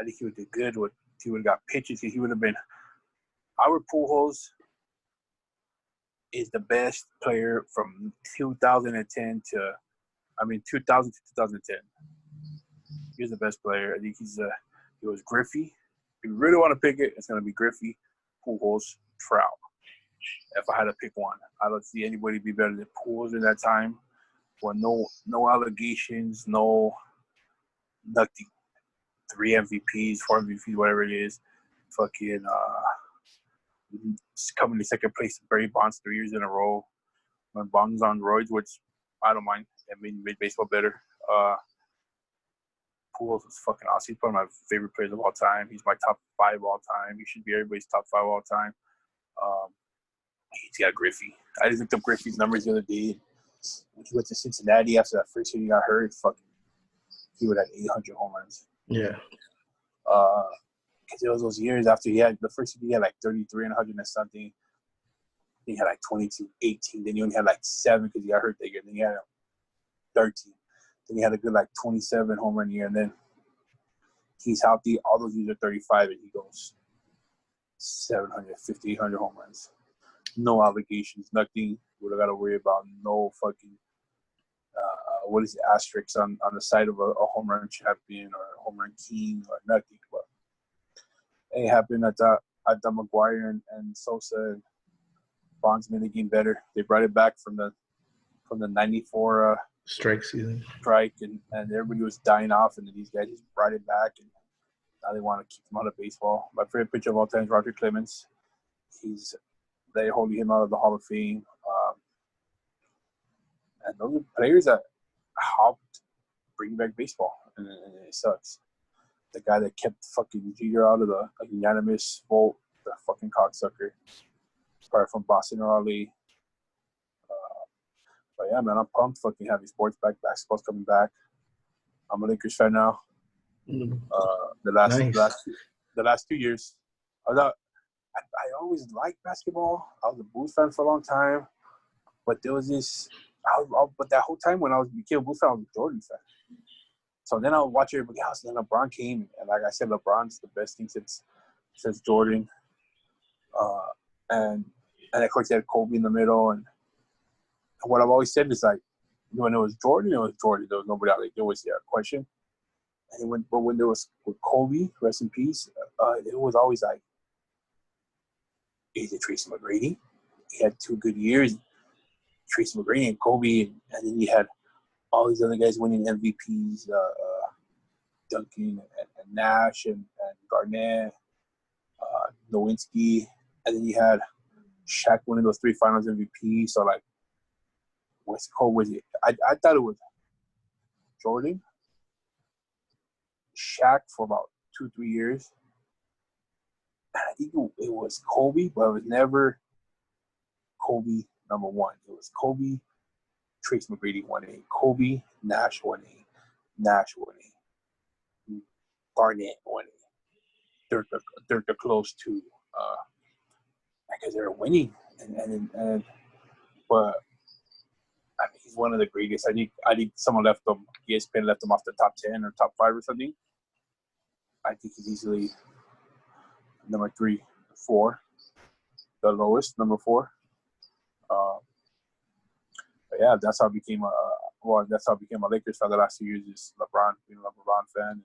I think he would do good. He would have got pitches. He would have been. Our Pujols is the best player from 2010 to 2000 to 2010. He was the best player. I think he was Griffey. If you really want to pick it, it's going to be Griffey, Pujols, Trout. If I had to pick one, I don't see anybody be better than Pujols in that time. For no allegations, no nothing. 3 MVPs, 4 MVPs, whatever it is. Fucking coming to second place, Barry Bonds 3 years in a row. when Bond's on roids, which I don't mind. It made baseball better. Pujols was fucking awesome. He's one of my favorite players of all time. He's my top 5 all time. He should be everybody's top 5 all time. He's got Griffey. I just looked up Griffey's numbers the other day. When he went to Cincinnati after that first year he got hurt, he would have 800 home runs.
Yeah.
Because it was those years after he had the first year he had like 33 and 100 and something. He had like 22, 18. Then he only had like 7 because he got hurt that year. Then he had 13. Then he had a good like 27 home run year. And then he's healthy. All those years are 35 and he goes 750, 800 home runs. No obligations, nothing. We don't got to worry about no fucking what is the asterisk on the side of a home run champion or a home run king or nothing. But it happened at McGuire and Sosa and Bonds made the game better. They brought it back from the 94
strike season.
Strike and everybody was dying off, and then these guys just brought it back, and now they want to keep him out of baseball. My favorite pitcher of all time is Roger Clemens. They're holding him out of the Hall of Fame. And those are players that helped bring back baseball, and it sucks. The guy that kept fucking Jeter out of the unanimous vote, the fucking cocksucker, probably from Boston or LA. But yeah, man, I'm pumped. Fucking having sports back. Basketball's coming back. I'm a Lakers fan now. The last 2 years, I always liked basketball. I was a Bulls fan for a long time, but there was this. But that whole time when I became a Bulls fan, I was a Jordan fan. So then I would watch everybody else, and then LeBron came, and like I said, LeBron's the best thing since Jordan. And of course, you had Kobe in the middle, and what I've always said is like, when it was Jordan, it was Jordan. There was nobody out. Like, there was a question. And when there was with Kobe, rest in peace, it was always like, is it Tracy McGrady? He had 2 good years, Tracy McGrady and Kobe, and then you had all these other guys winning MVPs, Duncan and Nash and Garnett, Nowinski, and then you had Shaq winning those 3 finals MVPs. So like, what's Kobe? Was it? I thought it was Jordan, Shaq for about 2-3 years. And I think it was Kobe, but it was never Kobe number 1. It was Kobe, Trace McGrady 1A, Kobe, Nash 1A, Nash 1A, Garnett 1A. They're the close to because they're winning, but I mean, he's one of the greatest. I think someone left him. ESPN left him off the top 10 or top 5 or something. I think he's easily number 3, 4, the lowest, number 4. But yeah, that's how I became a Lakers fan the last 2 years. Is LeBron, being a LeBron fan,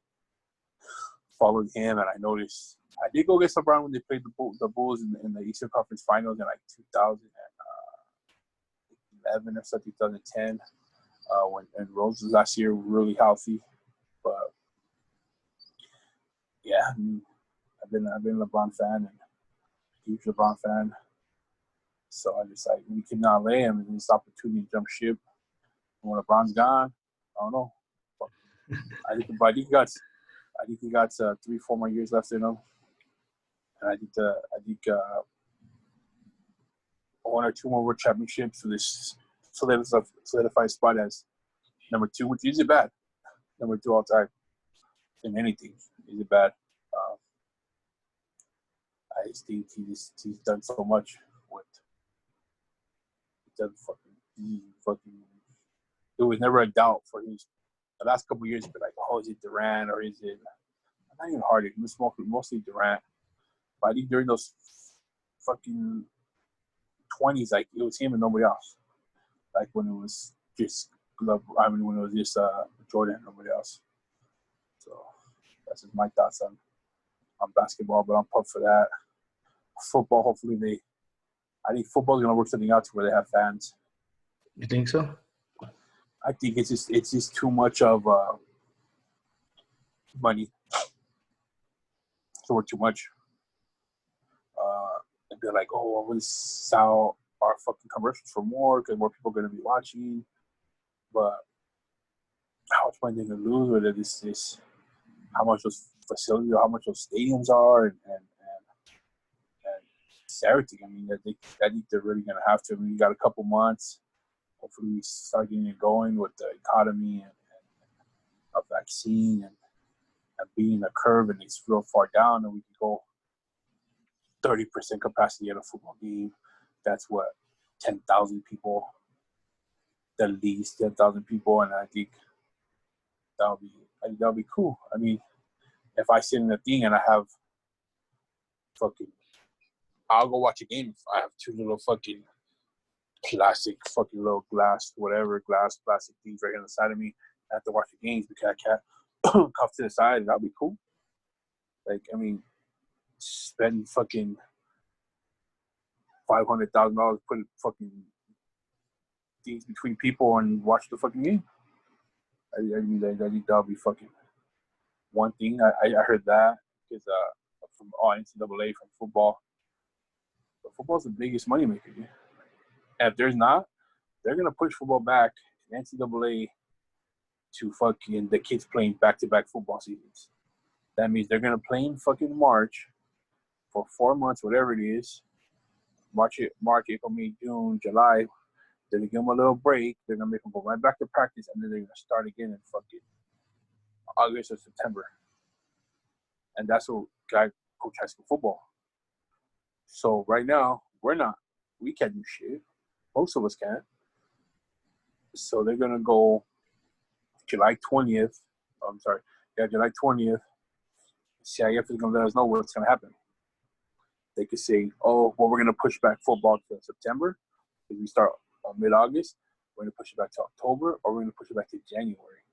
followed him, and I noticed I did go against LeBron when they played the Bulls in the Eastern Conference Finals in like 2011 or something, 2010. When Rose was last year really healthy, but yeah, I mean, I've been a LeBron fan and huge LeBron fan. So I just like when he came down LA, and this opportunity to jump ship. And when LeBron's gone, I don't know. I think he got 3-4 more years left in him, and I think 1 or 2 more world championships for this solidified spot as number 2, which isn't bad. Number 2 all time in anything isn't bad. I just think he's done so much with. There was never a doubt for the last couple of years. But like, oh, is it Durant or is it not even Harden? It was mostly Durant. But I think during those fucking 20s, like it was him and nobody else. Like when it was just when it was just Jordan and nobody else. So that's just my thoughts on basketball. But I'm pumped for that. Football, hopefully I think football's gonna work something out to where they have fans.
You think so?
I think it's just too much of money. It's worth too much. They're like, oh, I want to sell our fucking commercials for more because more people are going to be watching. But how much money they're going to lose with it is how much those facilities or how much those stadiums are and it's everything. I mean, I think they're really going to have to. I mean, we got a couple months. Hopefully, we start getting it going with the economy and a vaccine and being a curve and it's real far down, and we can go 30% capacity at a football game. That's what 10,000 people, at least 10,000 people, and I think that'll be cool. I mean, if I sit in the thing and I have I'll go watch a game if I have two little fucking plastic fucking little plastic things right on the side of me. I have to watch the games because I can't cuff to the side, and that'll be cool. Like, I mean, spend fucking $500,000 putting fucking things between people and watch the fucking game. I think that'll be fucking one thing. I heard that is from NCAA from football. But football's the biggest moneymaker. Dude. And if there's not, they're gonna push football back in NCAA to fucking the kids playing back-to-back football seasons. That means they're gonna play in fucking March for 4 months, whatever it is. March, April, May, June, July. They're gonna give them a little break. They're gonna make them go right back to practice, and then they're gonna start again in fucking August or September. And that's what guy coach high school football. So right now we can't do shit. Most of us can't. So they're gonna go July 20th. July 20th. CIF is gonna let us know what's gonna happen. They could say, "Oh, well, we're gonna push back football to September. If we start on mid-August, we're gonna push it back to October, or we're gonna push it back to January."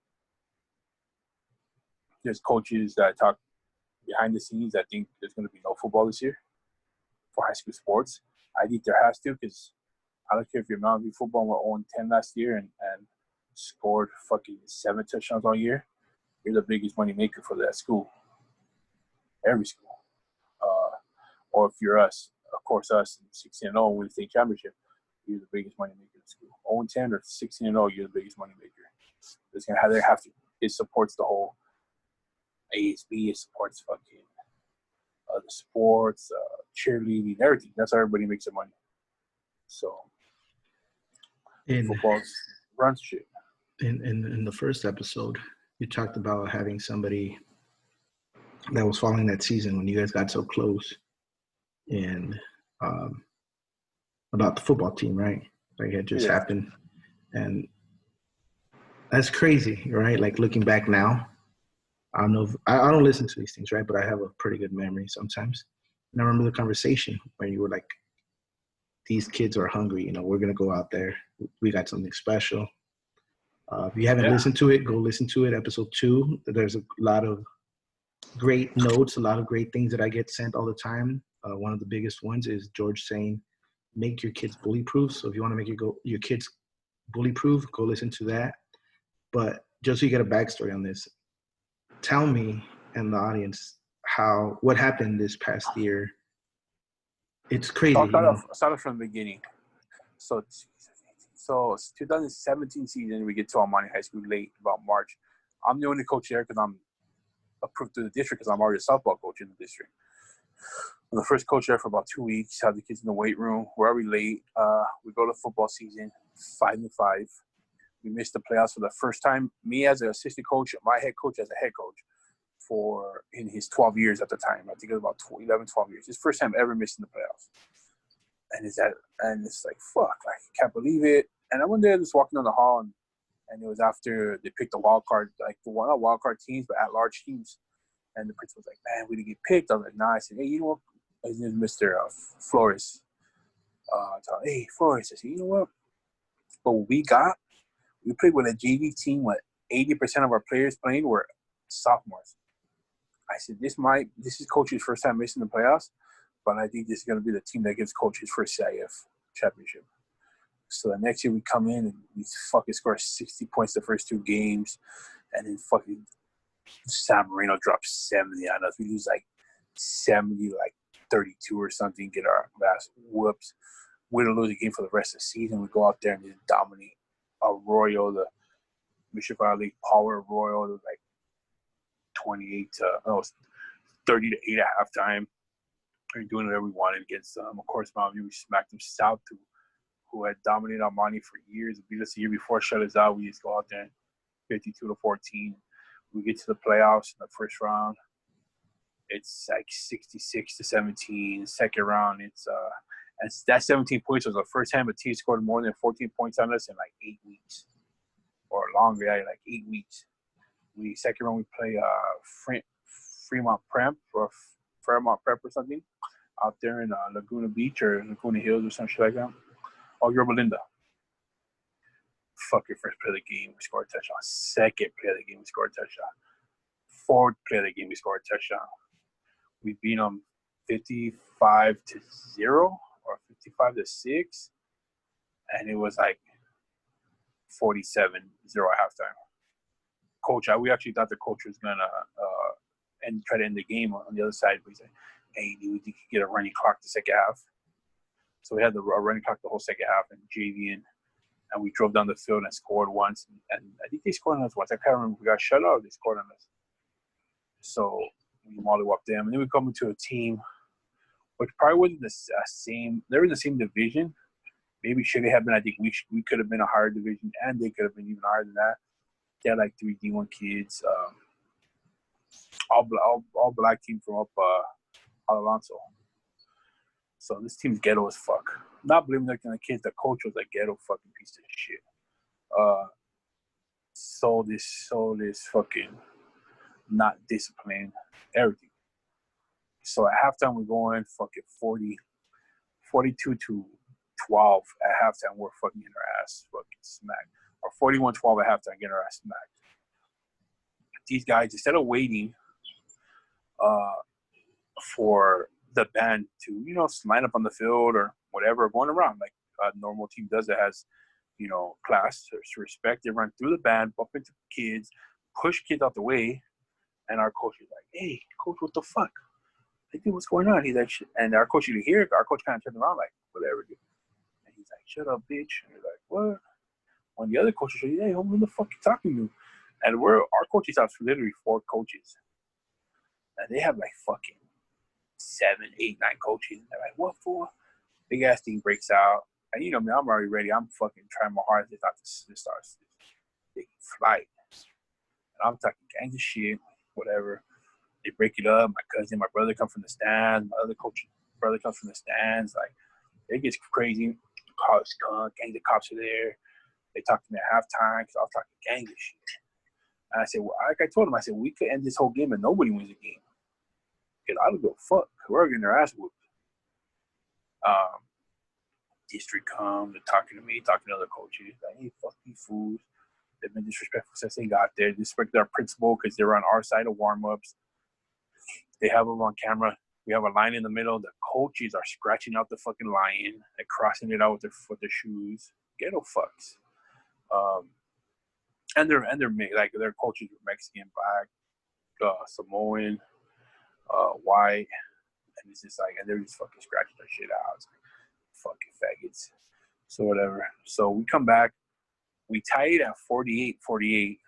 There's coaches that talk behind the scenes that think there's gonna be no football this year for high school sports. I think there has to, because I don't care if your Mountain View football were 0-10 last year and scored fucking 7 touchdowns all year. You're the biggest money maker for that school. Every school. Or if you're us, of course, us, 16-0, win the state championship, you're the biggest money maker in the school. 0-10 or 16-0, you're the biggest money maker. It's gonna have to. It supports the whole ASB. It supports fucking the sports, cheerleading, everything. That's how everybody makes their money. So football runs shit.
In the first episode, you talked about having somebody that was following that season when you guys got so close, and about the football team, right? Like it just happened, and that's crazy, right? Like looking back now, I don't know. I don't listen to these things, right? But I have a pretty good memory sometimes, and I remember the conversation where you were like, "These kids are hungry. You know, we're gonna go out there. We got something special." If you haven't listened to it, go listen to it. Episode 2. There's a lot of great notes, a lot of great things that I get sent all the time. One of the biggest ones is George saying, "Make your kids bully proof." So if you want to make your kids bully proof, go listen to that. But just so you get a backstory on this, tell me and the audience what happened this past year. It's crazy.
I'll start from the beginning. So 2017 season, we get to Almani High School late, about March. I'm the only coach there because I'm approved through the district because I'm already a softball coach in the district. I'm the first coach there for about 2 weeks, have the kids in the weight room. We're already late. We go to football season, 5-5. We missed the playoffs for the first time. Me as an assistant coach, my head coach as a head coach in his 12 years at the time. I think it was about 11, 12 years. His first time ever missing the playoffs. And it's like, fuck, I can't believe it. And I went there just walking down the hall, and it was after they picked the wild card, like not wild card teams, but at-large teams. And the principal was like, "Man, we didn't get picked." I was like, "Nah." I said, "Hey, you know what?" His name is Mr. Flores. Hey, Flores. I said, "You know what? But we played with a JV team with 80% of our players playing were sophomores." I said, this is coach's first time missing the playoffs, but I think this is going to be the team that gives coach his first CIF championship. So the next year we come in and we fucking score 60 points the first 2 games, and then fucking San Marino drops 70 on us. We lose like 70, like 32 or something, get our ass whoops. win or lose the game for the rest of the season. We go out there and just dominate Arroyo, the Mission Valley League Power Arroyo. It was like 30 to 8 at halftime. We were doing whatever we wanted against them. Of course, Mountain View, we smacked them south, who had dominated Almani for years. Beat us the year before, shut us out. We just go out there 52-14. We get to the playoffs in the first round. It's like 66-17. Second round, it's and that 17 points was the first time a team scored more than 14 points on us in like 8 weeks or longer. Yeah, like 8 weeks. Second round we play Fremont Prep or something out there in Laguna Beach or Laguna Hills or some shit like that. Oh, Yorba Linda. Fuck your first play of the game, we scored a touchdown. Second play of the game, we scored a touchdown. Fourth play of the game, we scored a touchdown. We beat them 55-0 or 55-6, and it was like 47-0 at halftime. Coach, we actually thought the coach was gonna try to end the game on the other side, but he said, "Hey, do you think you get a running clock the second half?" So we had the running clock the whole second half and JV in, and we drove down the field and scored once, and I think they scored on us once. I can't remember if we got shut out or they scored on us. So we mollywhopped them, and then we come into a team which probably wasn't the same. They were in the same division. Maybe should have been. I think we could have been a higher division, and they could have been even higher than that. They had like 3 D1 kids, all black team from up Alonso. So this team's ghetto as fuck. Not blaming the kids. The coach was a ghetto fucking piece of shit. So this fucking not disciplined, everything. So at halftime we're going fucking 42-12 at halftime. We're fucking getting our ass fucking smacked. Or 41-12 at halftime, getting our ass smacked. These guys, instead of waiting for the band to, line up on the field or whatever, going around like a normal team does that has, class, respect. They run through the band, bump into kids, push kids out the way, and our coach is like, "Hey, coach, what the fuck? Like, dude, what's going on?" He's like, and our coach, you hear, our coach kind of turned around like, "Whatever, dude." And he's like, "Shut up, bitch." And you're like, "What?" When the other coaches say, "Hey, who the fuck you talking to?" And our coaches have literally 4 coaches. And they have like fucking 7, 8, 9 coaches. And they're like, "What for?" Big ass thing breaks out. And me, I'm already ready. I'm fucking trying my hardest not to start taking flight. And I'm talking gangs of shit, whatever. They break it up. My cousin, my brother come from the stands. My other coach, brother comes from the stands. Like, it gets crazy. College gangs of cops are there. They talked to me at halftime because I was talking gang and shit. And I said, well, like I told him, I said, we could end this whole game and nobody wins the game. Because I don't give a fuck. We're getting their ass whooped. District come, they're talking to me, talking to other coaches. Like, "Hey, fuck these fools. They've been disrespectful since they got there. Disrespected our principal because they were on our side of warm-ups. They have them on camera. We have a line in the middle. The coaches are scratching out the fucking line and crossing it out with their shoes. Ghetto fucks. And they're like their coaches are Mexican, black, Samoan, white, and it's just like, and they're just fucking scratching their shit out. It's like, fucking faggots. So whatever. So we come back. We tied at 48-48.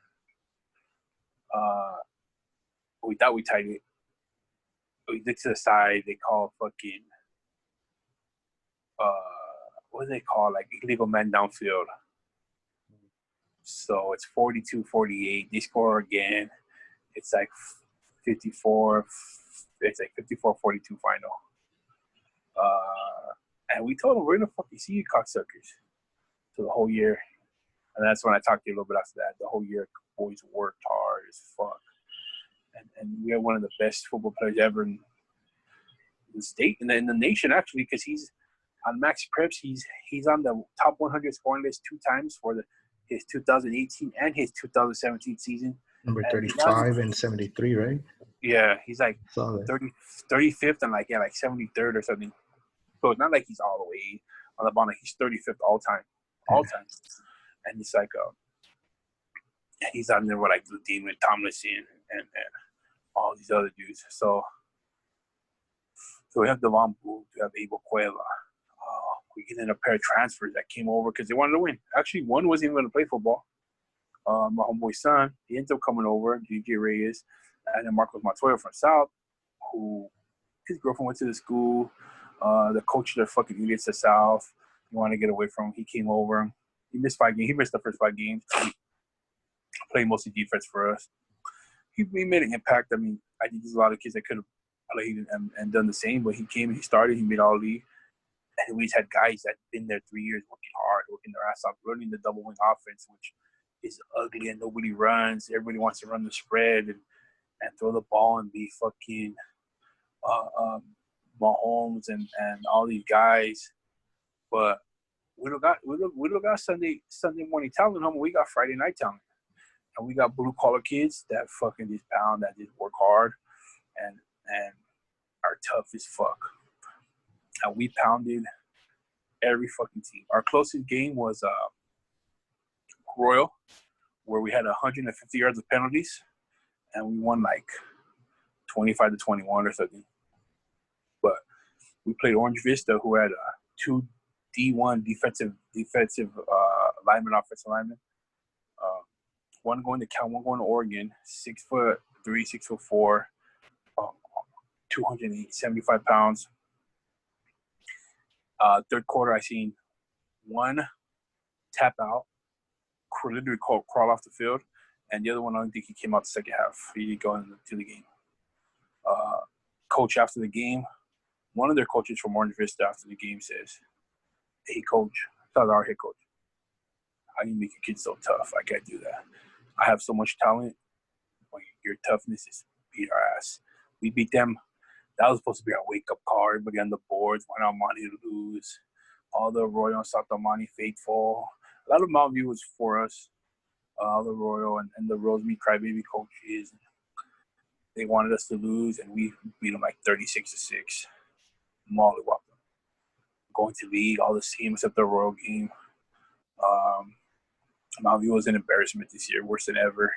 We thought we tied it. We look to the side. They call fucking what do they call, like, illegal man downfield. So it's 42-48. They score again. It's like 54. It's like 54-42 final. And we told them, we're gonna fucking see you cocksuckers. So the whole year. And that's when I talked to you a little bit after that. The whole year, boys worked hard as fuck. And we had one of the best football players ever in the state, in the nation, actually, because he's on Max Preps. He's on the top 100 scoring list 2 times for his 2018 and his 2017 season.
Number 35 and 73, right?
Yeah, he's like 35th and like 73rd or something. So it's not like he's all the way on the bottom. Like, he's 35th all time. And it's like he's on there with like Damon Tomlinson and all these other dudes. So we have Devon Booth, we have Abel Cueva. Oh we get in a pair of transfers that came over because they wanted to win. Actually, one wasn't even going to play football. My homeboy's son, he ends up coming over, DJ Reyes, and then Marcos Montoya from South, who his girlfriend went to the school. The coach of the fucking idiots at South. He wanted to get away from him. He came over. He missed 5 games. He missed the first 5 games. Played mostly defense for us. He made an impact. I mean, I think there's a lot of kids that could have played and done the same, but he came and he started. He made all league. And we just had guys that been there 3 years working hard, working their ass off, running the double wing offense, which is ugly and nobody runs. Everybody wants to run the spread and throw the ball and be fucking Mahomes and all these guys. But we don't got Sunday morning talent, homie. We got Friday night talent. And we got blue collar kids that fucking just pound, that just work hard and are tough as fuck. And we pounded every fucking team. Our closest game was Royal, where we had 150 yards of penalties, and we won like 25-21 or something. But we played Orange Vista, who had 2 D1 defensive linemen, offensive linemen. One going to Cal, one going to Oregon. 6'3", 6'4", 275 pounds. Third quarter, I seen one tap out, literally crawl off the field, and the other one, I don't think he came out the second half. He didn't go into the game. Coach after the game, one of their coaches from Orange Vista after the game says, "Hey, coach," that's our head coach, "how do you make your kids so tough? I can't do that. I have so much talent, but your toughness is beat our ass." We beat them. That was supposed to be our wake-up call. Everybody on the boards, went on money to lose. All the Royal and South Amani faithful. A lot of Mount View was for us. The Royal and the Rosemead Crybaby coaches. They wanted us to lose, and we beat them like 36-6. Mollywopped them. Going to league, all the same except the Royal game. Mount View was an embarrassment this year, worse than ever.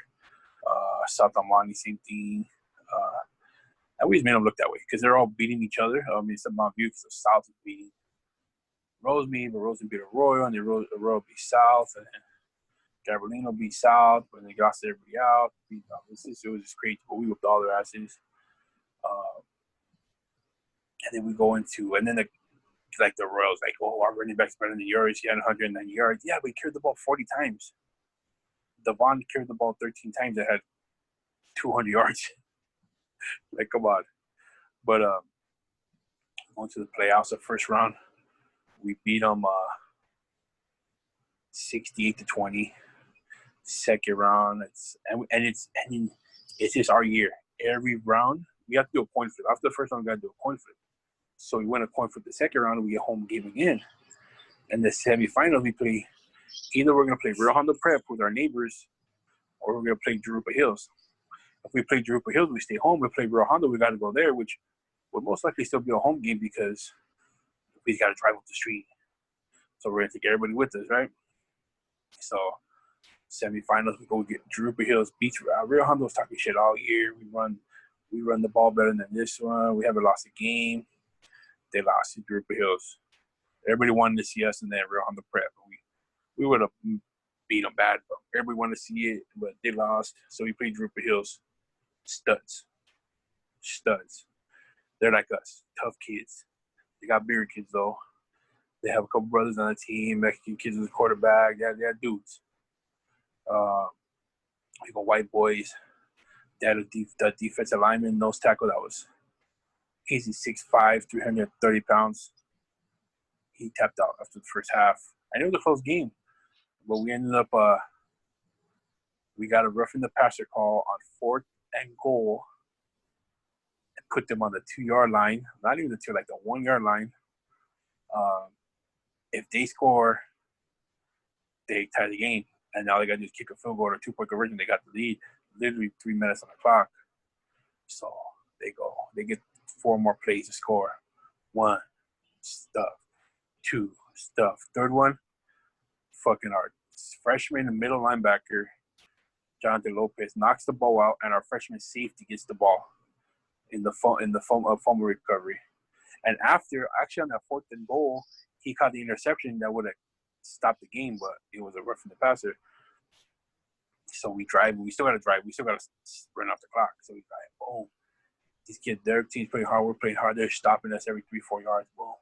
South Amani, same thing. I always made them look that way because they're all beating each other. I mean, it's Mount View because the South is beating Rosemead, but Rosemead beat a Royal, and the Royal beat South, and then Gabrielino beat South, but they got everybody out. It was just crazy, but we whipped all their asses. And then we go into, and then the Royals, like, "Oh, our running back's better than yours. He had 190 yards. Yeah, but he carried the ball 40 times. Devon carried the ball 13 times. That had 200 yards. Like, come on. But going to the playoffs, the first round, we beat them 68-20. Second round, it's just our year. Every round, we have to do a coin flip. After the first round, we got to do a coin flip. So we win a coin flip the second round, and we get home game again. And the semifinals, we play, either we're going to play Real Honda Prep with our neighbors, or we're going to play Jurupa Hills. If we play Jurupa Hills, we stay home. We play Real Honda, we got to go there, which would most likely still be a home game because we got to drive up the street. So we're going to take everybody with us, right? So semifinals, we go get Jurupa Hills, beats Real Honda was talking shit all year. We run the ball better than this one. We haven't lost a game. They lost to Jurupa Hills. Everybody wanted to see us in that Real Honda Prep. We would have beat them bad, but everybody wanted to see it, but they lost. So we played Jurupa Hills. Studs. They're like us, tough kids. They got bigger kids though. They have a couple brothers on the team, Mexican kids as a quarterback. They're dudes. We got white boys. They had a defensive lineman, nose tackle that was easy 6'5", 330 pounds. He tapped out after the first half. And it was a close game. But we ended up, we got a roughing the passer call on 4th and goal and put them on the 2-yard line. Not even the 2, like the 1-yard line. If they score, they tie the game. And now they got to just kick a field goal or a 2-point conversion. They got the lead. Literally 3 minutes on the clock. So they go. They get 4 more plays to score. 1, stuff. 2, stuff. Third one, fucking our freshman and middle linebacker, Jonathan Lopez, knocks the ball out, and our freshman safety gets the ball in the fumble recovery. And actually on that 4th and goal, he caught the interception that would have stopped the game, but it was a roughing the passer. So we drive. We still got to drive. We still got to run off the clock. So we drive. Boom. These kids, their team's playing hard. We're playing hard. They're stopping us every 3-4 yards. Boom.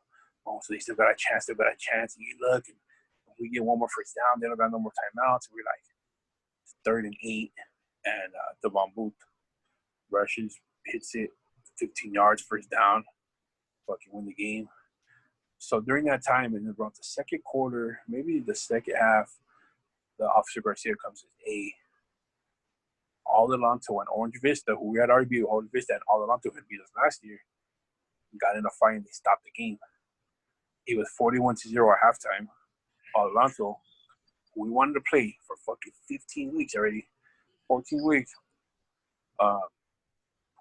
Boom. So they still got a chance. Still got a chance. And you look, and we get one more first down. They don't got no more timeouts. So we're like 3rd and 8. And Devon Booth rushes, hits it, 15 yards, first down. Fucking win the game. So during that time, in around the second quarter, maybe the second half, the Officer Garcia comes as A. All Alonso and Orange Vista, who we had already beat Orange Vista, and All Alonso had beat us last year, got in a fight and they stopped the game. It was 41-0 at halftime. All Alonso, who we wanted to play for fucking 15 weeks already, 14 weeks,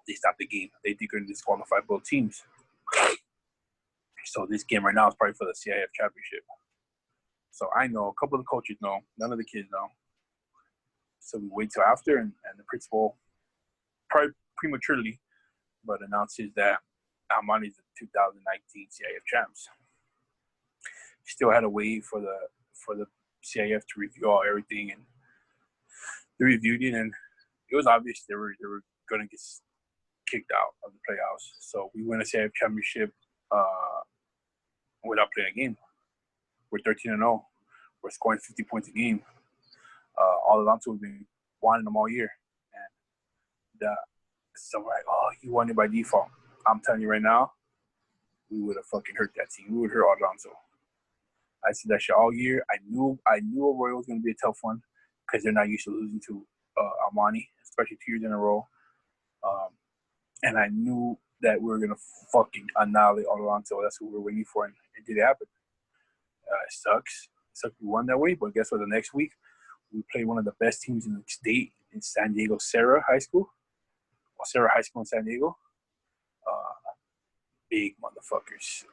they stopped the game. They think they're going to disqualify both teams. So this game right now is probably for the CIF championship. So I know, a couple of the coaches know, none of the kids know. So we wait till after, and the principal, probably prematurely, but announces that Almani's the 2019 CIF champs. Still had to wait for the CIF to review everything, and they reviewed it, and it was obvious they were going to get kicked out of the playoffs. So we win a CIF championship without playing a game. We're 13-0. We're scoring 50 points a game. All Alonso have been wanting them all year. And so we're like, oh, you won it by default. I'm telling you right now, we would have fucking hurt that team. We would hurt Alonso. I said that shit all year. I knew Arroyo was going to be a tough one because they're not used to losing to Armani, especially 2 years in a row. And I knew that we were going to fucking annihilate Alonso. That's what we were waiting for, and it did happen. It sucks. We won that way, but guess what? The next week, we played one of the best teams in the state in San Diego, Serra High School in San Diego. Big motherfuckers,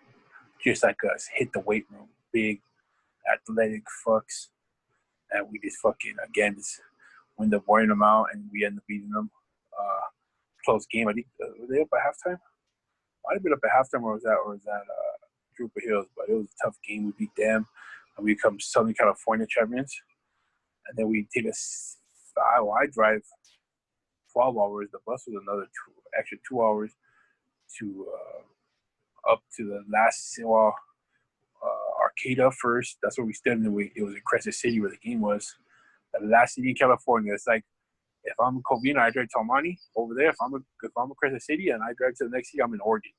just like us, hit the weight room. Big, athletic fucks. And we just fucking, again, just end up wearing them out, and we end up beating them. Close game. I think, were they up at halftime? Might have been up at halftime, or was that Trooper Hills, but it was a tough game. We beat them, and we become Southern California champions. And then we take I drive 12 hours. The bus was another extra 2 hours to up to the last Arcata first. That's where we stood. And it was in Crescent City where the game was. The last city in California. It's like if I'm in Covina, I drive to Almani over there. If I'm in Crescent City and I drive to the next city, I'm in Oregon.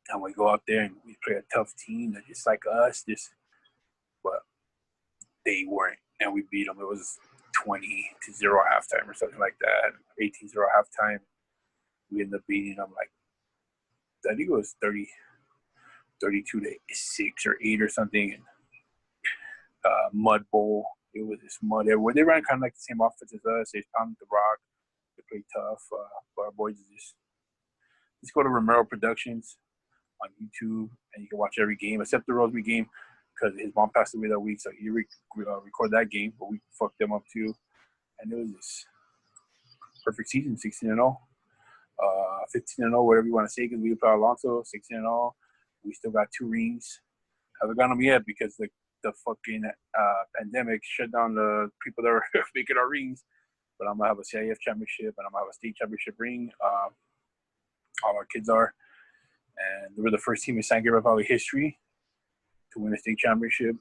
And we go out there and we play a tough team that just like us, but they weren't, and we beat them. It was 20-0 halftime or something like that. 18-0 halftime. We ended up beating them like, I think it was 32-6 or 8 or something. And Mud Bowl. It was this mud everywhere. They ran kind of like the same offense as us. They pounded the rock. They played tough. But our boys just go to Romero Productions on YouTube, and you can watch every game except the Roseby game because his mom passed away that week, so he record that game, but we fucked them up too. And it was this perfect season, 16-0, 15-0, whatever you want to say, because we play Alonso, 16-0. We still got 2 rings. Haven't got them yet because the fucking pandemic shut down the people that were making our rings. But I'm going to have a CIF championship, and I'm going to have a state championship ring. All our kids are. And we were the first team in San Gabriel Valley history to win a state championship.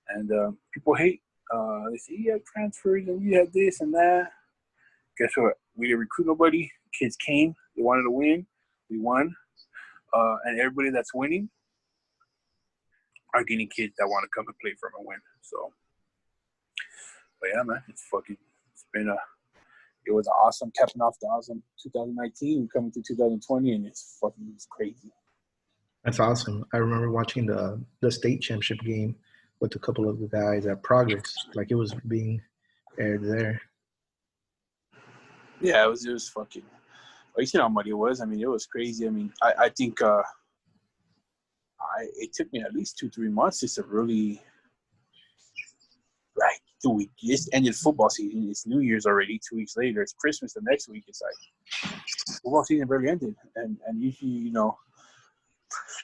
And people hate. They say, you have transfers and you have this and that. Guess what? We didn't recruit nobody. Kids came. They wanted to win. We won. And everybody that's winning are getting kids that want to come and play for them and win. So, but yeah, man, it was awesome, capping off the awesome 2019, coming to 2020, and it's crazy.
That's awesome. I remember watching the state championship game with a couple of the guys at Progress, like it was being aired there.
Yeah, it was fucking. You seen how muddy it was? I mean, it was crazy. I mean, I think it took me at least 2-3 months just to really, like, dude, we just ended football season. It's New Year's already. 2 weeks later, it's Christmas the next week. It's like football season barely ended, and usually,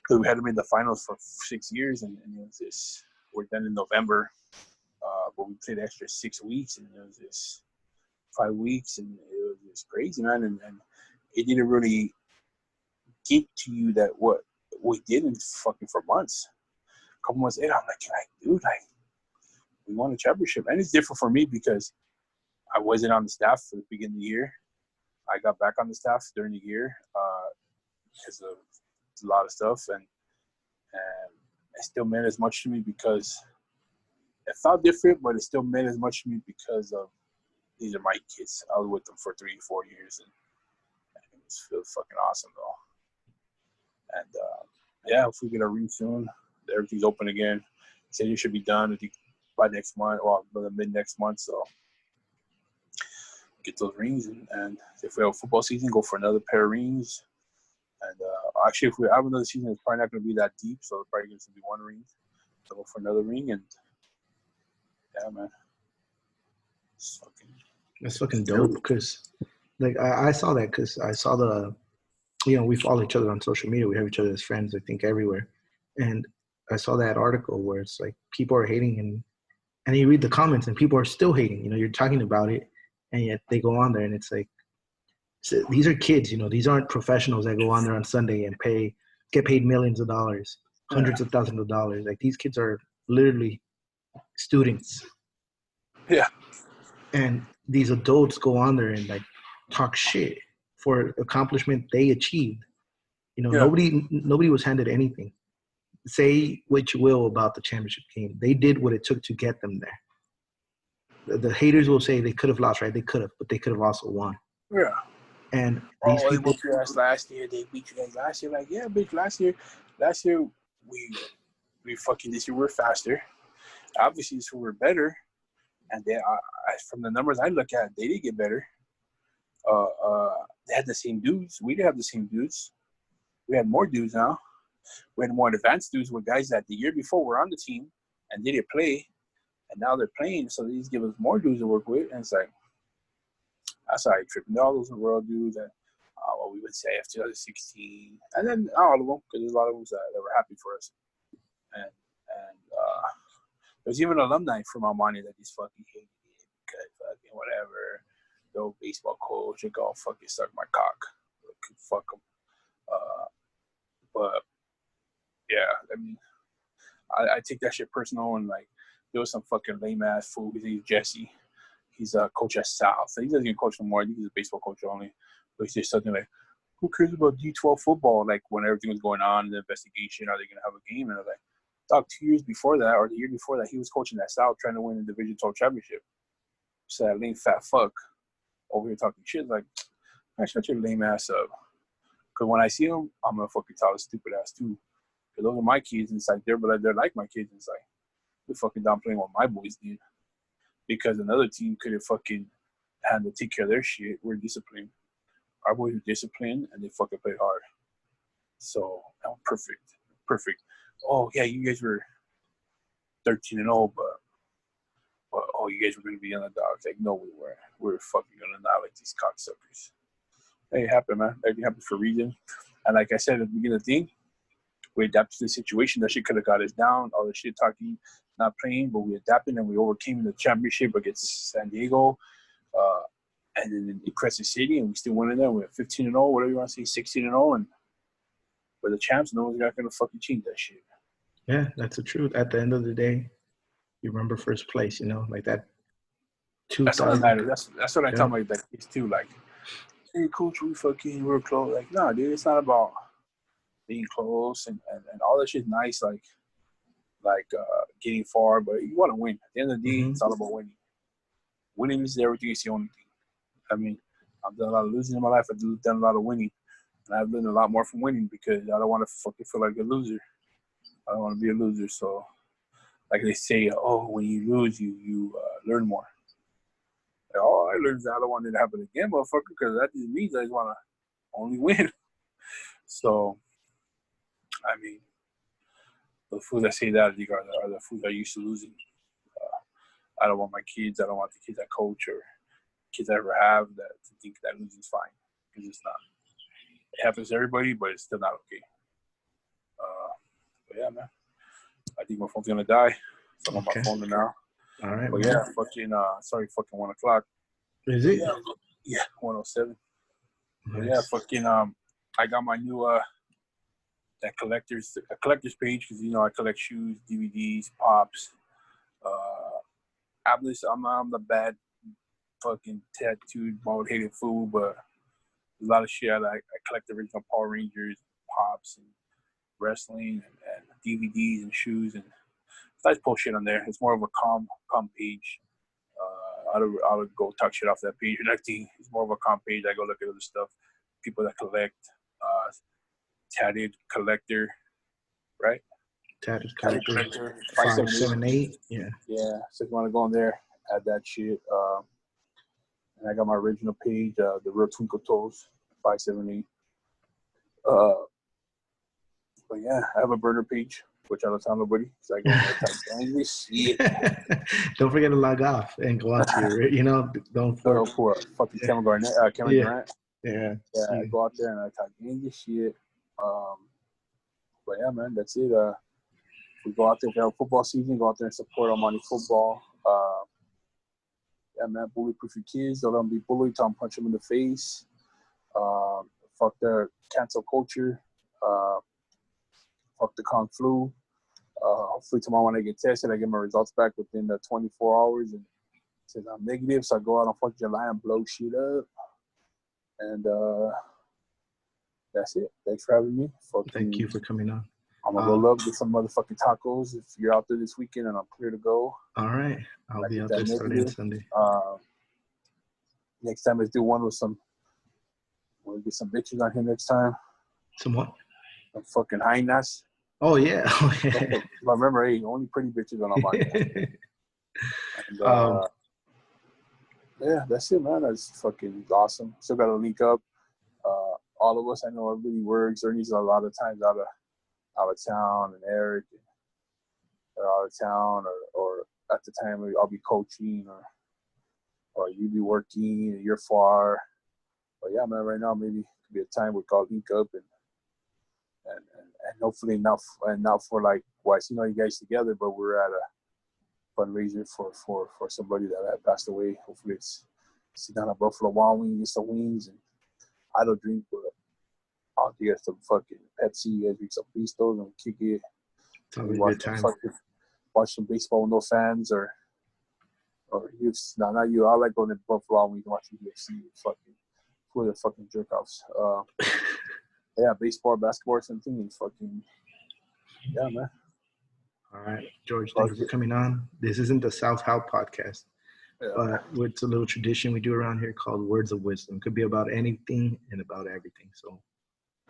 because we hadn't made the finals for 6 years, and it was this. We're done in November, but we played extra 6 weeks, and it was this 5 weeks, and it was just crazy, man. And it didn't really get to you that what we did in fucking for months. A couple months later, I'm like, dude, we won a championship, and it's different for me because I wasn't on the staff for the beginning of the year. I got back on the staff during the year because of a lot of stuff, and it still meant as much to me because it felt different, but it still meant as much to me because of these are my kids. I was with them for 3-4 years, and it was fucking awesome, though. And yeah, if we get a ring soon, everything's open again. Said you should be done, I think, by next month, well, by the mid next month. So get those rings, and if we have a football season, go for another pair of rings. And actually, if we have another season, it's probably not going to be that deep, so it's probably going to be one ring. So go for another ring, and yeah, man,
That's fucking dope. Because like I saw that because I saw the, we follow each other on social media. We have each other as friends, I think, everywhere. And I saw that article where it's like people are hating, and you read the comments and people are still hating. You're talking about it, and yet they go on there and it's like, so these are kids. These aren't professionals that go on there on Sunday and get paid millions of dollars, hundreds of thousands of dollars. Like these kids are literally students.
Yeah.
And these adults go on there and like talk shit for accomplishment they achieved. Nobody was handed anything. Say what you will about the championship game. They did what it took to get them there. The haters will say they could have lost, right? They could have, but they could have also won.
Yeah.
And these
they
people
beat you guys last year. They beat you guys last year. Like, yeah, bitch, last year we fucking, this year we're faster. Obviously, this year we're better. And then from the numbers I look at, they did get better. They had the same dudes. We didn't have the same dudes. We had more dudes now. We had more advanced dudes with guys that the year before were on the team and they didn't play, and now they're playing. So they just give us more dudes to work with, and it's like that's how I tripping. All those world dudes that what we would say after 2016, and then not all of them, because there's a lot of them that were happy for us. And there's even alumni from Almani that just fucking hated it because fucking whatever. The baseball coach, they go fucking suck my cock. Fuck them. But yeah, I mean, I take that shit personal, and like there was some fucking lame ass fool. His name's Jesse. He's a coach at South. He doesn't even coach no more. I think he's a baseball coach only. But he said something like, "Who cares about D12 football?" Like when everything was going on, the investigation, are they gonna have a game? And I was like, "Dog, 2 years before that, or the year before that, he was coaching at South, trying to win the Division 12 championship." So that lame fat fuck over here talking shit, like, "I shut your lame ass up." Because when I see him, I'm gonna fucking tell his stupid ass too. Because those are my kids, and it's like they're like my kids. And it's like we're fucking down playing what my boys did. Because another team could have fucking had to take care of their shit. We're disciplined. Our boys were disciplined, and they fucking played hard. So perfect. Oh yeah, you guys were 13-0, but oh, you guys were gonna be underdogs. Like no, we weren't. We were fucking gonna annihilate these cocksuckers. Hey, it happened, man. Everything happens for a reason. And like I said at the beginning of the thing, we adapted to the situation. That shit could have got us down. All the shit talking, not playing, but we adapted and we overcame the championship against San Diego, and then in Crescent City, and we still went in there. We're 15-0, whatever you want to say, 16-0, and we're the champs. No one's not gonna fucking change that shit.
Yeah, that's the truth. At the end of the day, you remember first place. Like that.
That's all that matters. That's what I tell my kids too. Like, hey, coach, we're close. Like, no, dude, it's not about being close and all that shit nice, like getting far, but you want to win. At the end of the day, It's all about winning. Winning is everything. It's the only thing. I mean, I've done a lot of losing in my life. I've done a lot of winning, and I've learned a lot more from winning because I don't want to fucking feel like a loser. I don't want to be a loser. So, like they say, when you lose, you learn more. Like, I learned that I don't want it to happen again, motherfucker, because that just means I just want to only win. So, I mean, the fools that say that are the fools that are used to losing. I don't want my kids. I don't want the kids I coach or kids I ever have that to think that losing's fine, because it's not. It happens to everybody, but it's still not okay. Yeah, man. I think my phone's gonna die. So I'm on my phone now.
All right.
But yeah, fucking sorry, fucking 1 o'clock.
Is it?
Yeah, 1:07.
Nice.
But yeah, fucking I got my new that collector's page because I collect shoes, DVDs, pops. I'm the bad fucking tattooed, bald headed fool, but there's a lot of shit I like. I collect the original Power Rangers, pops, and wrestling, and DVDs and shoes, and I just post shit on there. It's more of a calm page. I'll go talk shit off that page. And actually, it's more of a calm page. I go look at other stuff, people that collect, tatted collector, right?
Tatted collector. 578. Yeah.
Yeah. So if you want to go on there, add that shit. And I got my original page, the Real Twinkle Toes, 578. But yeah, I have a burner page, which I don't tell nobody. So I go and type English shit.
Don't forget to log off and go out to your, don't
for fucking Kevin Garnett, Kevin Durant.
Yeah.
I go out there and I type English shit. But yeah, man, that's it. We go out there, we have football season, go out there and support Armani football. Yeah, man, bully-proof your kids. Don't let them be bullied. Tell them punch them in the face. Fuck their cancel culture. Fuck the Kung flu. Hopefully tomorrow when I get tested, I get my results back within the 24 hours. And since I'm negative, so I go out on 4th of July and blow shit up. And that's it. Thanks for having me.
Thank you for coming on.
I'm going to roll up, get some motherfucking tacos if you're out there this weekend and I'm clear to go.
All right. I'll be out there Saturday and Sunday.
Next time, let's do one with we'll get some bitches on here next time.
Some what?
Some fucking hyenas.
Oh, yeah.
I remember, hey, only pretty bitches on my yeah, that's it, man. That's fucking awesome. Still got to link up. All of us, I know everybody works. Ernie's a lot of times out of town, and Eric are out of town, or at the time I'll be coaching, or you be working, and you're far. But yeah, man, right now maybe it could be a time we call link up and hopefully not for like, well, I seen all you guys together, but we're at a fundraiser for somebody that had passed away. Hopefully it's sit down at Buffalo Wild Wings, get some wings, and I don't drink, but I'll get some fucking Pepsi, you guys drink some Pistos and kick it.
It's always a good time.
Watch some baseball with no fans or UFC. No, not you. I like going to Buffalo Wild Wings and watching UFC. Fucking for the fucking jerk offs. Yeah, baseball, basketball, something, and fucking yeah, man.
All right, George, thank you for coming on. This isn't the South How podcast, but it's a little tradition we do around here called Words of Wisdom. It could be about anything and about everything. So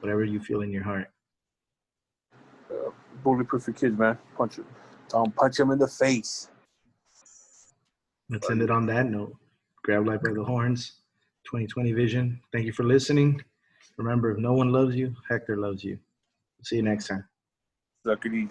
whatever you feel in your heart.
Bulletproof your kids, man. Punch him. Don't punch him in the face.
Let's end it on that note. Grab life by the horns. 2020 vision. Thank you for listening. Remember, if no one loves you, Hector loves you. See you next time.
Suck it easy.